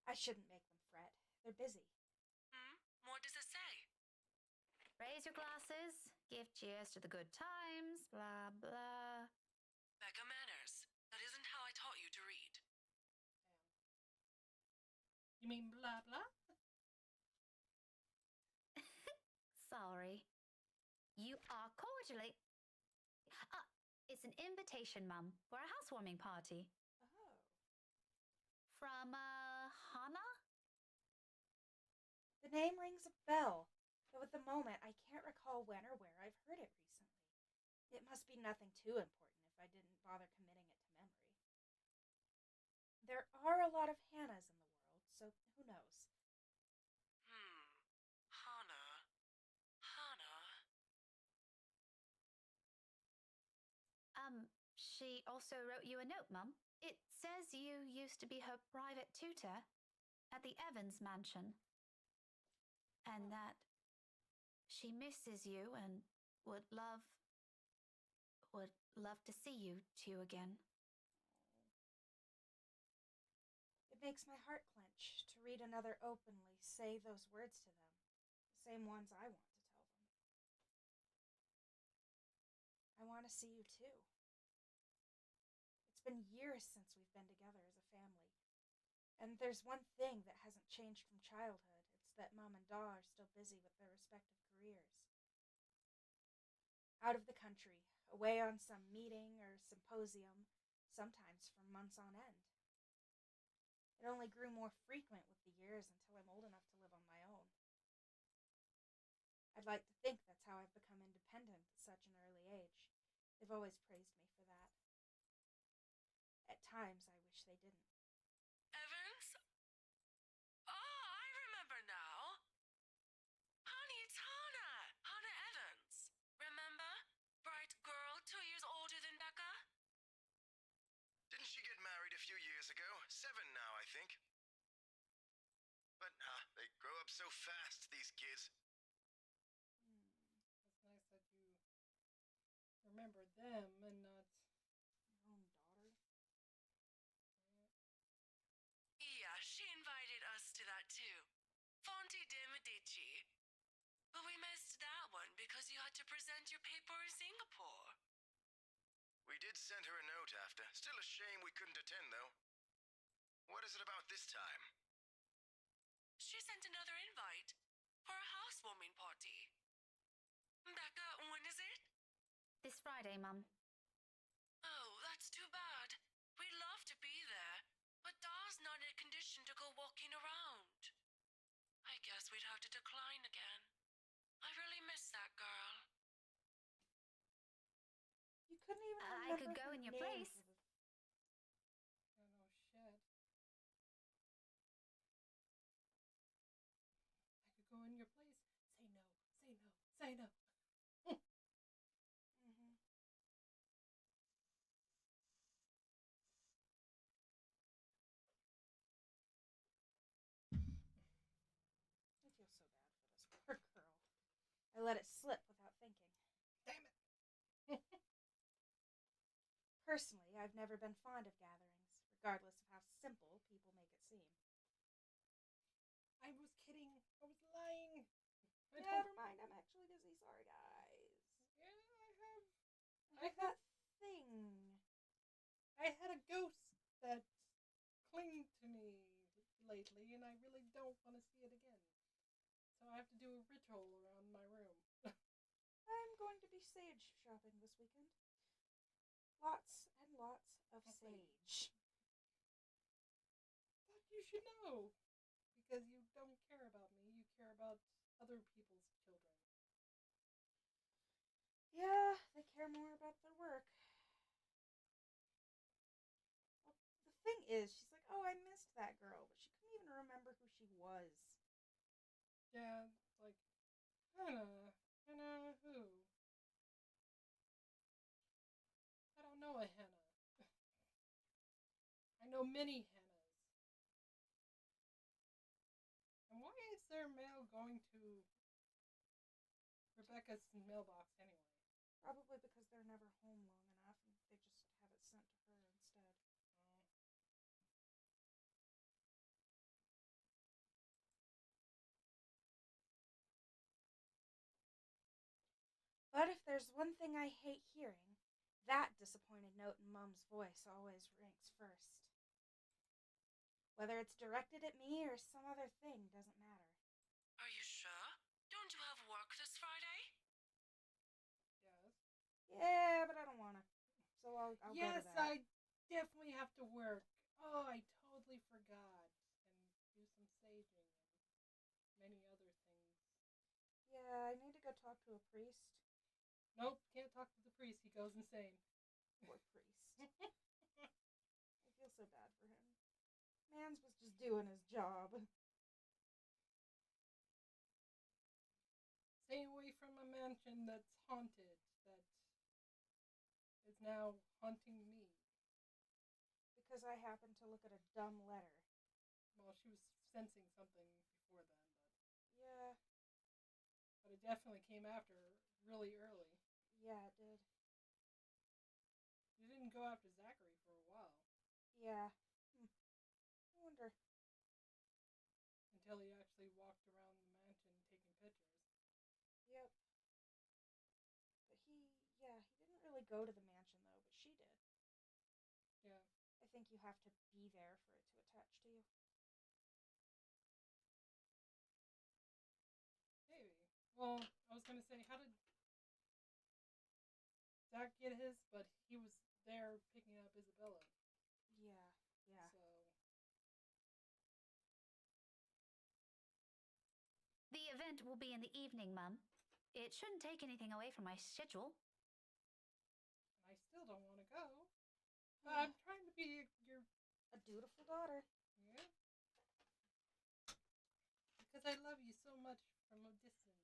I shouldn't make them fret. They're busy. What does it say? Raise your glasses, give cheers to the good times, blah, blah. Becca manners. That isn't how I taught you to read. You mean blah blah? Sorry. You are cordially... it's an invitation, Mum, for a housewarming party. Oh. From, Hana? The name rings a bell, though at the moment I can't recall when or where I've heard it recently. It must be nothing too important if I didn't bother committing it to memory. There are a lot of Hannahs in the world, so who knows? Hana. She also wrote you a note, Mum. It says you used to be her private tutor at the Evans mansion. And that she misses you and would love to see you two again. It makes my heart clench to read another openly say those words to them, the same ones I want to tell them. I want to see you too. It's been years since we've been together as a family, and there's one thing that hasn't changed from childhood. It's that Mom and Da are still busy with their respective careers. Out of the country, away on some meeting or symposium, sometimes for months on end. It only grew more frequent with the years until I'm old enough to live on my own. I'd like to think that's how I've become independent at such an early age. They've always praised me for that. At times, I wish they didn't. Evans? Oh, I remember now. Honey, it's Hana. Hana Evans. Remember? Bright girl, 2 years older than Becca? Didn't she get married a few years ago? 7 now, I think. But, they grow up so fast, these kids. It's nice that you remember them and not your own daughter. Yeah, she invited us to that too. Fonte de Medici. But we missed that one because you had to present your paper in Singapore. We did send her a note after. Still a shame we couldn't attend, though. What is it about this time? She sent another invite for a housewarming party. Becca, when is it? This Friday, Mum. Oh, that's too bad. We'd love to be there, but Da's not in a condition to go walking around. I guess we'd have to decline again. I really miss that girl. You couldn't even remember I could go her in your name place. for the- Oh no shit. I could go in your place. Say no, say no, say no. Mhm. I feel so bad for this poor girl. I let it slip without thinking. Damn it. Personally, I've never been fond of gatherings, regardless of how simple people make it seem. I was kidding. I was lying. Never mind, I'm actually busy. Sorry, guys. Yeah, I have that thing. I had a ghost that clinged to me lately, and I really don't want to see it again. So I have to do a ritual around my room. I'm going to be sage shopping this weekend. Lots and lots of sage. But you should know. Because you don't care about me, you care about other people's children. Yeah, they care more about their work. Well, the thing is, she's like, oh, I missed that girl, but she couldn't even remember who she was. Yeah, it's like, Hannah who? I don't know a Hannah. I know many Hannahs. And why is their mail going to Rebecca's mailbox anyway? Probably because they're never home long enough and they just have it sent to her instead. But if there's one thing I hate hearing, that disappointed note in Mum's voice always ranks first. Whether it's directed at me or some other thing doesn't matter. Are you sure? Don't you have work this Friday? Yes. Yeah, but I don't want to. So I'll go to Yes, that. I definitely have to work. Oh, I totally forgot. And do some saging and many other things. Yeah, I need to go talk to a priest. Nope, can't talk to the priest. He goes insane. Poor priest. I feel so bad for him. Mans was just doing his job. Stay away from a mansion that's haunted, that is now haunting me. Because I happened to look at a dumb letter. Well, she was sensing something before then, but... Yeah. But it definitely came after really early. Yeah, it did. You didn't go after Zachary for a while. Yeah. I wonder. Until he actually walked around the mansion taking pictures. Yep. But he didn't really go to the mansion, though, but she did. Yeah. I think you have to be there for it to attach to you. Maybe. Well, I was gonna say, how did Zach get his? But he was there picking up Isabella. Yeah. So... The event will be in the evening, Mum. It shouldn't take anything away from my schedule. I still don't want to go. I'm trying to be a dutiful daughter. Yeah. Because I love you so much from a distance.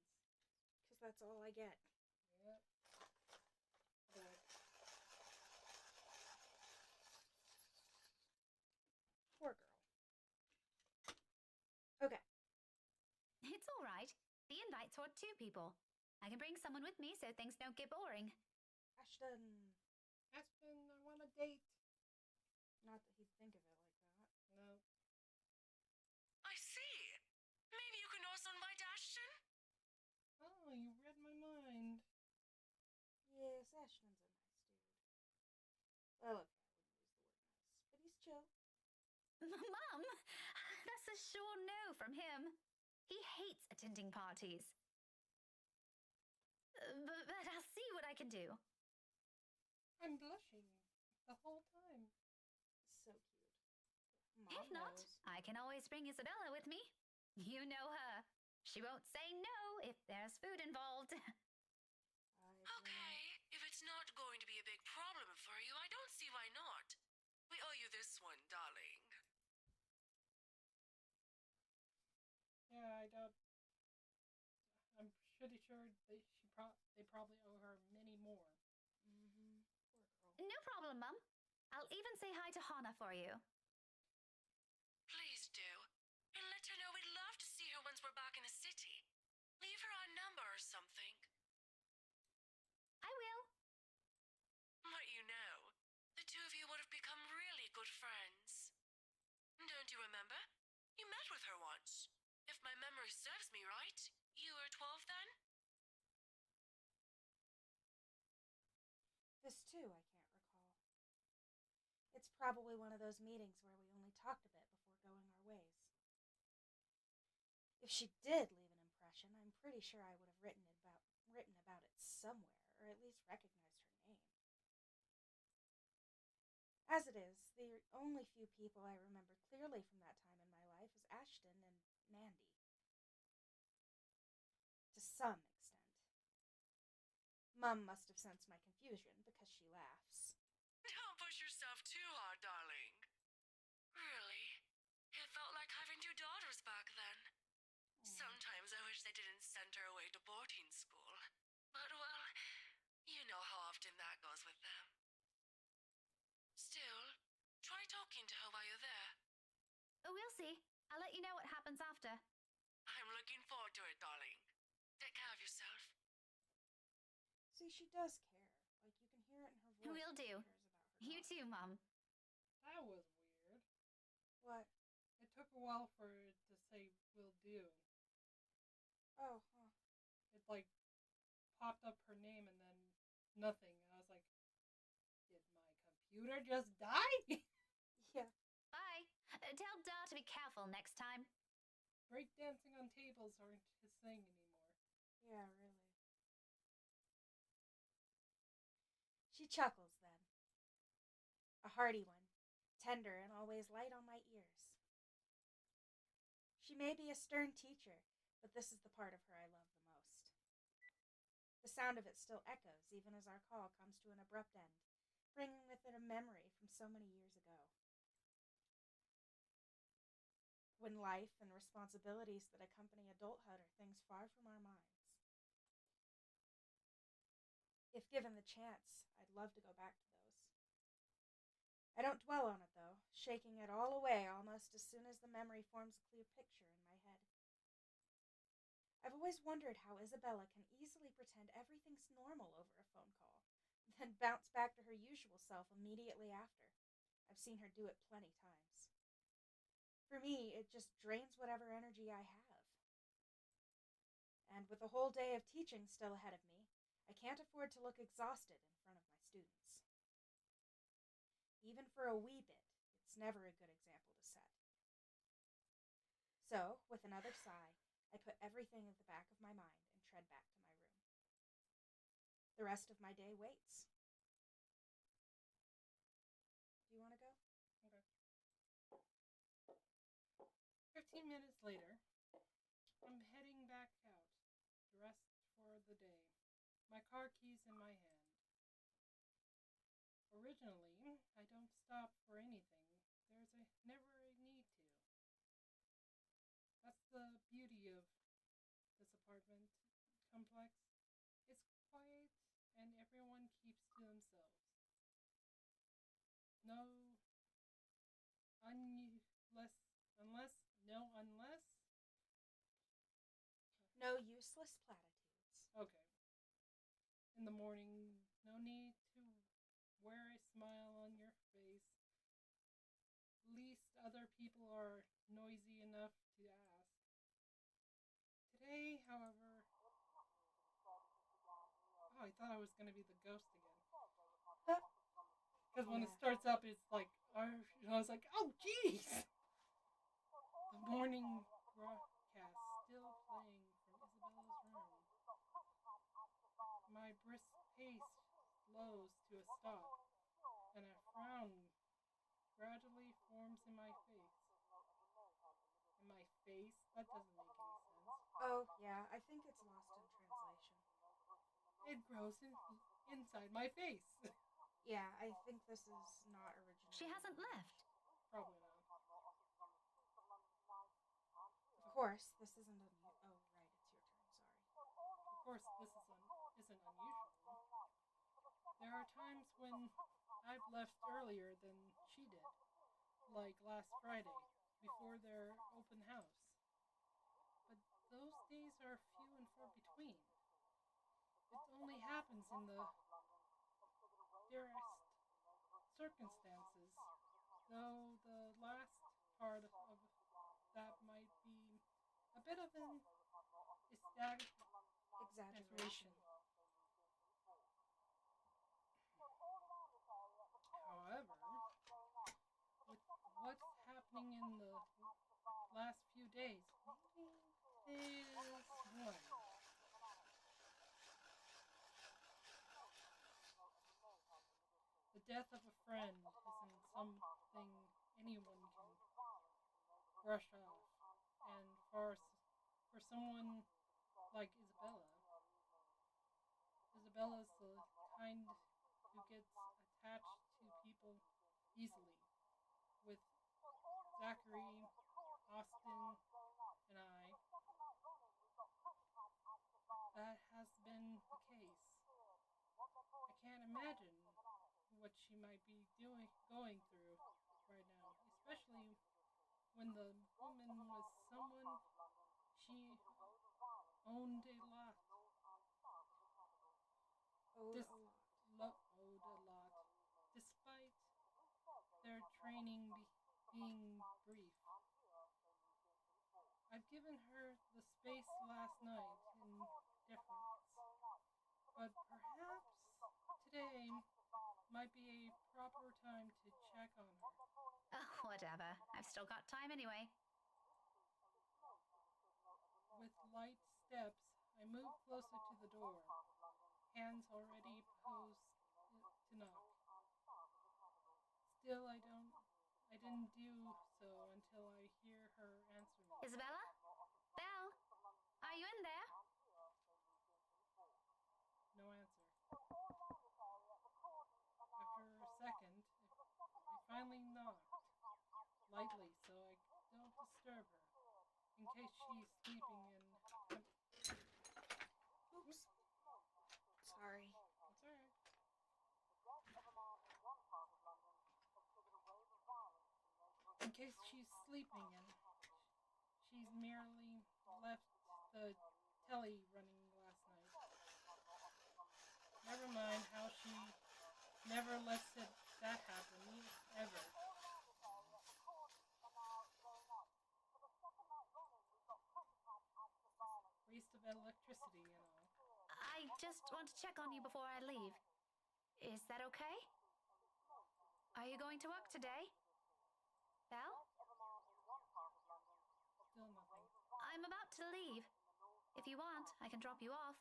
Because that's all I get. Yep. Poor girl. Okay. It's all right. The invite's for 2 people. I can bring someone with me so things don't get boring. Ashton, I want a date. Not that he'd think of it like that. No. I see. Maybe you can also invite Ashton? Oh, you read my mind. Yes, Ashton's a nice dude. Well, okay, I wouldn't use the word nice, but he's chill. Mum, that's a sure no from him. He hates attending parties. But I'll see what I can do. I'm blushing the whole time. So cute. If not, I can always bring Isabella with me. You know her. She won't say no if there's food involved. Okay, if it's not going to be a big problem for you, I don't see why not. We owe you this one, darling. Yeah, I doubt. I'm pretty sure they probably owe her many more. Mm-hmm. Poor girl. No problem, Mum. I'll even say hi to Hana for you. Please do. And let her know we'd love to see her once we're back in the city. Leave her our number or something. I will. But you know, the 2 of you would have become really good friends. Don't you remember? You met with her once. If my memory serves me right, you were 12 then? This too, I can't recall. It's probably one of those meetings where we only talked a bit before going our ways. If she did leave an impression, I'm pretty sure I would have written about it somewhere, or at least recognized her name. As it is, the only few people I remember clearly from that time in my life is Ashton and Mandy. To some extent. Mum must have sensed my confusion because she laughs. Don't push yourself too hard, darling. Really? It felt like having 2 daughters back then. Sometimes I wish they didn't send her away to boarding school. But, well, you know how often that goes with them. Still, try talking to her while you're there. We'll see. I'll let you know what happens after. I'm looking forward to it, darling. Take care of yourself. See, she does care. Like, you can hear it in her voice. Will do. You too, Mum. That was weird. What? It took a while for it to say will do. Oh, huh. It, like, popped up her name and then nothing. And I was like, did my computer just die? Yeah. Bye. Tell Dar to be careful next time. Breakdancing on tables aren't his thing anymore. Yeah, really. She chuckles then. A hearty one, tender and always light on my ears. She may be a stern teacher, but this is the part of her I love the most. The sound of it still echoes even as our call comes to an abrupt end, bringing with it a memory from so many years ago. When life and responsibilities that accompany adulthood are things far from our minds. If given the chance, I'd love to go back to those. I don't dwell on it, though, shaking it all away almost as soon as the memory forms a clear picture in my head. I've always wondered how Isabella can easily pretend everything's normal over a phone call, then bounce back to her usual self immediately after. I've seen her do it plenty times. For me, it just drains whatever energy I have. And with a whole day of teaching still ahead of me, I can't afford to look exhausted in front of my students. Even for a wee bit, it's never a good example to set. So, with another sigh, I put everything at the back of my mind and tread back to my room. The rest of my day waits. Do you want to go? Okay. 15 minutes later, I'm heading back out, dressed for the day. My car keys in my hand. Originally, I don't stop for anything. There's never a need to. That's the beauty of this apartment complex. It's quiet and everyone keeps to themselves. No unless. No useless platitudes. Okay. In the morning, no need to wear a smile on your face. Least other people are noisy enough to ask. Today, however... Oh, I thought I was going to be the ghost again. Because when it starts up, it's like... I was like, oh, jeez! The morning broadcast still playing from Isabella's room. My brisk pace slows to a stop, and a frown gradually forms in my face. In my face? That doesn't make any sense. Oh, yeah, I think it's lost in translation. It grows inside my face. Yeah, I think this is not original. She hasn't left. Probably not. Of course, this isn't unusual. Oh, right, it's your turn, sorry. Of course, this isn't unusual. There are times when I've left earlier than she did, like last Friday, before their open house. But those days are few and far between. It only happens in the rarest circumstances, though the last part of that might be a bit of an exaggeration. However, with what's happening in the last few days, maybe there's one. The death of a friend isn't something anyone can brush off, and for someone like Isabella's the kind who gets attached to people easily. With Zachary, Austin, and I, that has been the case. I can't imagine what she might be going through right now, especially when the woman was someone she owned a lot. Owed a lot. Despite their training being brief. I've given her the space last night in deference. But perhaps today might be a proper time to check on her. Whatever. I've still got time anyway. With light steps, I move closer to the door, hands already posed to knock. Still, I didn't do so until I hear her answer me. Isabella? Belle? Are you in there? No answer. After a second, I finally knocked, lightly so I don't disturb her, in case she's sleeping and... Oops. Sorry. It's alright. In case she's sleeping and she's merely left the telly running last night. Never mind how she never lets that happen, ever. Waste of electricity and all. I just want to check on you before I leave. Is that okay? Are you going to work today? Belle? Still nothing. I'm about to leave. If you want, I can drop you off.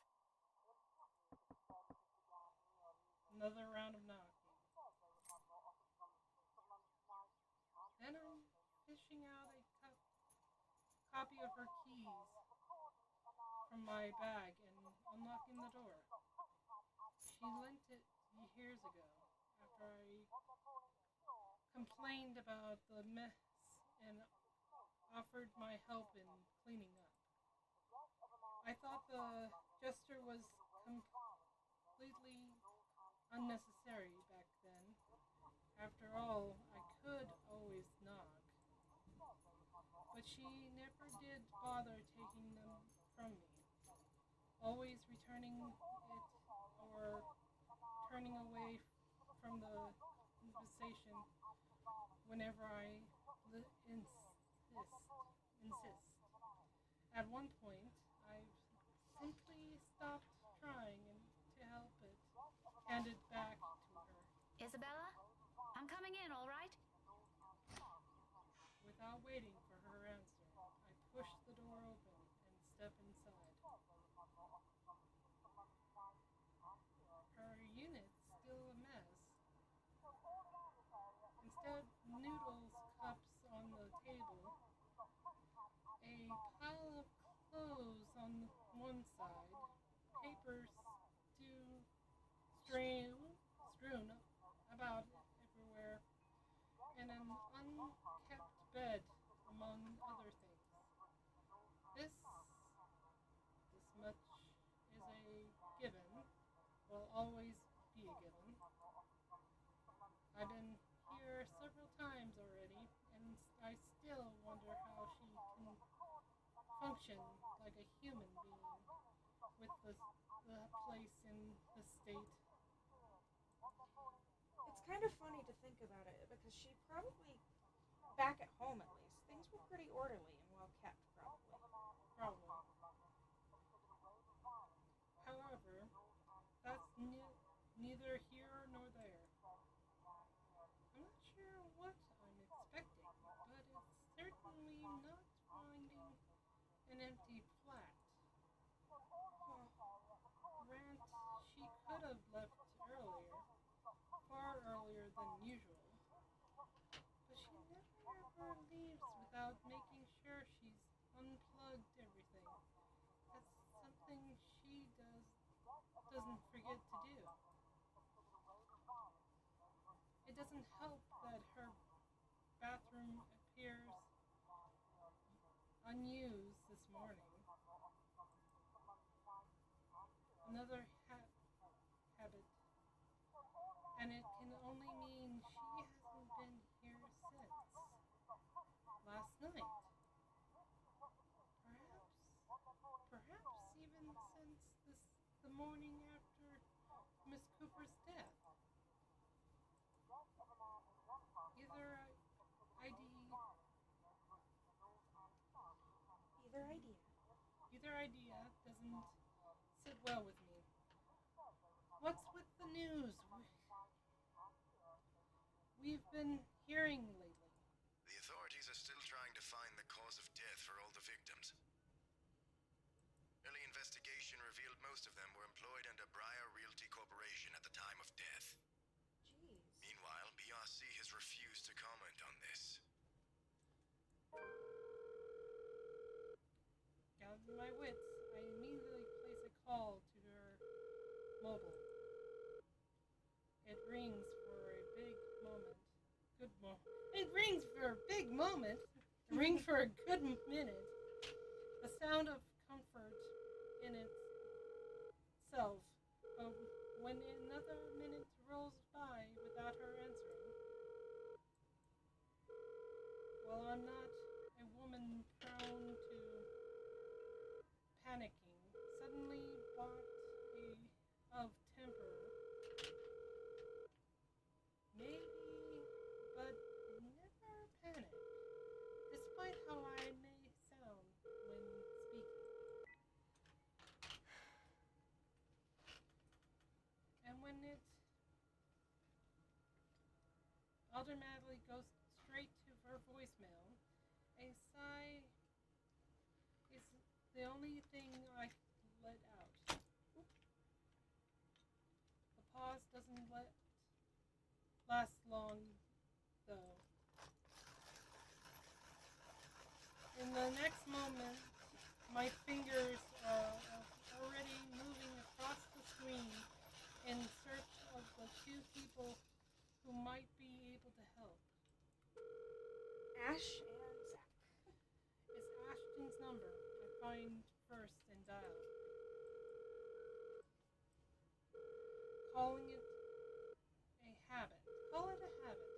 Another round of knocking. Then I'm fishing out a copy of her keys from my bag and unlocking the door. She lent it years ago, after I complained about the mess and offered my help in cleaning up. I thought the gesture was completely unnecessary back then. After all, I could always knock. But she never did bother taking them from me, always returning it or turning away from the conversation whenever I insist. At one point, I simply stopped trying to help it, handed back to her. Isabella? I'm coming in, all right? Without waiting for her answer, I push the door open and step inside. Her unit's still a mess. Instead of noodles cups on the table, a pile of clothes on one side, papers strewn about everywhere, and an unkept bed, among other things. This much is a given, will always be a given. I've been here several times already, and I still wonder how she can function like a human being with the place in the state. It's kind of funny to think about it, because she probably, back at home at least, things were pretty orderly and well kept, probably. However, that's neither here nor there. I'm not sure what I'm expecting, but it's certainly not finding an empty flat. Grant, she could have left earlier, far earlier than usual, but she never ever leaves without making sure she's unplugged everything. That's something she doesn't forget to do. It doesn't help that her bathroom appears unused this morning. Another habit, and it can only mean she hasn't been here since last night. Perhaps even since the morning after Miss Cooper's death. Either idea doesn't sit well with me. news we've been hearing lately? The authorities are still trying to find the cause of death for all the victims. Early investigation revealed most of them were employed under Briar Realty Corporation at the time of death. Jeez. Meanwhile, BRC has refused to comment on this. Gathering my wits, I immediately place a call to their mobile. It rings for a big moment. Good moment. It rings for a big moment. It rings for a good minute. A sound of comfort in itself. But when another minute rolls by without her answering, well, I'm not a woman prone to panicking, suddenly bought of temper. Maybe, but never panic, despite how I may sound when speaking. And when it automatically goes straight to her voicemail, a sigh is the only thing I let out. The pause doesn't last long, though. In the next moment, my fingers are already moving across the screen in search of the two people who might be able to help. Ash and Zach. It's Ashton's number. I find first and dial. Calling it a habit. Call it a habit.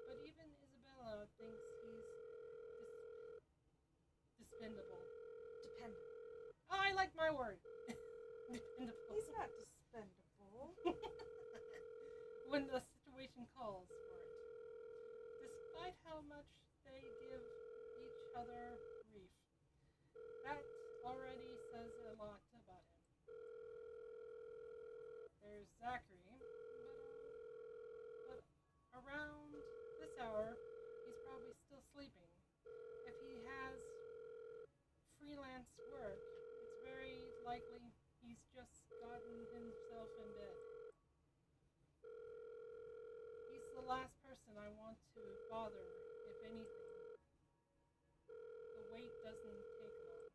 But even Isabella thinks he's dependable. Oh, I like my word. Dependable. He's not dispendable. When the situation calls for it. Despite how much they give each other grief. That already says a lot about him. There's Zachary, but around this hour, he's probably still sleeping. If he has freelance work, it's very likely he's just gotten himself in bed. He's the last person I want to bother, if anything. The wait doesn't take long.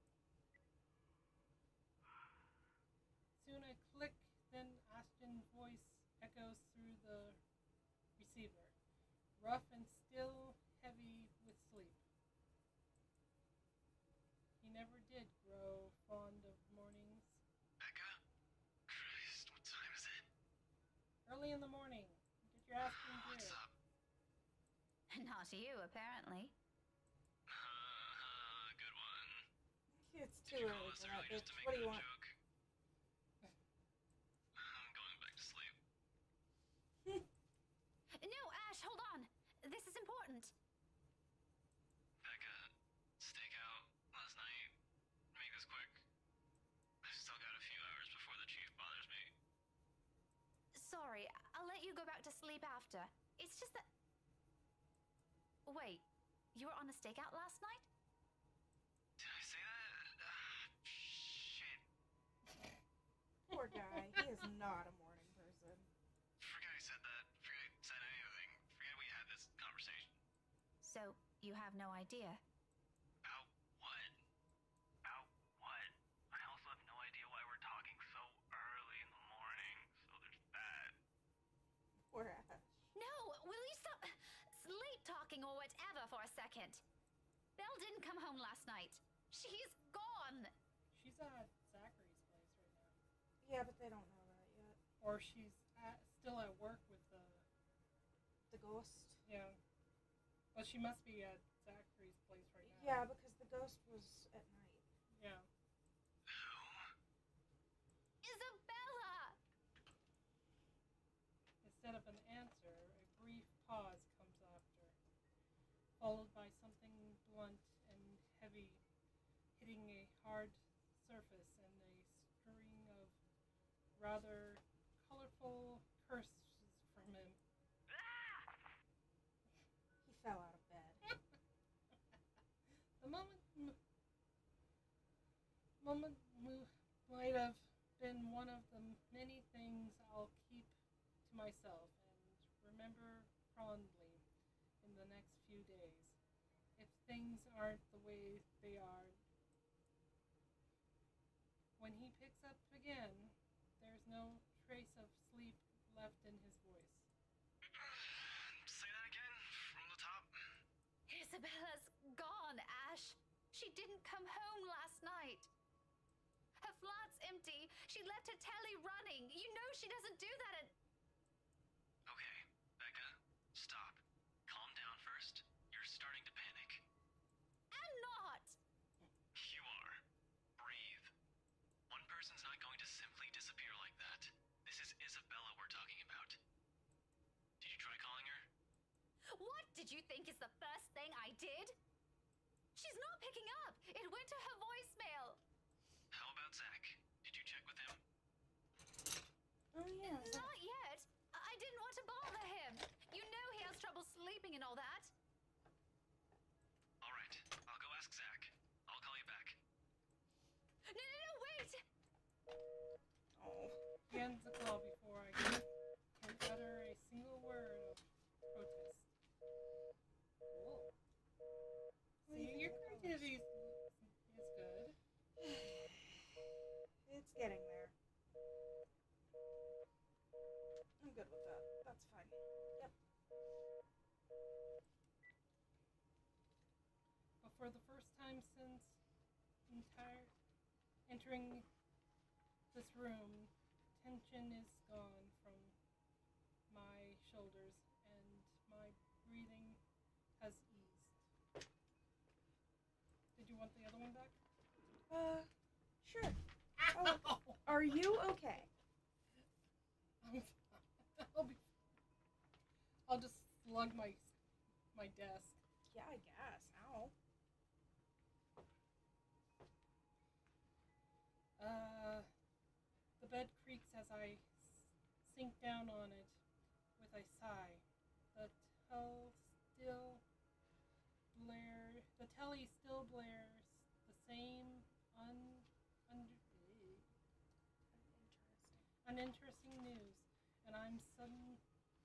Soon a click, then Ashton's voice echoes through the receiver, rough and still heavy with sleep. He never did grow fond of mornings. Becca? Christ, what time is it? Early in the morning. Get your ass in What's gear. up? Not you, apparently. Good one. It's too early for that, bitch. What do you want? Joke? I'm going back to sleep. No, Ash, hold on. This is important. Becca, stakeout last night. Make this quick. I've still got a few hours before the chief bothers me. Sorry, I'll let you go back to sleep after. It's just that... Wait, you were on a stakeout last night? Did I say that? Shit. Poor guy. He is not a morning person. Forget I said that. Forget I said anything. Forget we had this conversation. So, you have no idea? About what? About what? I also have no idea why we're talking so early in the morning. So there's that. Poor Ash. No, will you stop sleep talking or whatever for a second? Belle didn't come home last night. She's gone. She's at Zachary's place right now. Yeah, but they don't know that yet. Or she's still at work with The ghost? yeah. Well, she must be at Zachary's place right now. Yeah, because the ghost was at night. Yeah. Isabella! Instead of an answer, a brief pause comes after, followed by something blunt and heavy hitting a hard surface and a string of rather colorful curses from him. He fell out of bed. The moment might have been one of the many things I'll keep to myself and remember fondly in the next few days. If things aren't the way they are, when he picks up again, there's no trace of sleep left in his voice. Say that again, from the top. Isabella's gone, Ash. She didn't come home last night. Her flat's empty. She left her telly running. You know she doesn't do that at... Okay, Becca, stop. Calm down first. You're starting to panic. I'm not! You are. Breathe. One person's not going to simply disappear like that. This is Isabella we're talking about. Did you try calling her? What did you think is the first thing I did? She's not picking up. It went to her voicemail. How about Zach? Did you check with him? Oh, yeah. Not yet. I didn't want to bother him. You know he has trouble sleeping and all that. All right, I'll go ask Zach. I'll call you back. No, wait! Oh. He ends the call before I can utter a single word of protest. Whoa. See, your creativity is good. It's getting there. I'm good with that. That's fine. Yep. But for the first time since entering this room, tension is gone from my shoulders and my breathing has eased. Did you want the other one back? Sure. Oh, are you okay? I'll just slug my desk. Yeah, I guess. Ow. The bed creaks as I sink down on it with a sigh. The telly still blares the same uninteresting news, and I'm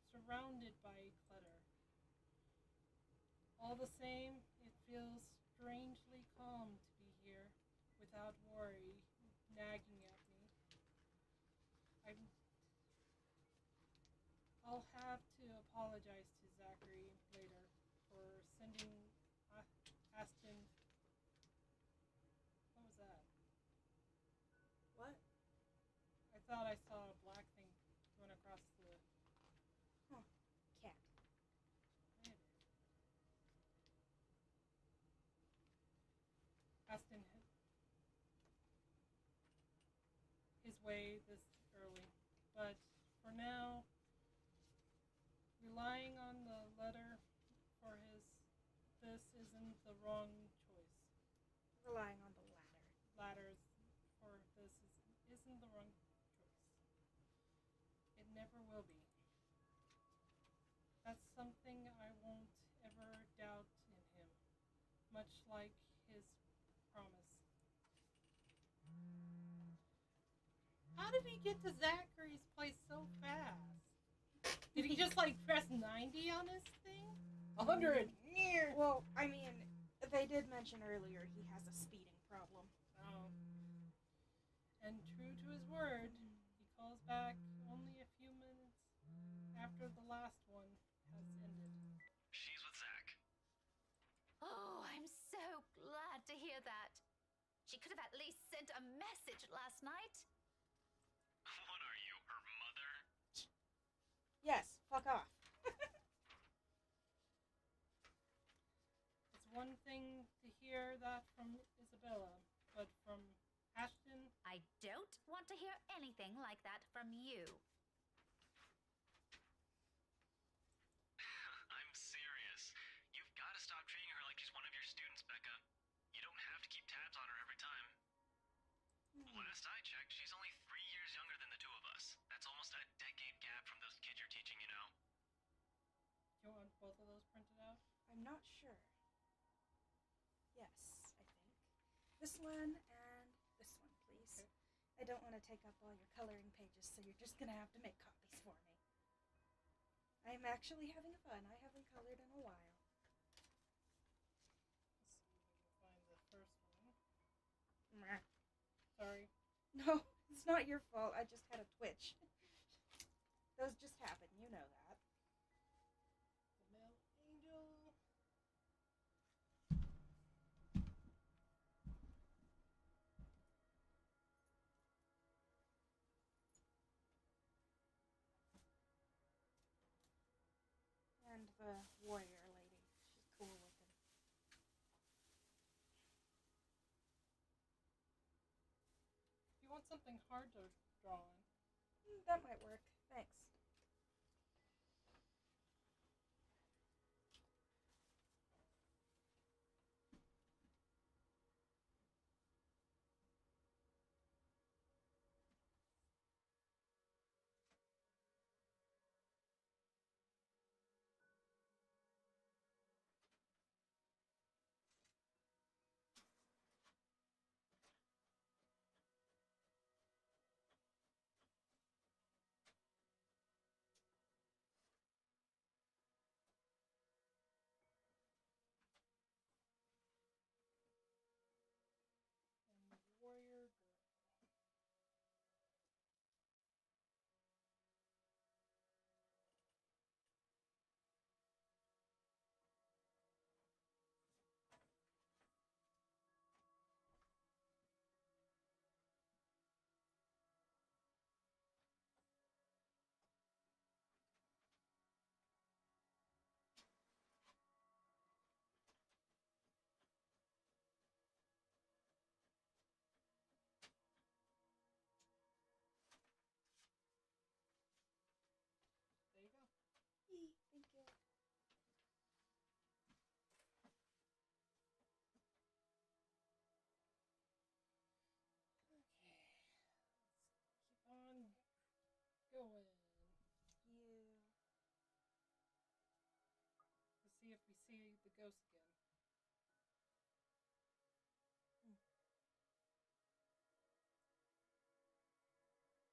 surrounded by clutter. All the same, it feels strangely calm to be here, without worry nagging at me. I'll have to apologize to Zachary later for sending Aston. What was that? What? I thought I saw a black thing run across the... Huh. Cat. Maybe. Aston his way this early, but for now, relying on the letter for this isn't the wrong choice. Relying on the Ladders for this isn't the wrong choice. It never will be. That's something I won't ever doubt in him, much like his promise. How did he get to Zachary's place so fast? Did he just like press 90 on his thing? 100. Well, I mean, they did mention earlier he has a speeding problem. Oh. And true to his word, he calls back only a few minutes after the last one has ended. She's with Zach. Oh, I'm so glad to hear that. She could have at least sent a message last night. What are you, her mother? Yes, fuck off. It's one thing to hear that from Isabella, but from Ashton... I don't want to hear anything like that from you. I'm serious. You've got to stop treating her like she's one of your students, Becca. You don't have to keep tabs on her every time. Last I checked, she's only 3 years younger than the two of us. That's almost a decade gap from those both of those printed out? I'm not sure. Yes, I think. This one and this one, please. Okay. I don't want to take up all your coloring pages, so you're just going to have to make copies for me. I'm actually having fun. I haven't colored in a while. Let's see if I can find the first one. Sorry. No, it's not your fault. I just had a twitch. Those just happen. You know that. The Male Angel. And the warrior lady. She's cool looking. If you want something hard to draw on. That might work. Thanks. And the warrior girl. There you go. Thank you. Okay. Let's keep on going. You. Let's see if we see the ghost again.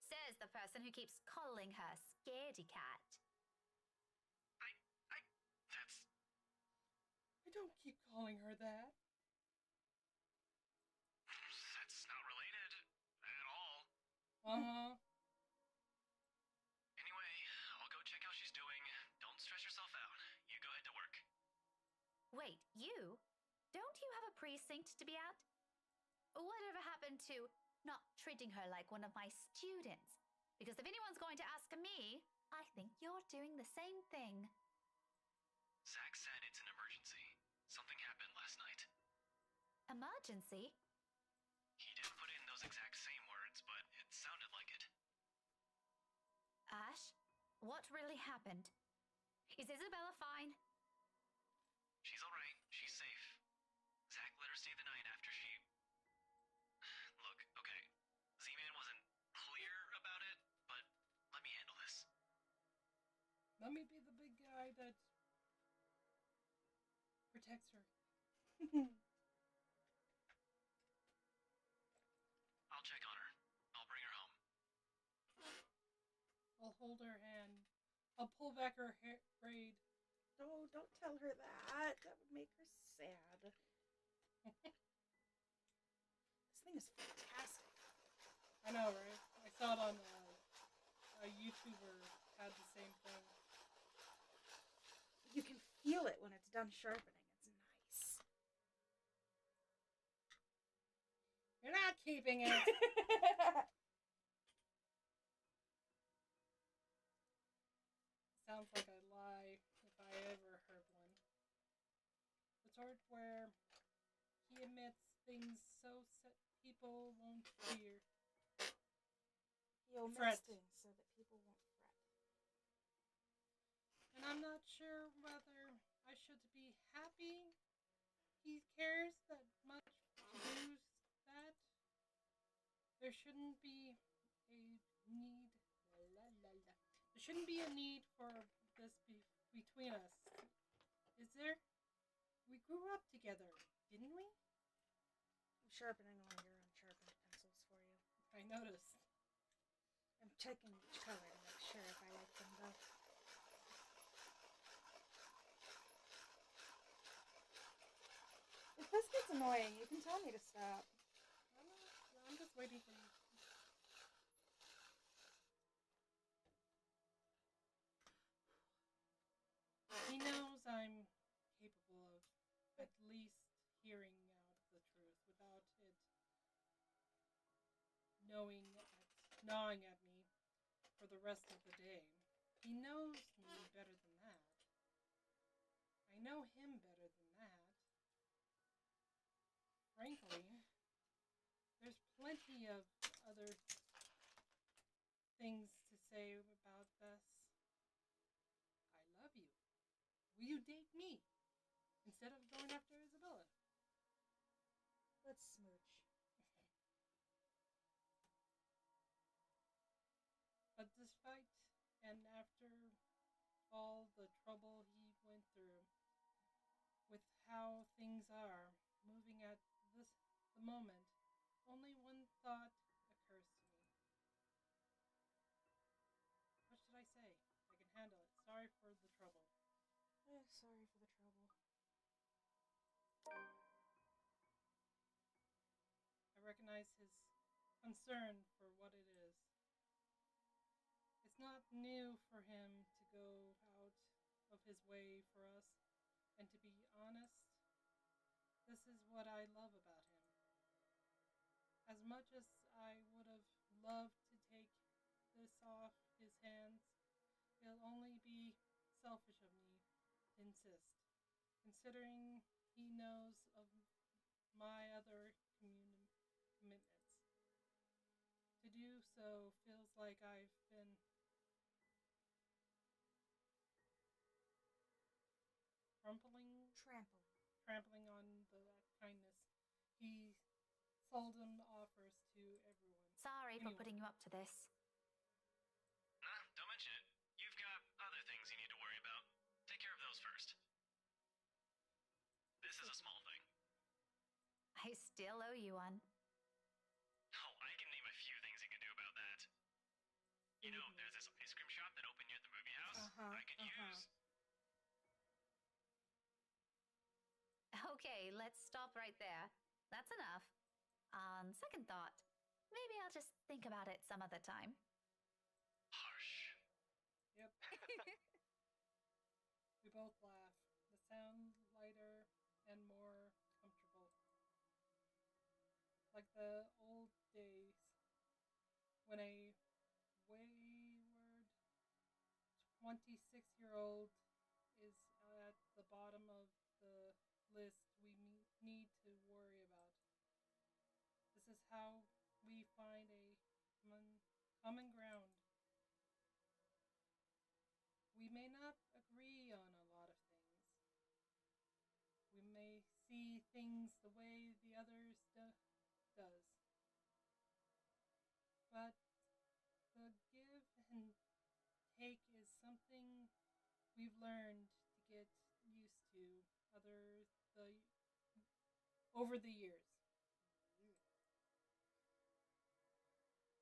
Says the person who keeps calling her Scaredy Cat. That's... I don't keep calling her that. That's not related at all. Uh-huh. Anyway, I'll go check how she's doing. Don't stress yourself out. You go ahead to work. Wait, you? Don't you have a precinct to be at? Whatever happened to not treating her like one of my students? Because if anyone's going to ask me, I think you're doing the same thing. Zach said it's an emergency. Something happened last night. Emergency? He didn't put in those exact same words, but it sounded like it. Ash, what really happened? Is Isabella fine? She's alright. She's safe. Zach let her stay the night after she... Look, okay. Z-Man wasn't clear about it, but let me handle this. Let me be the big guy that protects her. I'll check on her. I'll bring her home. I'll hold her hand. I'll pull back her hair braid. Oh, don't tell her that. That would make her sad. This thing is fantastic. I know, right? I saw it on a YouTuber had the same thing. You can feel it when it's done sharpening. It's nice. You're not keeping it. Sounds like a lie if I ever heard one. The sort where he admits things so people won't fear. He omits Fret. things so that people won't fret. And I'm not sure whether I should be happy he cares that much to do that. There shouldn't be a need. There shouldn't be a need for this between us. Is there? We grew up together, didn't we? I'm sharpening all your unsharpened pencils for you. I noticed. I'm checking each color to make sure if I like them both. If this gets annoying, you can tell me to stop. I'm just waiting for you. He knows I'm capable of at least hearing out the truth without it gnawing at me for the rest of the day. He knows me better than that. I know him better than that. Frankly, there's plenty of other things to say about Bess. I love you. Will you date me instead of going after Isabella? Let's smooch. But despite and after all the trouble he went through with how things are moving at the moment, only one thought occurs to me. What should I say? I can handle it. Sorry for the trouble. Sorry for the trouble. I recognize his concern for what it is. It's not new for him to go out of his way for us, and to be honest, this is what I love about him. As much as I would have loved to take this off his hands, it'll only be selfish of me to insist, considering he knows of my other commitments. To do so feels like I've been trampling on the kindness he seldom offers to everyone. Sorry for putting you up to this. Nah, don't mention it. You've got other things you need to worry about. Take care of those first. This is a small thing. I still owe you one. Oh, I can name a few things you can do about that. You know, there's this ice cream shop that opened near the movie house. I could use... Okay, let's stop right there. That's enough. On second thought, maybe I'll just think about it some other time. Harsh. Yep. We both laugh. The sound lighter and more comfortable. Like the old days when a wayward 26-year-old is at the bottom of the list we need to worry about. This is how we find a common ground. We may not agree on a lot of things. We may see things the way the others does. But the give and take is something we've learned to get used to over the years.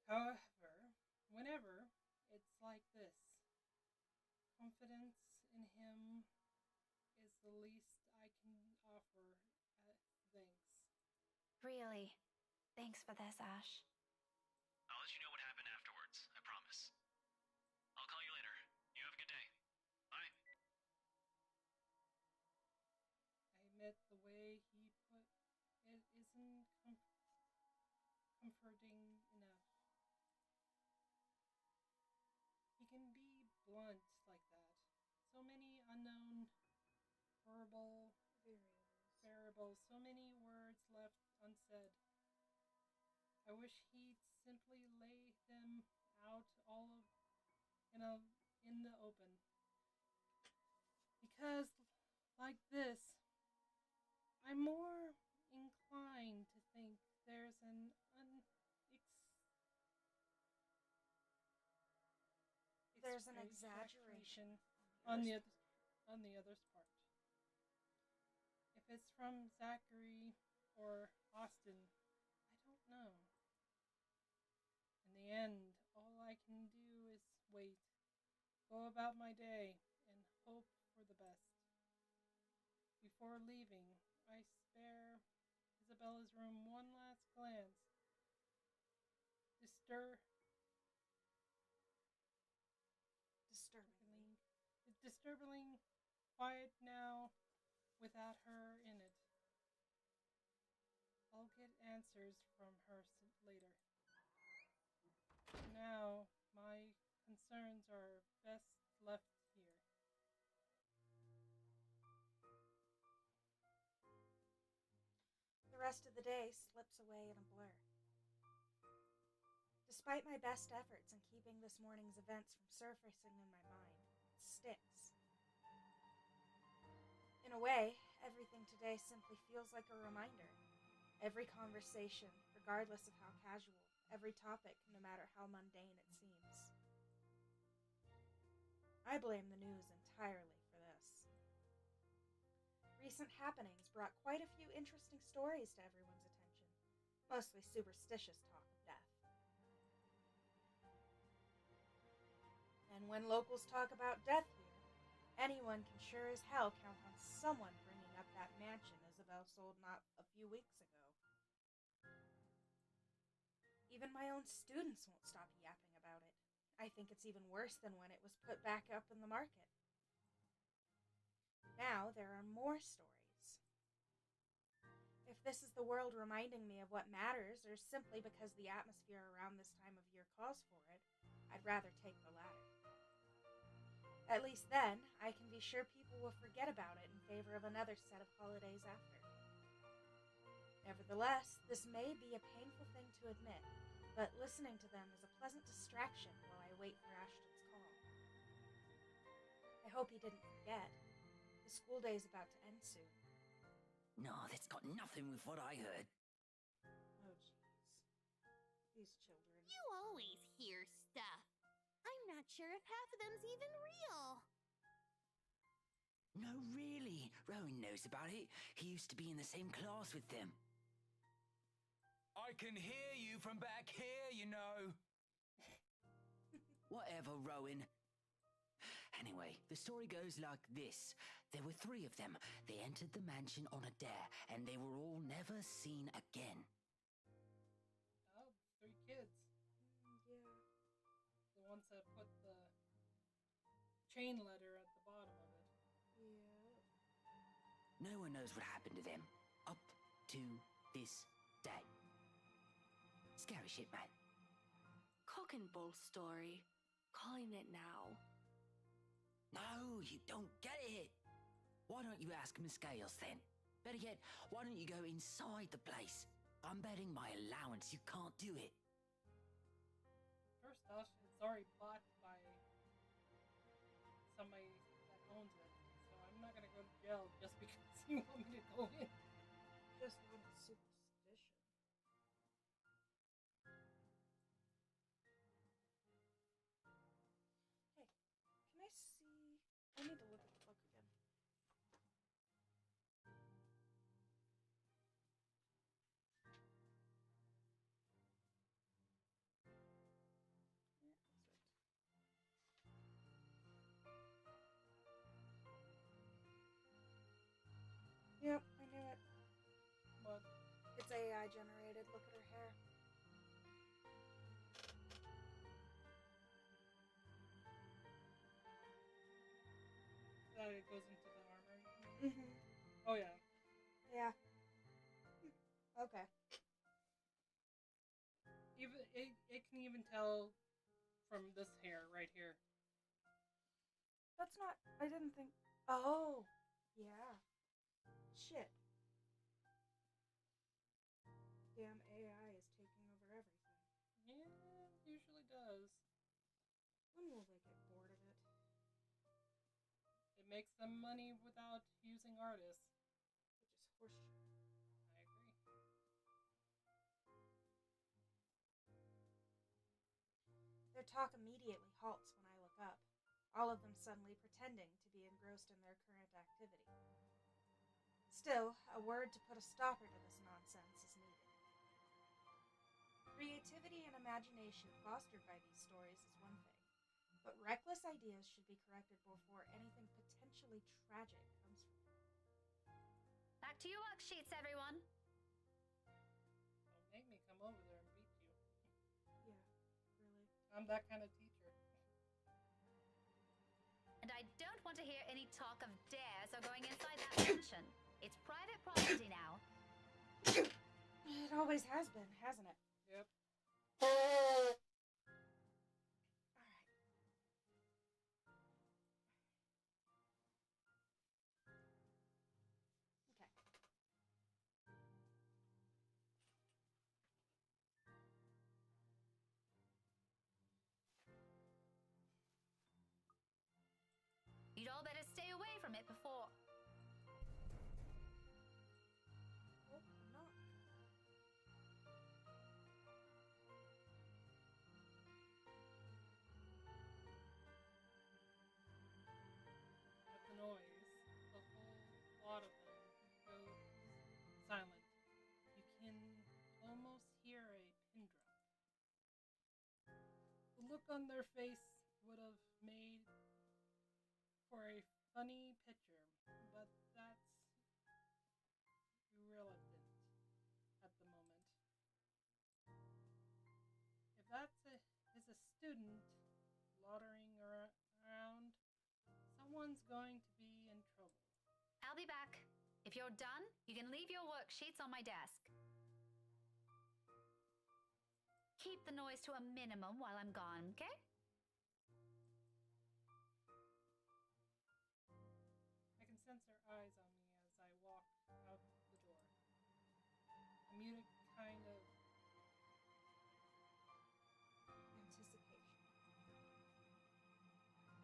However, whenever it's like this, confidence in him is the least I can offer. Thanks. Really, thanks for this, Ash. I'll let you know what happened afterwards, I promise. I'll call you later. You have a good day. Bye. I admit the way he put it isn't comforting enough. He can be blunt like that. So many unknown verbal variables, so many words left unsaid. I wish he'd simply lay them out all in the open. Because like this, I'm more inclined to think there's an exaggeration on the other's part. it's from Zachary or Austin, I don't know. In the end, all I can do is wait, go about my day, and hope for the best. Before leaving, I spare Isabella's room one last glance. Disturbingly quiet now without her in it. I'll get answers from her later. Now, my concerns are best left here. The rest of the day slips away in a blur. Despite my best efforts in keeping this morning's events from surfacing in my mind, it sticks. In a way, everything today simply feels like a reminder. Every conversation, regardless of how casual, every topic, no matter how mundane it seems. I blame the news entirely for this. Recent happenings brought quite a few interesting stories to everyone's attention, mostly superstitious talk of death. And when locals talk about death here, anyone can sure as hell count on someone bringing up that mansion Isabel sold not a few weeks ago. Even my own students won't stop yapping about it. I think it's even worse than when it was put back up in the market. Now there are more stories. If this is the world reminding me of what matters, or simply because the atmosphere around this time of year calls for it, I'd rather take the latter. At least then, I can be sure people will forget about it in favor of another set of holidays after. Nevertheless, this may be a painful thing to admit, but listening to them is a pleasant distraction while I wait for Ashton's call. I hope he didn't forget. The school day's about to end soon. No, that's got nothing with what I heard. Oh, jeez. These children. You always hear stuff. I'm not sure if half of them's even real. No, really. Rowan knows about it. He used to be in the same class with them. I can hear you from back here, you know. Whatever, Rowan. Anyway, the story goes like this. There were 3 of them. They entered the mansion on a dare, and they were all never seen again. Oh, 3 kids. Yeah. The ones that put the chain letter at the bottom of it. Yeah. No one knows what happened to them. Up to this day. Scary shit, man. Cock and bull story. Calling it now. No, you don't get it. Why don't you ask Miss Gales then? Better yet, why don't you go inside the place? I'm betting my allowance you can't do it. First off, it's already bought by somebody that owns it, so I'm not gonna go to jail just because you want me to go in. Just a little superstition. Hey, can I see? I need to look at the book again. Yep, I knew it. What? It's AI generated. Look at her hair. That it goes into the armor. Mm-hmm. Oh yeah. Yeah. Okay. Even it can even tell from this hair right here. That's not. I didn't think. Oh. Yeah. Shit. Damn AI is taking over everything. Yeah, it usually does. When will they get bored of it? It makes them money without using artists. Which is horseshit. I agree. Their talk immediately halts when I look up, all of them suddenly pretending to be engrossed in their current activity. Still, a word to put a stopper to this nonsense is needed. Creativity and imagination fostered by these stories is one thing, but reckless ideas should be corrected before anything potentially tragic comes from them. Back to your worksheets, everyone. Don't make me come over there and beat you. Yeah, really. I'm that kind of teacher. And I don't want to hear any talk of dares or going inside that mansion. It's private property now. It always has been, hasn't it? Yep. Alright. Okay. You'd all better stay away from it before. Oh, knock. With the noise, the whole lot of them goes silent. You can almost hear a pin drop. The look on their face would have made for a funny picture, but that's irrelevant at the moment. If is a student loitering around, someone's going to be in trouble. I'll be back. If you're done, you can leave your worksheets on my desk. Keep the noise to a minimum while I'm gone, okay? I can sense their eyes on me as I walk out the door. A muted kind of Anticipation.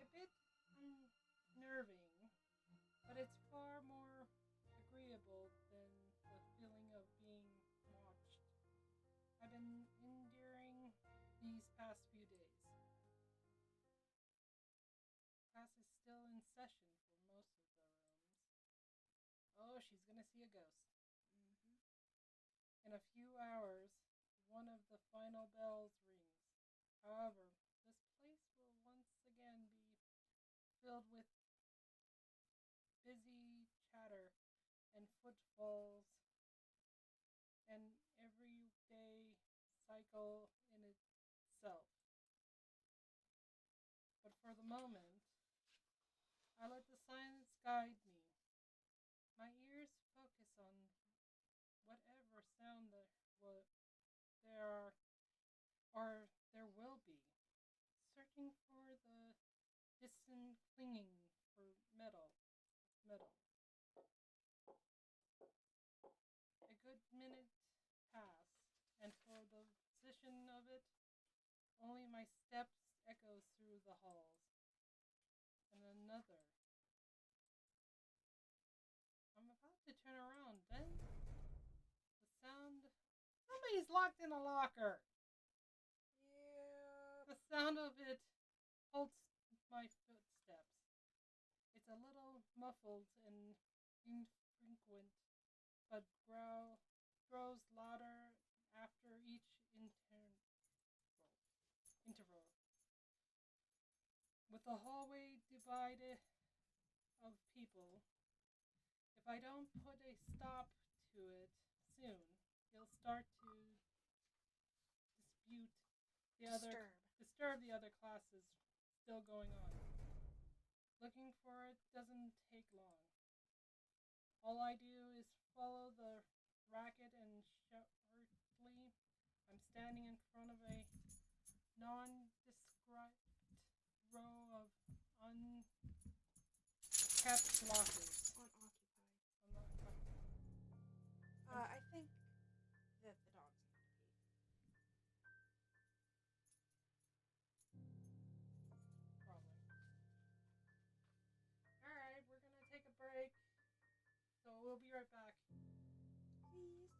a bit unnerving, but it's far more agreeable than the feeling of being watched. I've been enduring these past few days. Class is still in session for most of the rooms. Oh, she's gonna see a ghost. In a few hours, one of the final bells rings. However, this place will once again be filled with busy chatter and footfalls, and everyday cycle in itself. But for the moment, I let the silence guide me. My ears focus on whatever sound there are, or there will be, searching for the distant clinging for metal. A good minute pass, and for the position of it, only my steps echo through the halls. And another. I'm about to turn around, then the sound. Somebody's locked in a locker! Yeah. The sound of it halts my footsteps. It's a little muffled and infrequent, but grows louder after each interval. With the hallway divided of people, if I don't put a stop to it soon, he'll start to disturb the other classes still going on. Looking for it doesn't take long. All I do is follow the racket, and shortly I'm standing in front of a nondescript row of unkept lockers. Unoccupied. I think that the dog's need to pee. Probably. Alright, we're gonna take a break. So we'll be right back. Please.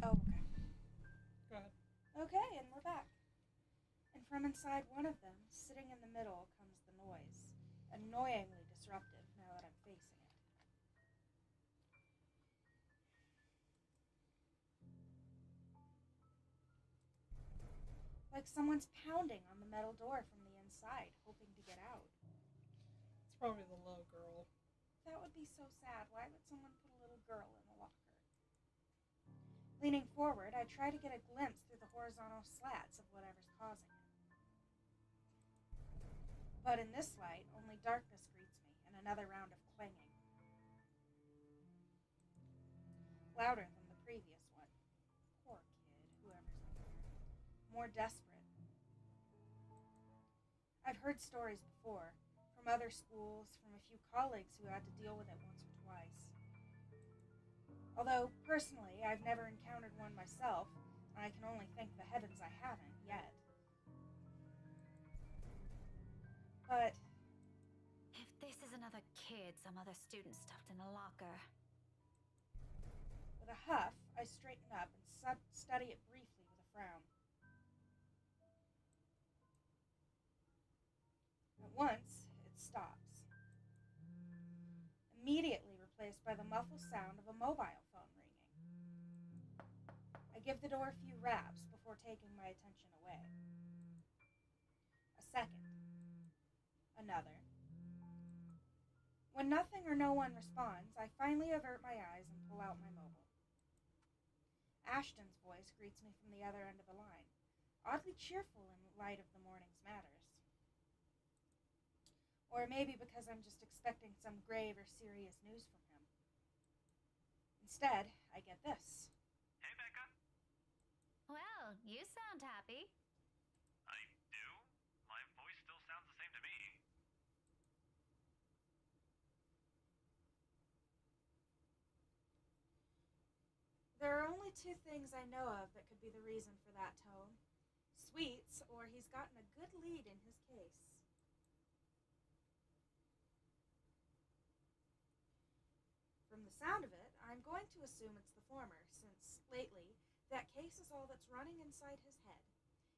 Oh, okay. Go ahead. Okay, and we're back. And from inside one of them, sitting in the middle, comes the noise. Annoyingly disruptive now that I'm facing it. Like someone's pounding on the metal door from the inside, hoping to get out. It's probably the little girl. That would be so sad. Why would someone put a little girl in a locker? Leaning forward, I try to get a glimpse through the horizontal slats of whatever's causing it. But in this light, only darkness greets me and another round of clanging. Louder than the previous one. Poor kid, whoever's in there. More desperate. I've heard stories before, from other schools, from a few colleagues who had to deal with it once or twice. Although, personally, I've never encountered one myself, and I can only thank the heavens I haven't yet. But If this is another kid some other student stuffed in a locker. with a huff, I straighten up and study it briefly with a frown. At once, it stops. Immediately replaced by the muffled sound of a mobile phone ringing. I give the door a few raps before taking my attention away. A second. Another. When nothing or no one responds, I finally avert my eyes and pull out my mobile. Ashton's voice greets me from the other end of the line, oddly cheerful in light of the morning's matters. Or maybe because I'm just expecting some grave or serious news from him. Instead, I get this. Hey, Becca. Well, you sound happy. I do? My voice still sounds the same to me. There are only two things I know of that could be the reason for that tone. Sweets, or he's gotten a good lead in his case. From the sound of it, I'm going to assume it's the former, since, lately, that case is all that's running inside his head.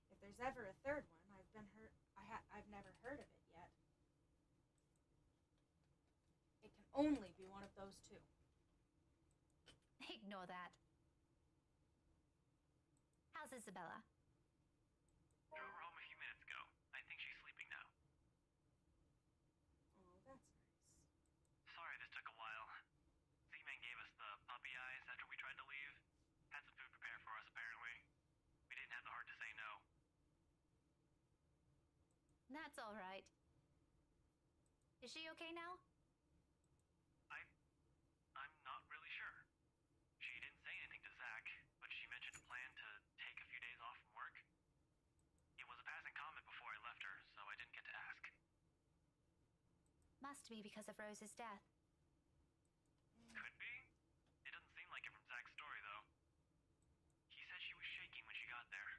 If there's ever a third one, I've never heard of it yet. It can only be one of those two. Ignore that. How's Isabella? Drove her home a few minutes ago. I think she's sleeping now. Oh, that's nice. Sorry this took a while. Z-Man gave us the puppy eyes after we tried to leave. Had some food prepared for us, apparently. We didn't have the heart to say no. That's all right. Is she okay now? I'm not really sure. She didn't say anything to Zach, but she mentioned a plan to take a few days off from work. It was a passing comment before I left her, so I didn't get to ask. Must be because of Rose's death. Could be. It doesn't seem like it from Zach's story, though. He said she was shaking when she got there.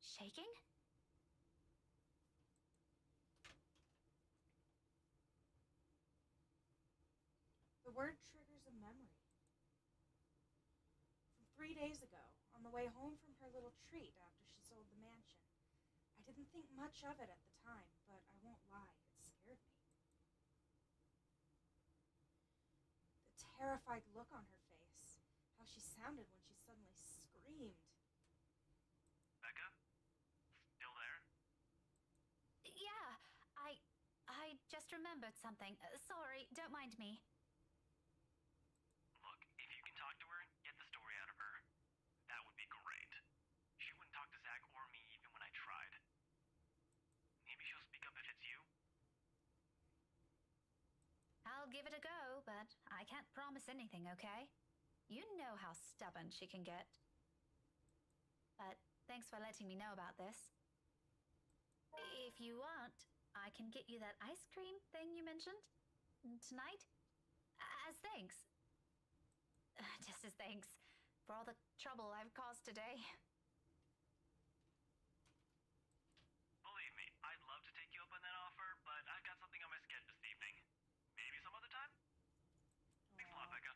Shaking? The word triggers a memory. From 3 days ago, on the way home from her little treat after she sold the mansion. I didn't think much of it at the time, but I won't lie, it scared me. The terrified look on her face, how she sounded when she suddenly screamed. Becca? Still there? Yeah, I just remembered something. Sorry, don't mind me. Look, if you can talk to her, get the story out of her. That would be great. She wouldn't talk to Zach or me even when I tried. Maybe she'll speak up if it's you? I'll give it a go, but I can't promise anything, okay? You know how stubborn she can get. But thanks for letting me know about this. If you want, I can get you that ice cream thing you mentioned tonight. As thanks. Just as thanks for all the trouble I've caused today. Believe me, I'd love to take you up on that offer, but I've got something on my schedule this evening. Maybe some other time? Thanks a lot, Becca.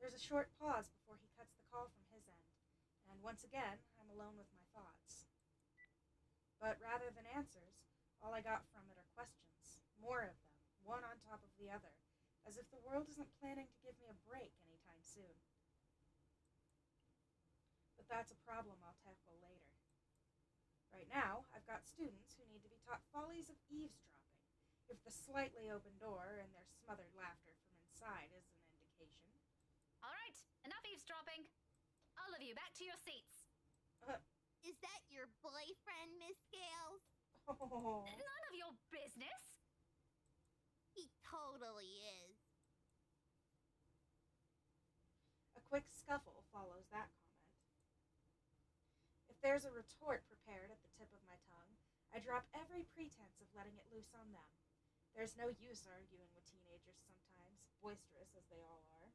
There's a short pause before he cuts the call from his end, and once again, I'm alone with my thoughts. But rather than answers, all I got from it are questions, more of them, one on top of the other, as if the world isn't planning to give me a break anytime soon. But that's a problem I'll tackle later. Right now, I've got students who need to be taught follies of eavesdropping, if the slightly open door and their smothered laughter from inside is an indication. All right, enough eavesdropping. All of you, back to your seats. Is that your boyfriend, Miss Scales? Oh. None of your business. He totally is. A quick scuffle follows that comment. If there's a retort prepared at the tip of my tongue, I drop every pretense of letting it loose on them. There's no use arguing with teenagers sometimes, boisterous as they all are.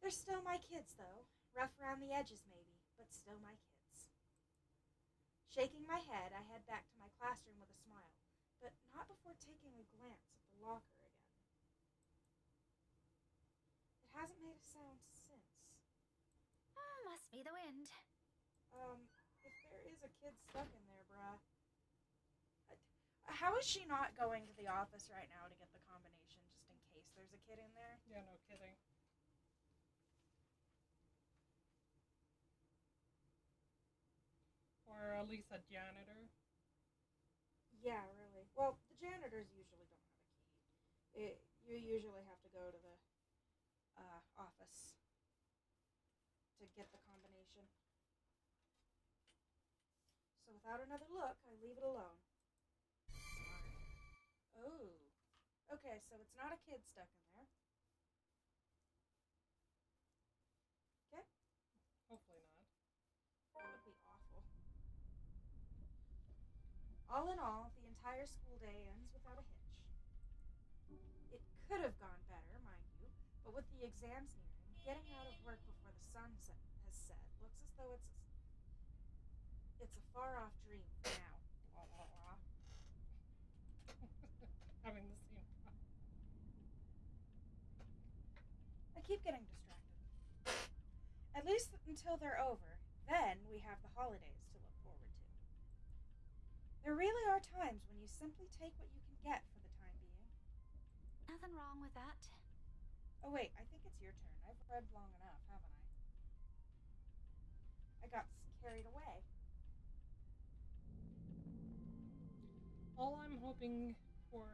They're still my kids, though. Rough around the edges, maybe, but still my kids. Shaking my head, I head back to my classroom with a smile, but not before taking a glance at the locker again. It hasn't made a sound since. Oh, must be the wind. If there is a kid stuck in there, bruh. How is she not going to the office right now to get the combination, just in case there's a kid in there? Yeah, no kidding. Or at least a janitor. Yeah, really. Well, the janitors usually don't have a key. You usually have to go to the office to get the combination. So without another look, I leave it alone. Smart. Oh. Okay, so it's not a kid stuck in there. Okay. Hopefully not. That would be awful. All in all, the entire school day ends without a hitch. It could have gone better, mind you, but with the exams nearing, getting out of work before the sun has set looks as though it's a far-off dream for now. Having the same problem. I keep getting distracted. At least until they're over. Then we have the holidays to look forward to. There really are times when you simply take what you can get for the time being. Nothing wrong with that. Oh wait, I think it's your turn. I've read long enough, haven't I? I got carried away. All I'm hoping for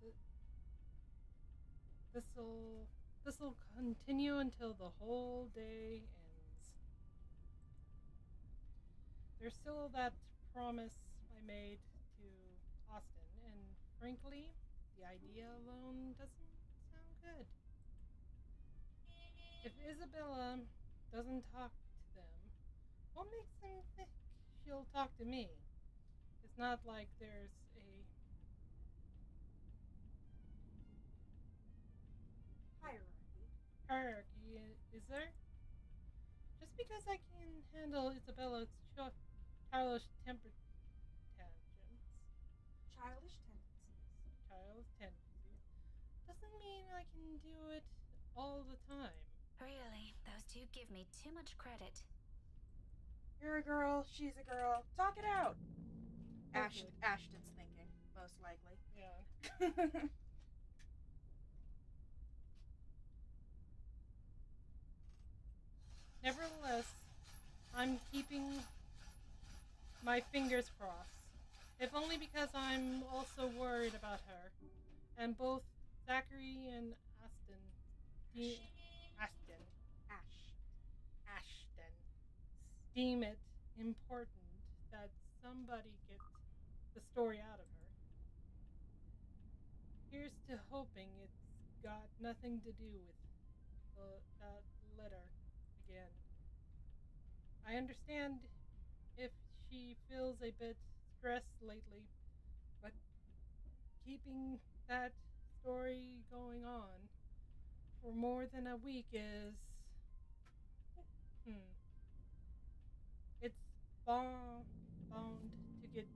is that this'll continue until the whole day ends. There's still that promise I made to Austin, and frankly, the idea alone doesn't sound good. If Isabella doesn't talk to them, what makes them think she'll talk to me? It's not like there's a hierarchy, is there? Just because I can handle Isabella's childish temper tantrums. Childish tendencies. Doesn't mean I can do it all the time. Really, those two give me too much credit. You're a girl, she's a girl. Talk it out. Ashton's thinking, most likely. Yeah. Nevertheless, I'm keeping my fingers crossed. If only because I'm also worried about her. And both Zachary and Ashton deem it important that somebody get the story out of her. Here's to hoping it's got nothing to do with that letter again. I understand if she feels a bit stressed lately, but keeping that story going on for more than a week is... It's bound to get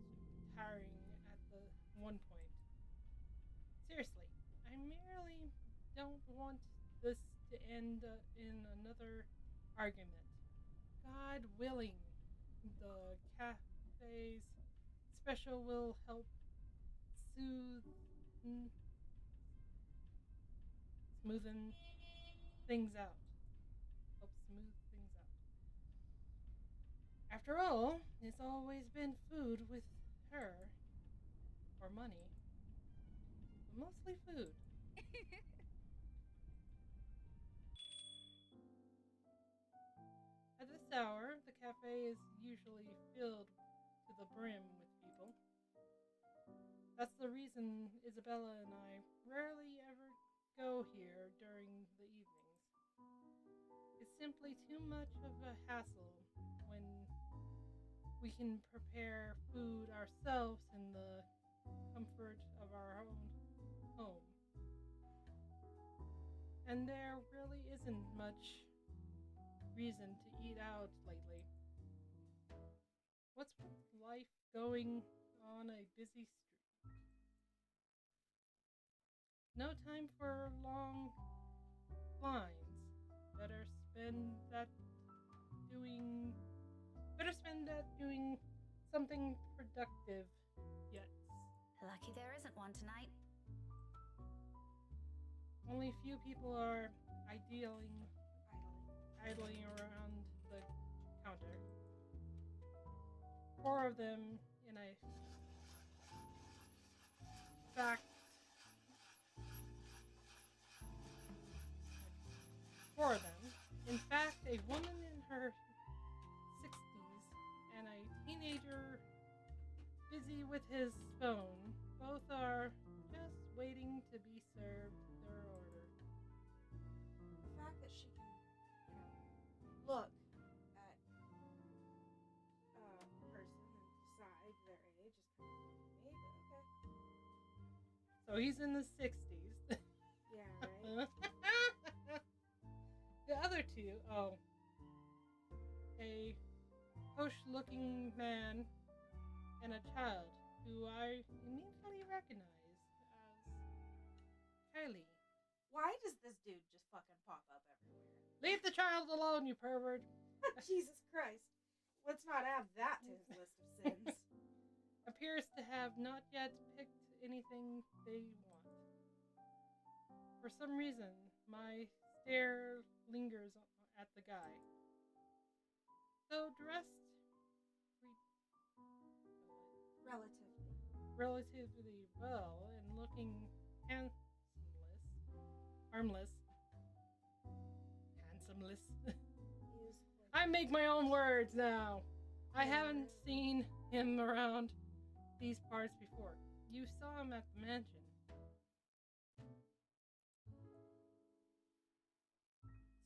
tiring at the one point. Seriously, I'm merely don't want this to end in another argument. God willing, the cafe's special will help smoothen things out. Help smooth things out. After all, it's always been food with her, or money, but mostly food. At this hour, the cafe is usually filled to the brim with people. That's the reason Isabella and I rarely ever go here during the evenings. It's simply too much of a hassle when we can prepare food ourselves in the comfort of our own home. And there really isn't much reason to eat out lately. What's with life going on a busy street? No time for long lines. Better spend that doing something productive. Yes. Lucky there isn't one tonight. Only few people are idling around the counter. 4 of them in a fact 4 of them. In fact, a woman in her 60s and a teenager busy with his phone. Both are just waiting to be served their order. The fact that she can, look at a person and decide their age is kind of me, but okay. So he's in the 60s. Yeah, right? The other 2, a posh-looking man and a child who I immediately recognize as Kylie. Why does this dude just fucking pop up everywhere? Leave the child alone, you pervert! Jesus Christ. Let's not add that to his list of sins. Appears to have not yet picked anything they want. For some reason, my stare lingers at the guy. Though dressed relatively well and looking harmless. I make my own words now. I haven't seen him around these parts before. You saw him at the mansion.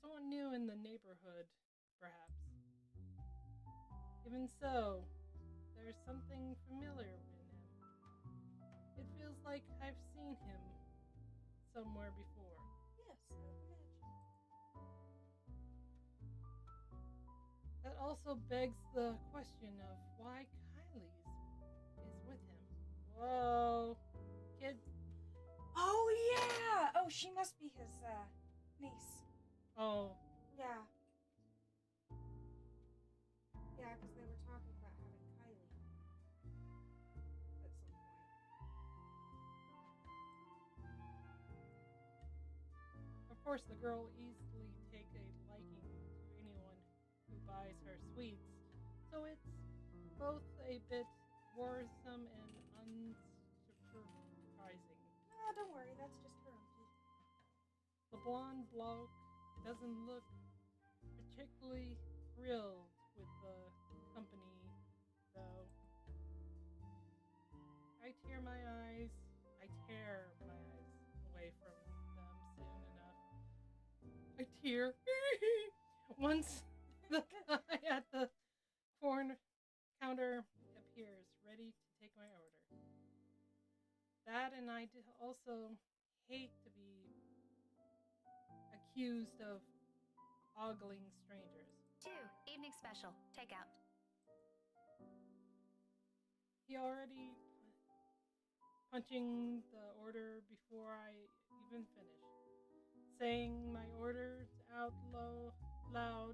Someone new in the neighborhood, perhaps. Even so, there's something familiar in him. It feels like I've seen him somewhere before. Yes, I would imagine. That also begs the question of why Kylie's is with him. Whoa, kid. Oh, yeah! Oh, she must be his, niece. Oh. Yeah. Yeah, because they were talking about having Kylie at some point. Of course, the girl easily take a liking to anyone who buys her sweets, so it's both a bit worrisome and unsurprising. Ah, don't worry, that's just her uncle. The blonde bloke doesn't look particularly thrilled with the company, though. I tear my eyes away from them soon enough. I tear. Once the guy at the corner counter appears, ready to take my order. That and I also hate to be accused of ogling strangers. 2, evening special, takeout. He already punching the order before I even finish. saying my orders out loud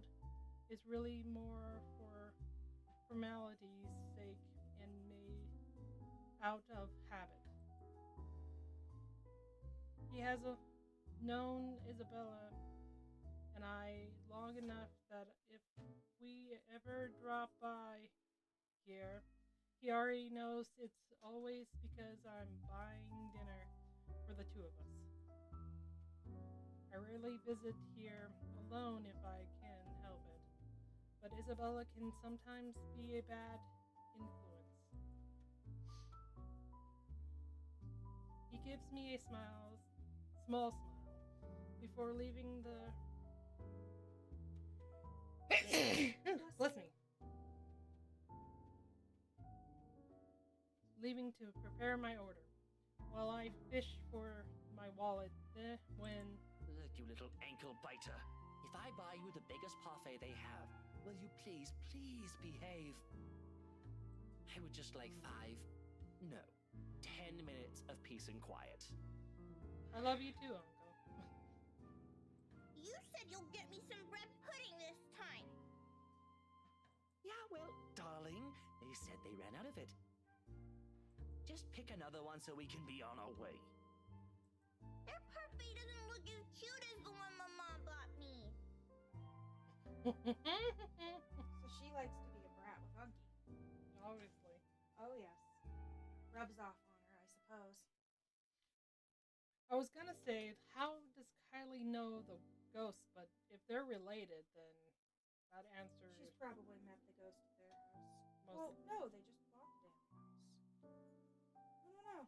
is really more for formality's sake and made out of habit. He has known Isabella and I long enough that if we ever drop by here, he already knows it's always because I'm buying dinner for the two of us. I rarely visit here alone if I can help it, but Isabella can sometimes be a bad influence. He gives me a small smile, before leaving the... Bless me. Leaving to prepare my order, while I fish for my wallet when... Look, you little ankle biter. If I buy you the biggest parfait they have, will you please behave? I would just like 10 minutes of peace and quiet. I love you too, Uncle. You said you'll get me some bread pudding this time. Yeah, well, darling, they said they ran out of it. Just pick another one so we can be on our way. Their parfait doesn't look as cute as the one my mom bought me. So she likes to be a brat with Unky. Obviously. Oh, yes. Rubs off on her, I suppose. I was gonna say, how does Kylie know the ghost, but if they're related, then that answer... She's probably met the ghost at their house. Well, no, they just bought the damn house. I don't know.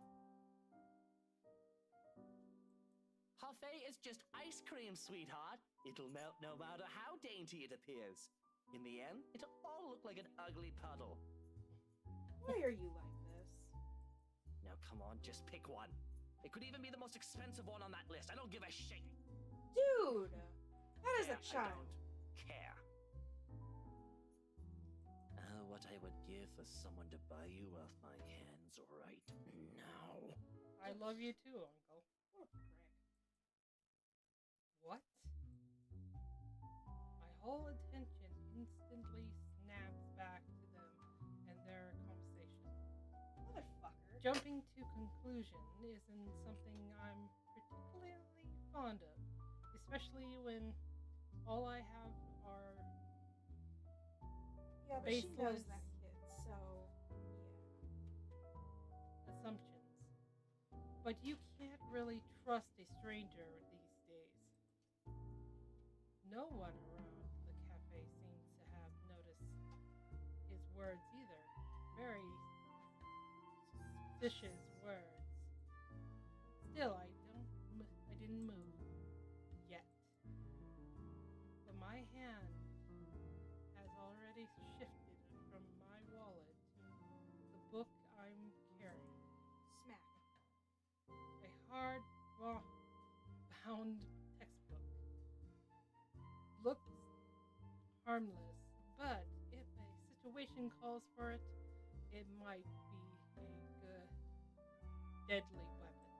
Parfait is just ice cream, sweetheart. It'll melt no matter how dainty it appears. In the end, it'll all look like an ugly puddle. Why are you like this? Now come on, just pick one. It could even be the most expensive one on that list. I don't give a shit. Dude! That is a child. I don't care. What I would give for someone to buy you off my hands right now. I love you too, Uncle. What a prick. What? My whole attention instantly snaps back to them and their conversation. Motherfucker. Jumping to conclusion isn't something I'm particularly fond of, especially when all I have are Yeah, but she knows that kid, so yeah. assumptions. But you can't really trust a stranger these days. No one around the cafe seems to have noticed his words either. Very suspicious words. Still, I didn't move yet. But my hand has already shifted from my wallet to the book I'm carrying. Smack. A hard-bound textbook. Looks harmless, but if a situation calls for it, it might be a good deadly weapon.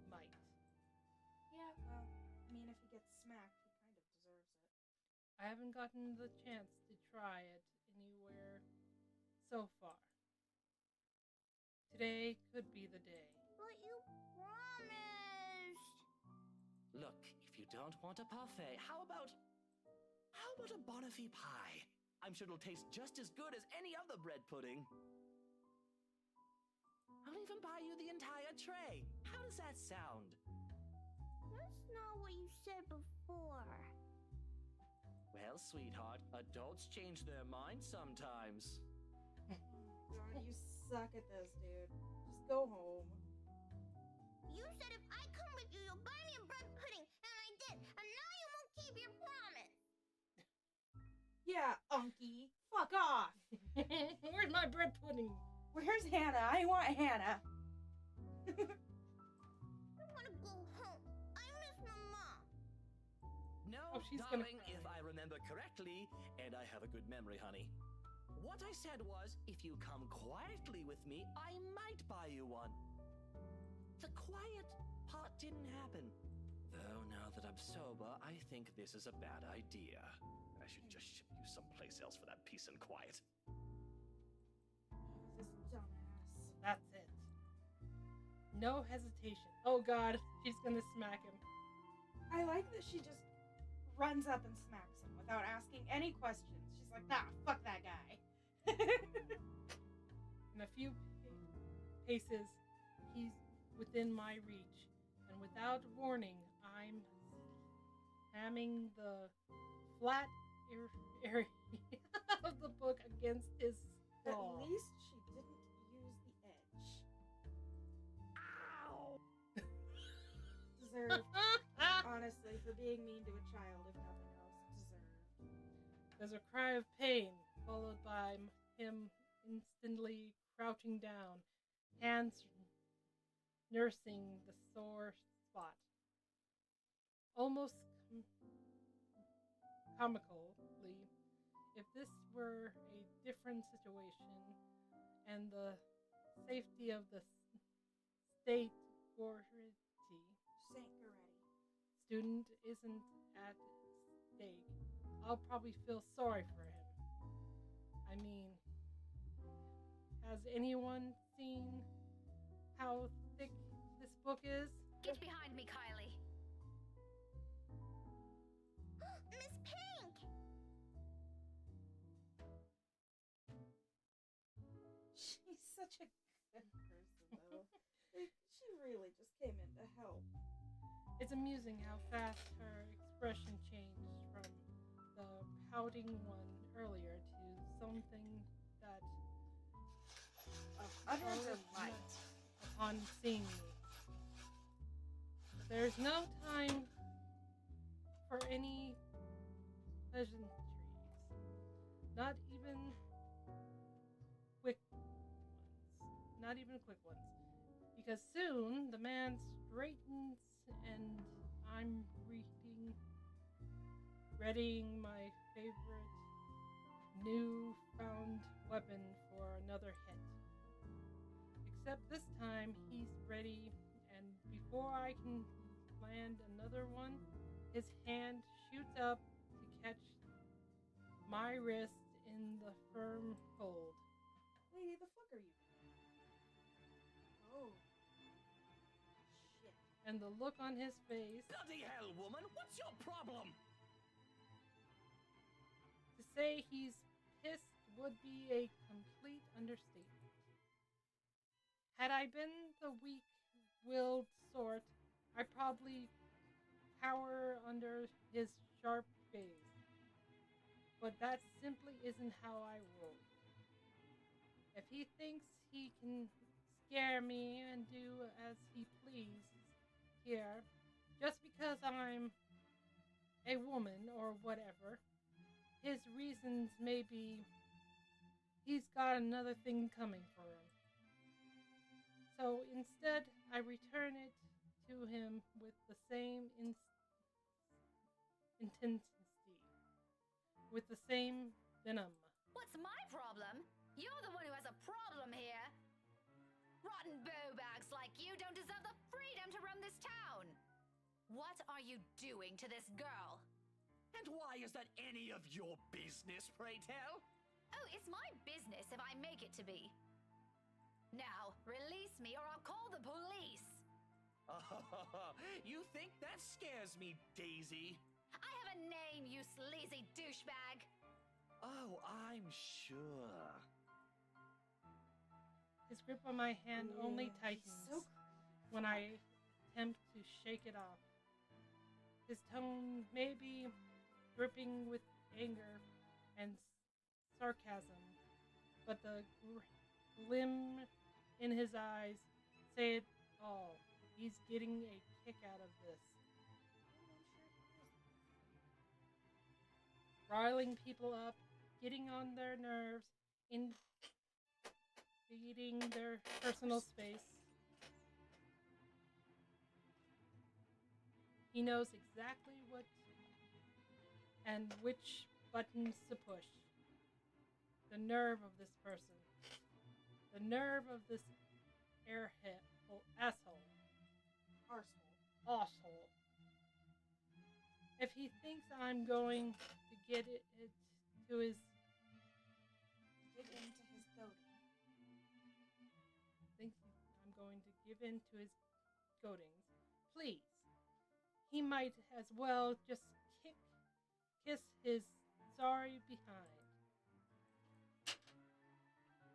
Might. Yeah, well, I mean, if he gets smacked, he kind of deserves it. I haven't gotten the chance to try it anywhere so far. Today could be the day. But you promised. Look, if you don't want a parfait, how about a Bonifay pie? I'm sure it'll taste just as good as any other bread pudding. I'll even buy you the entire tray. How does that sound? That's not what you said before. Well, sweetheart, adults change their minds sometimes. God, you suck at this, dude. Just go home. You said if I come with you, you'll buy me a bread pudding, and I did, and now you won't keep your promise. Yeah, Unky. Fuck off. Where's my bread pudding? Where's Hannah? I want Hannah. I want to go home. I miss my mom. No, she's darling, if I remember correctly, and I have a good memory, honey. What I said was, if you come quietly with me, I might buy you one. The quiet part didn't happen. Though now that I'm sober, I think this is a bad idea. I should just ship you someplace else for that peace and quiet. This dumbass. That's it. No hesitation. Oh god, she's gonna smack him. I like that she just runs up and smacks him without asking any questions. She's like, nah, fuck that guy. In a few paces, he's within my reach, and without warning, I'm slamming the flat area of the book against his skull. At least she didn't use the edge. Ow! Deserved. Honestly, for being mean to a child, if nothing else, deserved. There's a cry of pain, followed by him instantly crouching down, hands nursing the sore spot. Almost comically, if this were a different situation and the safety of the state student isn't at stake, I'll probably feel sorry for him. I mean, has anyone seen how thick this book is? Get behind me, Kylie. Miss Pink! She's such a good person, though. She really just came in to help. It's amusing how fast her expression changed from the pouting one earlier to something that utter delight delight upon seeing me. There's no time for any pleasantries, not even quick ones, because soon the man straightens and I'm readying my favorite new-found weapon for another hit. Except this time he's ready, and before I can land another one, his hand shoots up to catch my wrist in the firm hold. Lady, the fuck are you? Oh. Shit. And the look on his face. Bloody hell, woman! What's your problem? To say he's pissed would be a complete understatement. Had I been the weak-willed sort, I'd probably cower under his sharp gaze. But that simply isn't how I roll. If he thinks he can scare me and do as he pleases here, just because I'm a woman or whatever, his reasons may be he's got another thing coming for him. So instead, I return it to him with the same intensity, with the same venom. What's my problem? You're the one who has a problem here. Rotten bowbags like you don't deserve the freedom to run this town. What are you doing to this girl? And why is that any of your business, pray tell? Oh, it's my business if I make it to be. Now, release me or I'll call the police. You think that scares me, Daisy? I have a name, you sleazy douchebag. Oh, I'm sure. His grip on my hand only tightens when I attempt to shake it off. His tone may be dripping with anger and sarcasm, but the glim in his eyes say it all. He's getting a kick out of this. Riling people up, getting on their nerves, invading their personal space. He knows exactly what and which buttons to push. The nerve of this person. The nerve of this asshole. If he thinks I'm going to get it to his... Get into his goading. Thinks I'm going to give in to his goadings, please. He might as well just kiss his sorry behind.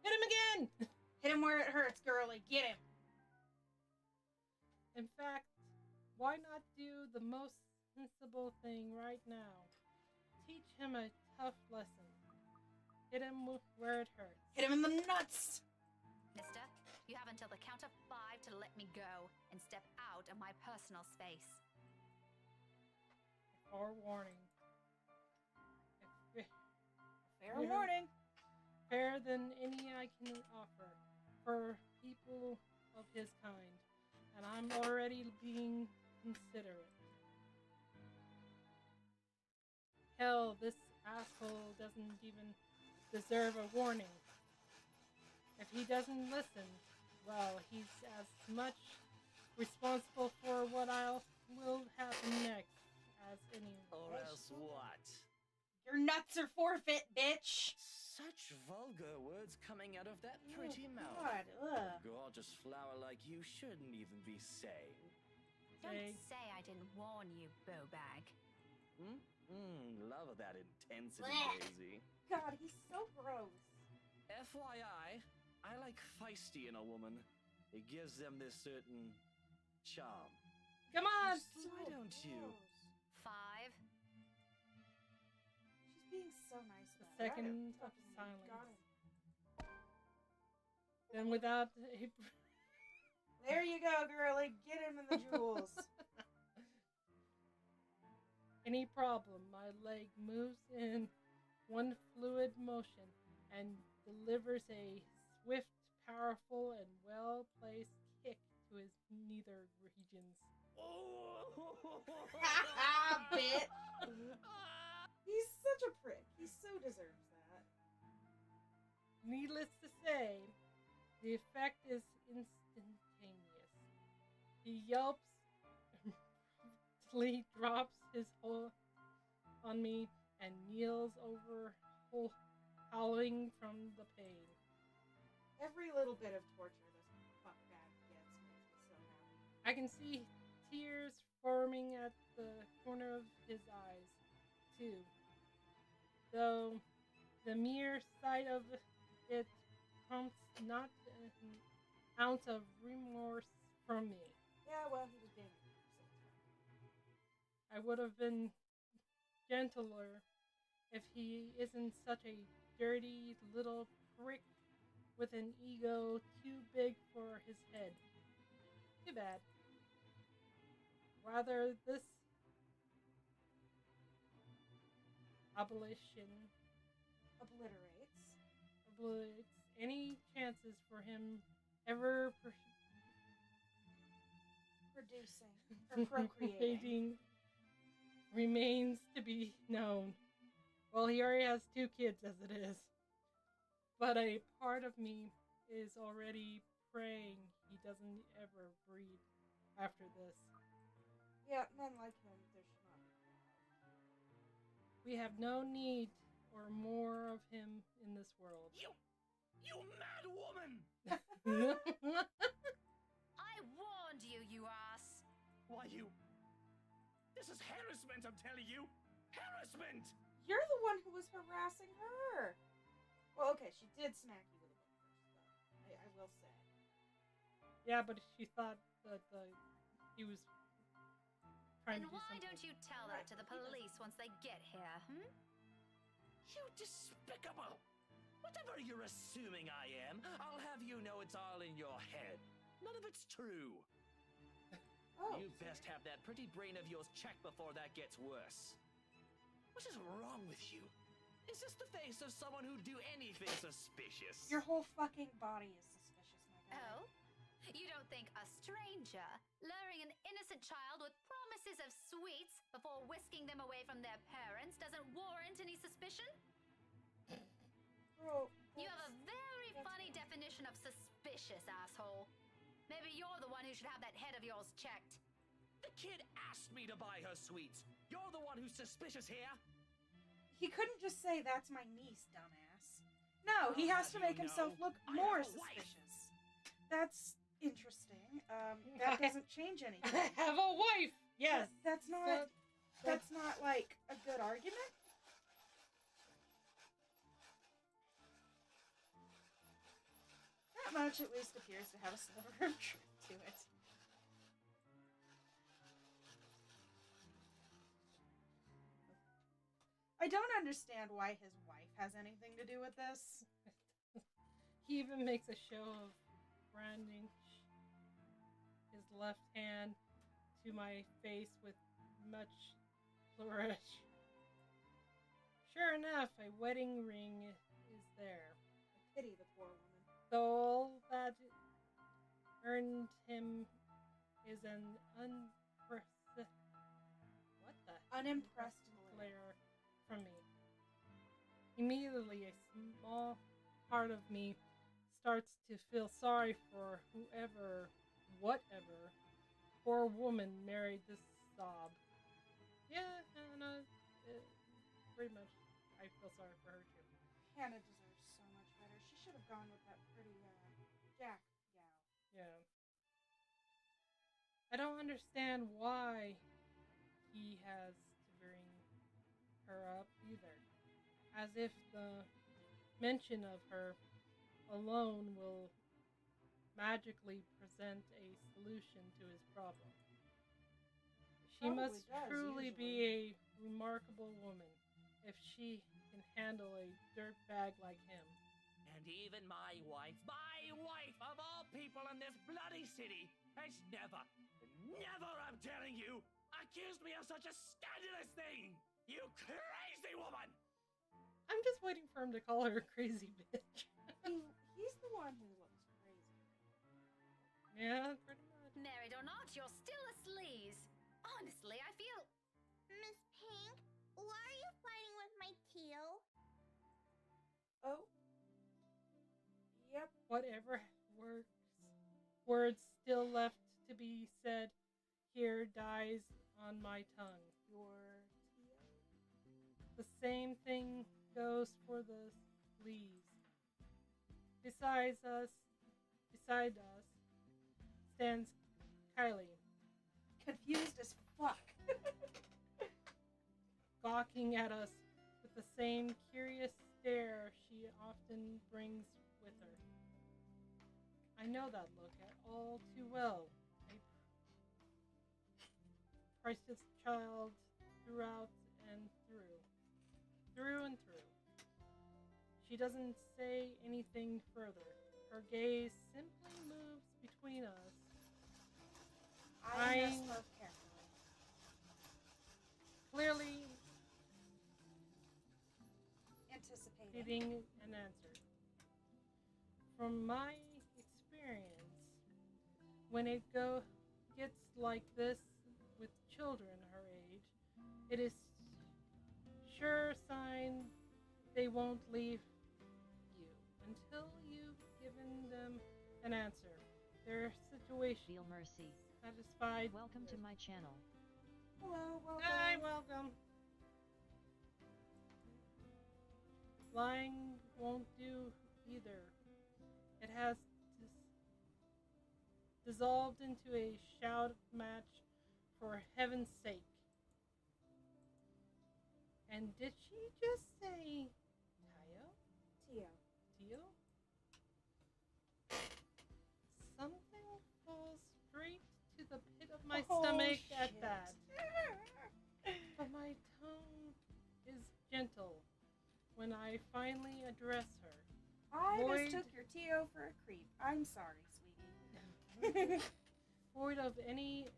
Hit him again! Hit him where it hurts, girly. Get him. In fact, why not do the most sensible thing right now? Teach him a tough lesson. Hit him where it hurts. Hit him in the nuts! Mister, you have until the count of 5 to let me go and step out of my personal space. Forewarning. Fair warning. Fairer than any I can offer for people of his kind, and I'm already being considerate. Hell, this asshole doesn't even deserve a warning. If he doesn't listen, well, he's as much responsible for what will happen next as anyone. Or else what? Your nuts are forfeit, bitch! Such vulgar words coming out of that pretty mouth. God, ugh. Gorgeous flower like you shouldn't even be saying. Don't say I didn't warn you, Bowbag. Love that intensity, Blech. Daisy. God, he's so gross. FYI, I like feisty in a woman. It gives them this certain charm. Come on! Why don't you? 5. She's being so nice about it. Second of silence. Then without a... There you go, girly. Get him in the jewels. Any problem, my leg moves in one fluid motion and delivers a swift, powerful, and well-placed kick to his nether regions. Bitch. He's such a prick. He so deserves that. Needless to say, the effect is instantaneous. He yelps, drops his hold on me, and kneels over, howling from the pain. Every little bit of torture this fuckbag gets makes me so happy. I can see tears forming at the corner of his eyes, too. Though the mere sight of it prompts not an ounce of remorse from me. Yeah, well, he was being I would have been gentler if he isn't such a dirty little prick with an ego too big for his head. Too bad. Rather, this obliterates any chances for him ever producing or procreating. Remains to be known. Well, he already has 2 kids as it is. But a part of me is already praying he doesn't ever breed after this. Yeah, men like him, there should not be allowed. We have no need or more of him in this world. You mad woman! I warned you, you ass! Why, you... This is harassment, I'm telling you! Harassment! You're the one who was harassing her! Well, okay, she did smack you with a book first, though. I will say. Yeah, but she thought that he was trying Then to do why something. don't you tell that to the police once they get here, You despicable! Whatever you're assuming I am, I'll have you know it's all in your head. None of it's true. You best have that pretty brain of yours checked before that gets worse. What is wrong with you? Is this the face of someone who'd do anything suspicious? Your whole fucking body is suspicious, my guy. Oh? You don't think a stranger luring an innocent child with promises of sweets before whisking them away from their parents doesn't warrant any suspicion? Bro, you have a very funny definition of suspicious, asshole. Maybe you're the one who should have that head of yours checked. The kid asked me to buy her sweets. You're the one who's suspicious here. He couldn't just say, "That's my niece, dumbass." No, he has to make himself look more suspicious. That's interesting. That doesn't change anything. I have a wife! Yes! That's not like a good argument. That much at least appears to have a sliver of truth to it. I don't understand why his wife has anything to do with this. He even makes a show of branding his left hand to my face with much flourish. Sure enough, a wedding ring is there. I pity the poor woman. So all that earned him is an unimpressed glare from me. Immediately, a small part of me starts to feel sorry for whatever poor woman married this sob. Yeah, Hannah, pretty much, I feel sorry for her too. Hannah deserves so much better. She should have gone with that pretty, Jack gal. Yeah. I don't understand why he has to bring her up either. As if the mention of her alone will magically present a solution to his problem. She must truly be a remarkable woman if she can handle a dirtbag like him. And even my wife of all people in this bloody city, has never, I'm telling you, accused me of such a scandalous thing! You crazy woman! I'm just waiting for him to call her a crazy bitch. He's the one who looks crazy. Yeah, pretty much. Married or not, you're still a sleaze. Honestly, I feel... Miss Pink, why are you fighting with my Teal? Oh. Yep. Whatever words still left to be said here dies on my tongue. Your Teal? The same thing goes for the sleaze. Beside us stands Kylie. Confused as fuck. Gawking at us with the same curious stare she often brings with her. I know that look all too well. A priceless child throughout and through. Through and through. She doesn't say anything further. Her gaze simply moves between us. Eyeing us both carefully. Clearly anticipating an answer. From my experience, when it gets like this with children her age, it is sure sign they won't leave you until you've given them an answer. Their situation. Feel mercy. Satisfied. Welcome to my channel. Hello, welcome. Hi, welcome. Lying won't do either. It has dissolved into a shout match for heaven's sake. And did she just say Tio? Tio. Something falls straight to the pit of my stomach at that. But my tone is gentle when I finally address her. I mistook your Tio for a creep. I'm sorry, sweetie. Void of any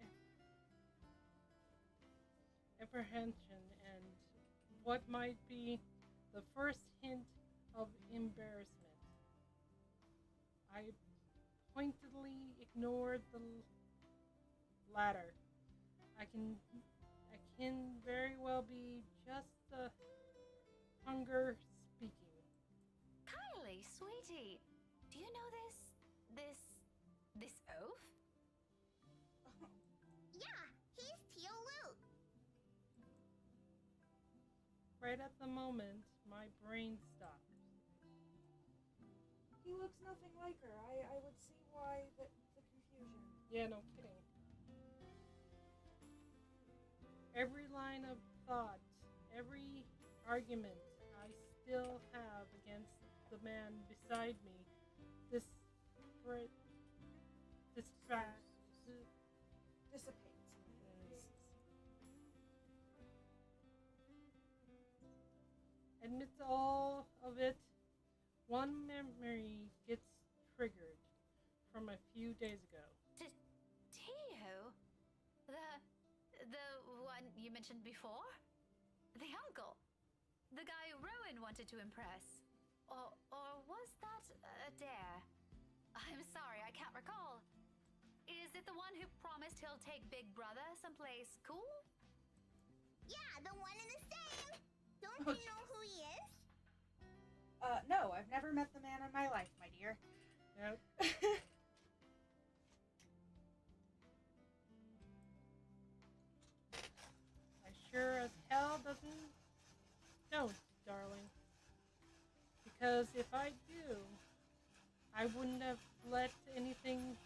apprehension and what might be the first hint of embarrassment. I pointedly ignored the latter. I can very well be just the hunger speaking. Kylie, sweetie, do you know this oaf? Yeah, he's Teal Luke. right at the moment, my brain stopped. He looks nothing like her. I would see why the confusion. Yeah, no kidding. Every line of thought, every argument I still have against the man beside me, Dissipates. Amidst all of it, one memory gets triggered from a few days ago. Tio? The one you mentioned before? The uncle? The guy Rowan wanted to impress? Or was that a dare? I'm sorry, I can't recall. Is it the one who promised he'll take Big Brother someplace cool? Yeah, the one in the same. Don't you know who he is? No, I've never met the man in my life, my dear. Nope. I sure as hell don't, darling. Because if I do, I wouldn't have let anything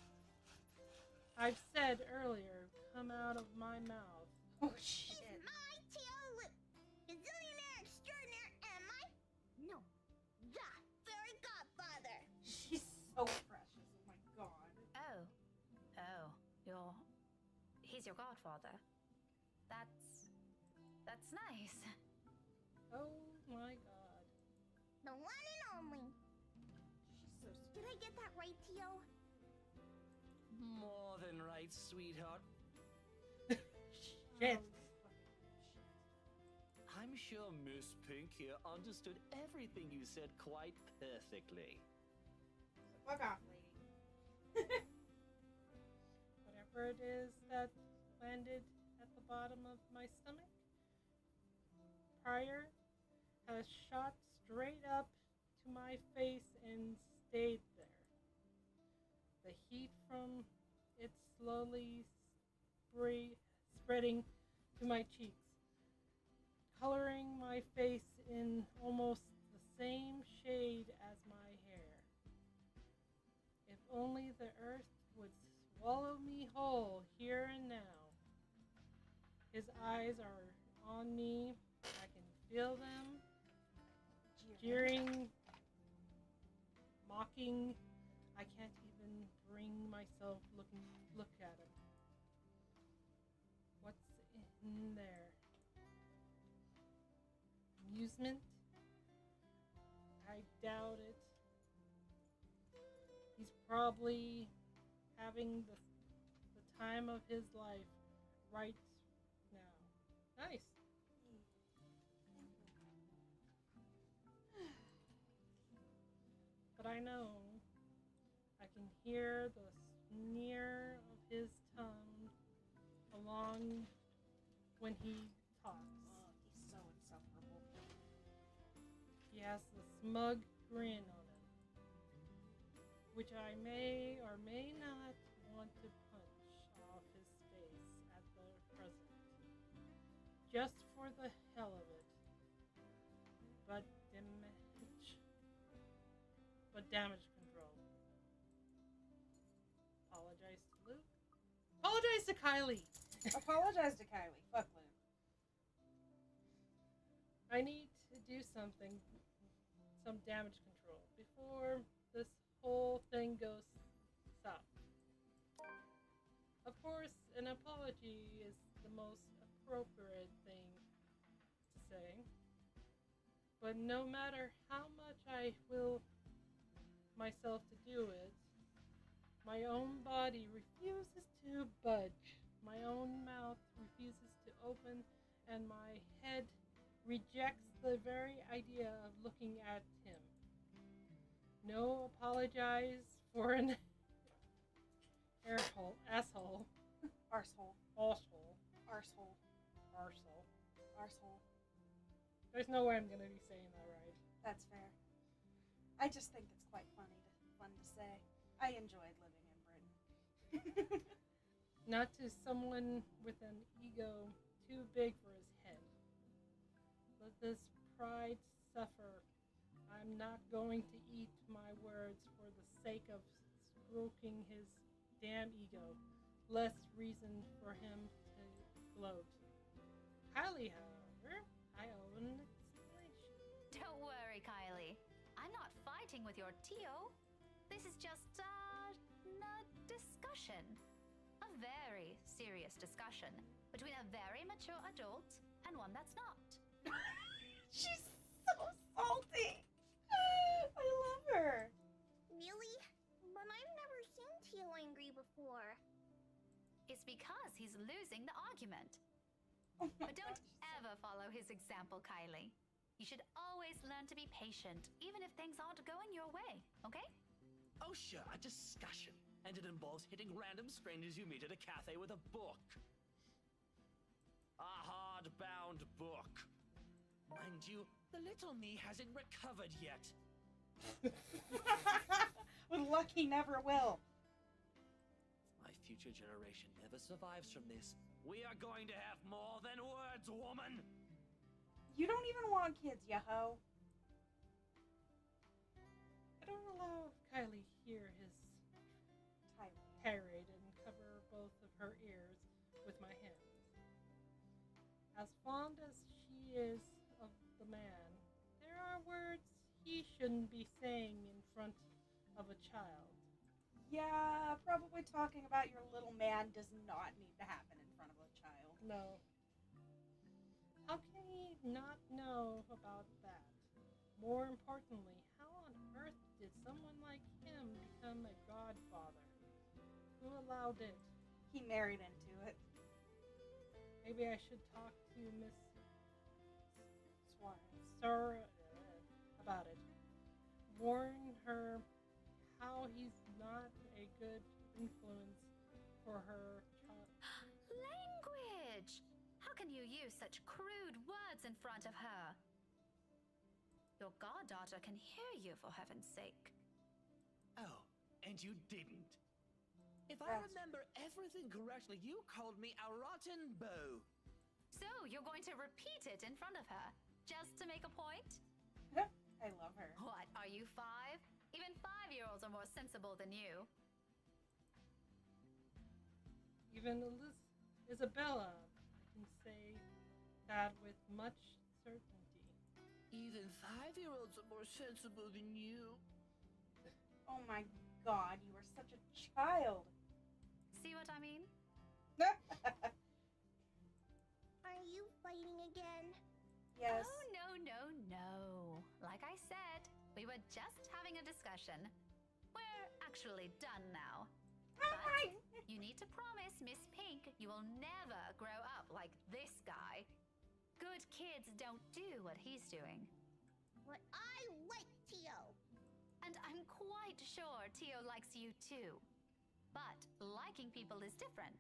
I've said earlier come out of my mouth. Oh, shit. It's my Tio Gazillionaire Extraordinaire and my... No, the Fairy Godfather. She's so precious, oh my god. Oh, he's your godfather. That's nice. Oh my god. The one and only. She's so sweet. Did I get that right, Tio? More than right, sweetheart. Shit. I'm sure Miss Pink here understood everything you said quite perfectly. Fuck off, lady. Whatever it is that landed at the bottom of my stomach, Pryor has shot straight up to my face and stayed there. The heat from it slowly spreading to my cheeks, coloring my face in almost the same shade as my hair. If only the earth would swallow me whole here and now. His eyes are on me. I can feel them. Jeering, mocking. I can't even bring myself look at him. What's in there? Amusement? I doubt it. He's probably having the time of his life right now. Nice. But I know I can hear the sneer of his tongue along when he talks. Oh, he's so insufferable. He has the smug grin on him, which I may or may not want to punch off his face at the present, just for the hell of it. But damage control. Apologize to Luke. Apologize to Kylie. Apologize to Kylie. Fuck Luke. I need to do something, some damage control, before this whole thing goes south. Of course, an apology is the most appropriate thing to say, but no matter how much I will myself to do it, my own body refuses to budge, my own mouth refuses to open, and my head rejects the very idea of looking at him. No apologize for an asshole. Arsehole. Arsehole. Arsehole. Arsehole. Arsehole. There's no way I'm gonna be saying that right. That's fair. I just think it's quite fun to say. I enjoyed living in Britain. Not to someone with an ego too big for his head. this pride suffer? I'm not going to eat my words for the sake of stroking his damn ego. Less reason for him to gloat. Kylie, however, I owe an explanation. Don't worry, Kylie. I'm not fighting with your Tio. This is just a discussion. A very serious discussion between a very mature adult and one that's not. She's so salty. I love her. Really? But I've never seen Tio angry before. It's because he's losing the argument. Oh But don't ever follow his example, Kylie. You should always learn to be patient, even if things aren't going your way, okay? Oh, sure, a discussion. And it involves hitting random strangers you meet at a cafe with a book. A hardbound book. Mind you, the little me hasn't recovered yet. With luck, he never will. My future generation never survives from this. We are going to have more than words, woman! You don't even want kids, you hoe. I don't allow Kylie hear his tirade and cover both of her ears with my hands. As fond as she is of the man, there are words he shouldn't be saying in front of a child. Yeah, probably talking about your little man does not need to happen in front of a child. No. How can he not know about that? More importantly, how on earth did someone like him become a godfather? Who allowed it? He married into it. Maybe I should talk to Miss Sir, about it. Warn her how he's not a good influence for her child. Language! How can you use such crude words in front of her? Your goddaughter can hear you, for heaven's sake. Oh, and you didn't. If I remember everything correctly, you called me a rotten beau. So you're going to repeat it in front of her, just to make a point? I love her. What, are you 5? Even 5-year-olds are more sensible than you. Even Isabella can say that with much certainty. Even 5-year-olds are more sensible than you. Oh my god, you are such a child. See what I mean? Are you fighting again? Yes. Oh, no. Like I said, we were just having a discussion. We're actually done now. But you need to promise Miss Pink you will never grow up like this guy. Good kids don't do what he's doing. But I like Tio. And I'm quite sure Tio likes you too. But liking people is different.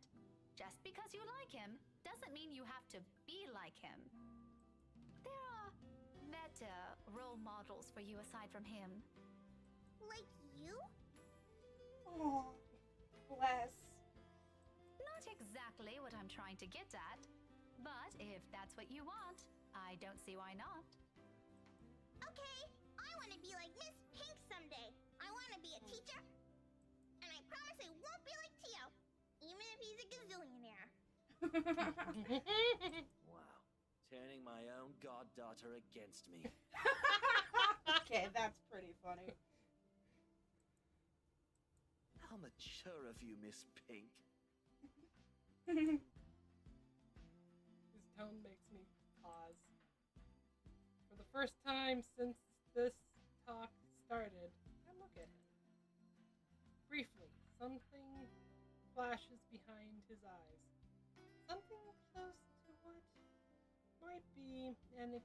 Just because you like him doesn't mean you have to be like him. There are better role models for you aside from him. Like you? Oh, bless. Not exactly what I'm trying to get at, but if that's what you want, I don't see why not. Okay, I want to be like Miss Pink someday. I want to be a teacher, and I promise I won't be like Tio, even if he's a gazillionaire. Wow, turning my own goddaughter against me. Okay, that's pretty funny. How mature of you, Miss Pink. His tone makes me pause. For the first time since this talk started, I look at him. Briefly, something flashes behind his eyes. Something close to what might be an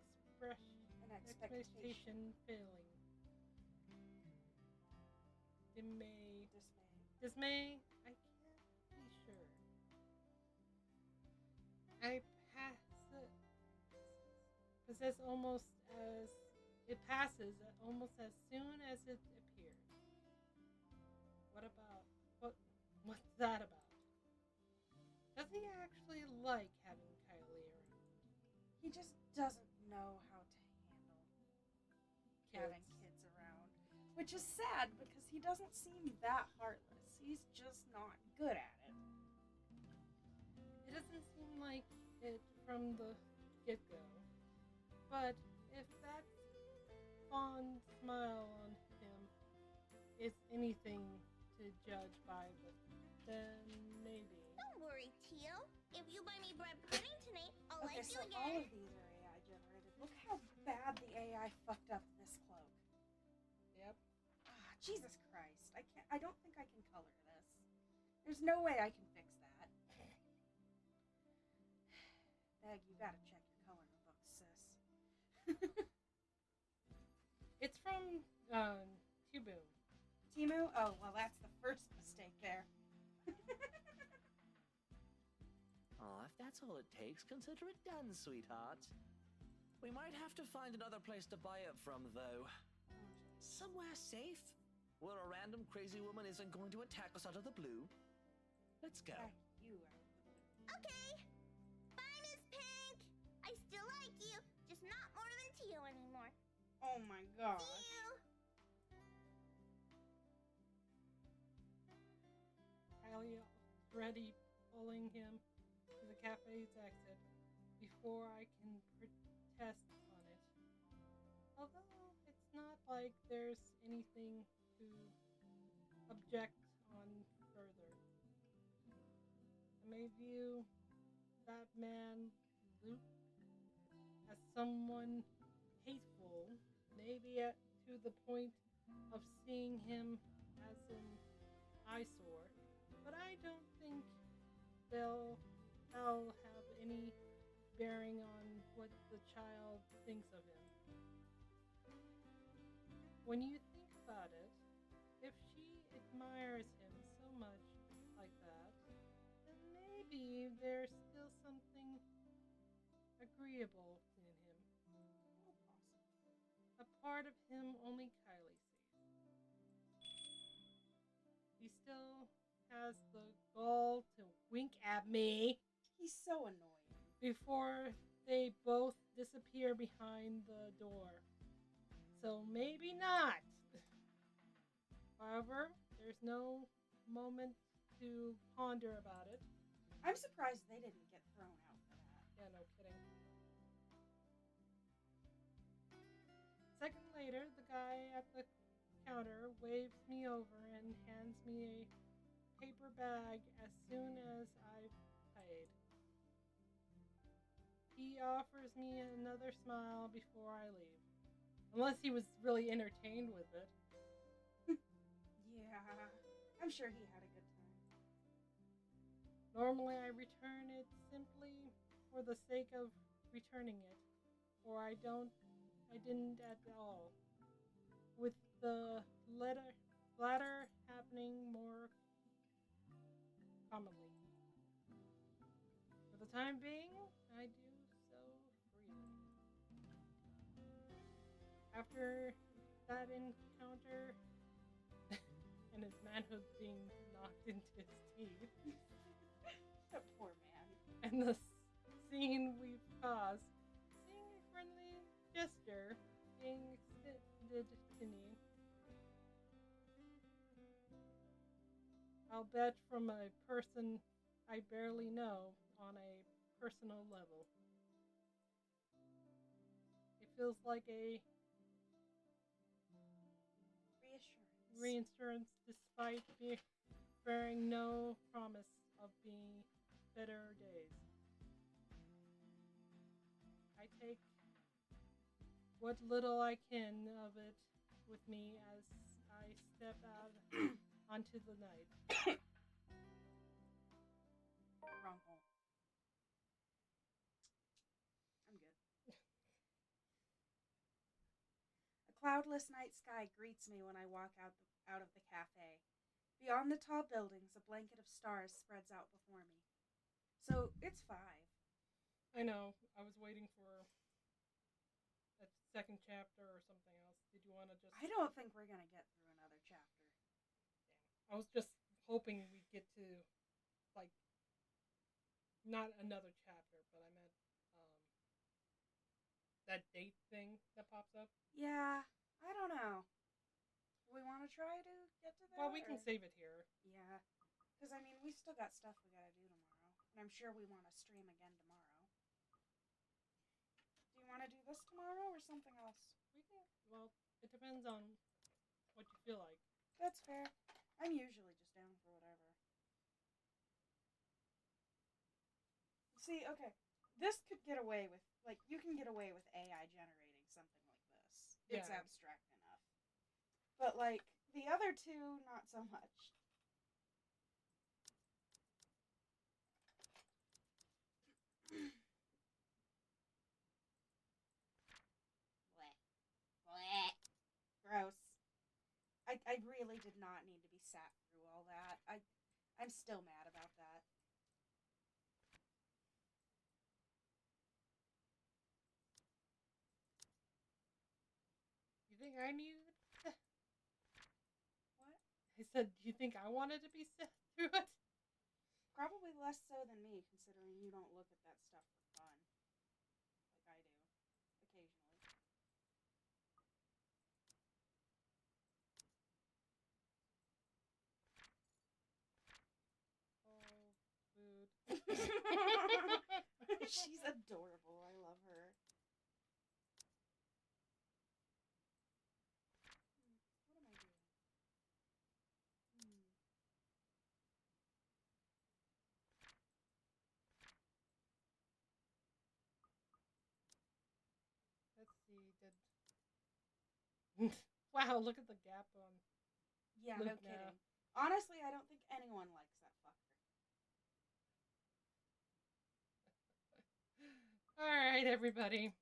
expectation failing. Dismay? I can't be sure. It passes almost as soon as it appears. What's that about? Does he actually like having Kylie around? He just doesn't know how to having kids around. Which is sad because he doesn't seem that heartless. He's just not good at it. It doesn't seem like it from the get-go. But if that fond smile on him is anything to judge by, then maybe. Don't worry, Tio. If you buy me bread pudding tonight, I'll Okay, like so you all again. of these are AI generated. Look how bad the AI fucked up this cloak. Yep. Ah, Jesus Christ. I don't think I can color this. There's no way I can fix that. Meg, you gotta check your coloring books, sis. It's from Timu. Timu? Oh, well, that's the first mistake there. Oh, if that's all it takes, consider it done, sweetheart. We might have to find another place to buy it from, though. Somewhere safe, where a random crazy woman isn't going to attack us out of the blue. Let's go. You are. Okay. Bye, Miss Pink. I still like you, just not more than Tio anymore. Oh my gosh. See you. Kylie already pulling him to the cafe's exit before I can protest on it. Although it's not like there's anything to object on further. I may view that man, Luke, as someone hateful, maybe to the point of seeing him as an eyesore, but I don't think they'll have any bearing on what the child thinks of him. When you think about it, if she admires him so much like that, then maybe there's still something agreeable in him. A part of him only Kylie sees. He still has the gall to wink at me. He's so annoying. Before they both disappear behind the door. So maybe not. However, there's no moment to ponder about it. I'm surprised they didn't get thrown out for that. Yeah, no kidding. Second later, the guy at the counter waves me over and hands me a paper bag as soon as I've paid. He offers me another smile before I leave. Unless he was really entertained with it. Yeah, I'm sure he had a good time. Normally I return it simply for the sake of returning it. Or I didn't at all. With the latter happening more commonly. For the time being, I do so freely. After that encounter and his manhood being knocked into his teeth, That poor man. and the scene we've caused, seeing a friendly gesture being extended to me, I'll bet from a person I barely know on a personal level. It feels like a reassurance despite bearing no promise of being better days. I take what little I can of it with me as I step out onto the night. Wrong hole. I'm good. A cloudless night sky greets me when I walk out of the cafe. Beyond the tall buildings, a blanket of stars spreads out before me. So, it's 5. I know. I was waiting for a second chapter or something else. Did you want to just... I don't think we're going to get through another chapter. I was just hoping we'd get to, like, not another chapter, but I meant that date thing that pops up. Yeah, I don't know. Do we want to try to get to that? Well, we can or- save it here. Yeah. Because, I mean, we still got stuff we gotta do tomorrow. And I'm sure we want to stream again tomorrow. Do you want to do this tomorrow or something else? We can. Well, it depends on what you feel like. That's fair. I'm usually just down for whatever. See, okay. This could get away with, like, you can get away with AI generating something like this. It's Yeah. abstract enough. But, like, the other two, not so much. Gross. I really did not need to be sat through all that. I'm still mad about that. You think I needed to... What? I said, do you think I wanted to be sat through it? Probably less so than me, considering you don't look at that stuff for fun. Like I do. Occasionally. Oh, food. She's adorable. I love her. What am I doing? Let's see, did... Wow, look at the gap on... Yeah, Luke no now. kidding. Honestly, I don't think anyone likes that fucker. Alright, everybody.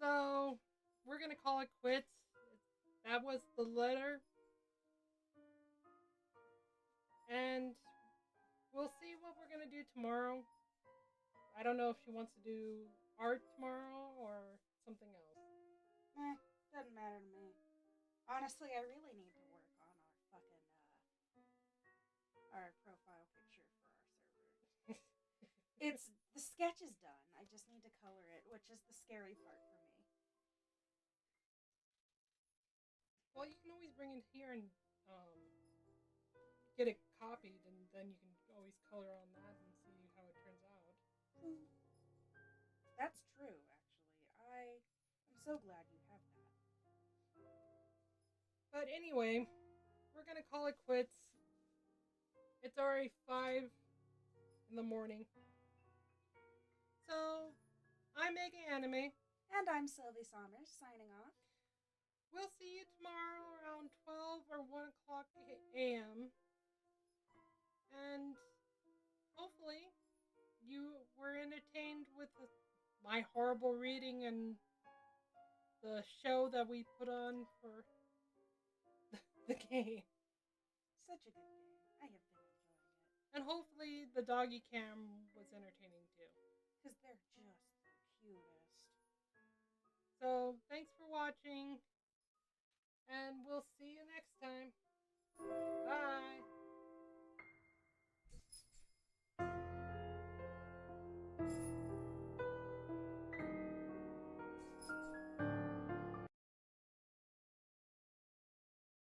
So, we're gonna call it quits. That was the letter. And we'll see what we're gonna do tomorrow. I don't know if she wants to do art tomorrow or something else. Doesn't matter to me. Honestly, I really need to work on our fucking, our profile picture for our server. The sketch is done. I just need to color it, which is the scary part for me. Well, you can always bring it here and get it copied, and then you can always color on that and see how it turns out. That's true, actually. I'm so glad you have that. But anyway, we're gonna call it quits. It's already 5 in the morning. So, I'm making anime. And I'm Sylvie Sommers, signing off. We'll see you tomorrow around 12 or 1 o'clock a.m. And hopefully you were entertained with my horrible reading and the show that we put on for the game. Such a good game. I have been enjoying it. And hopefully the doggy cam was entertaining too. Because they're just the cutest. So, thanks for watching. And we'll see you next time. Bye.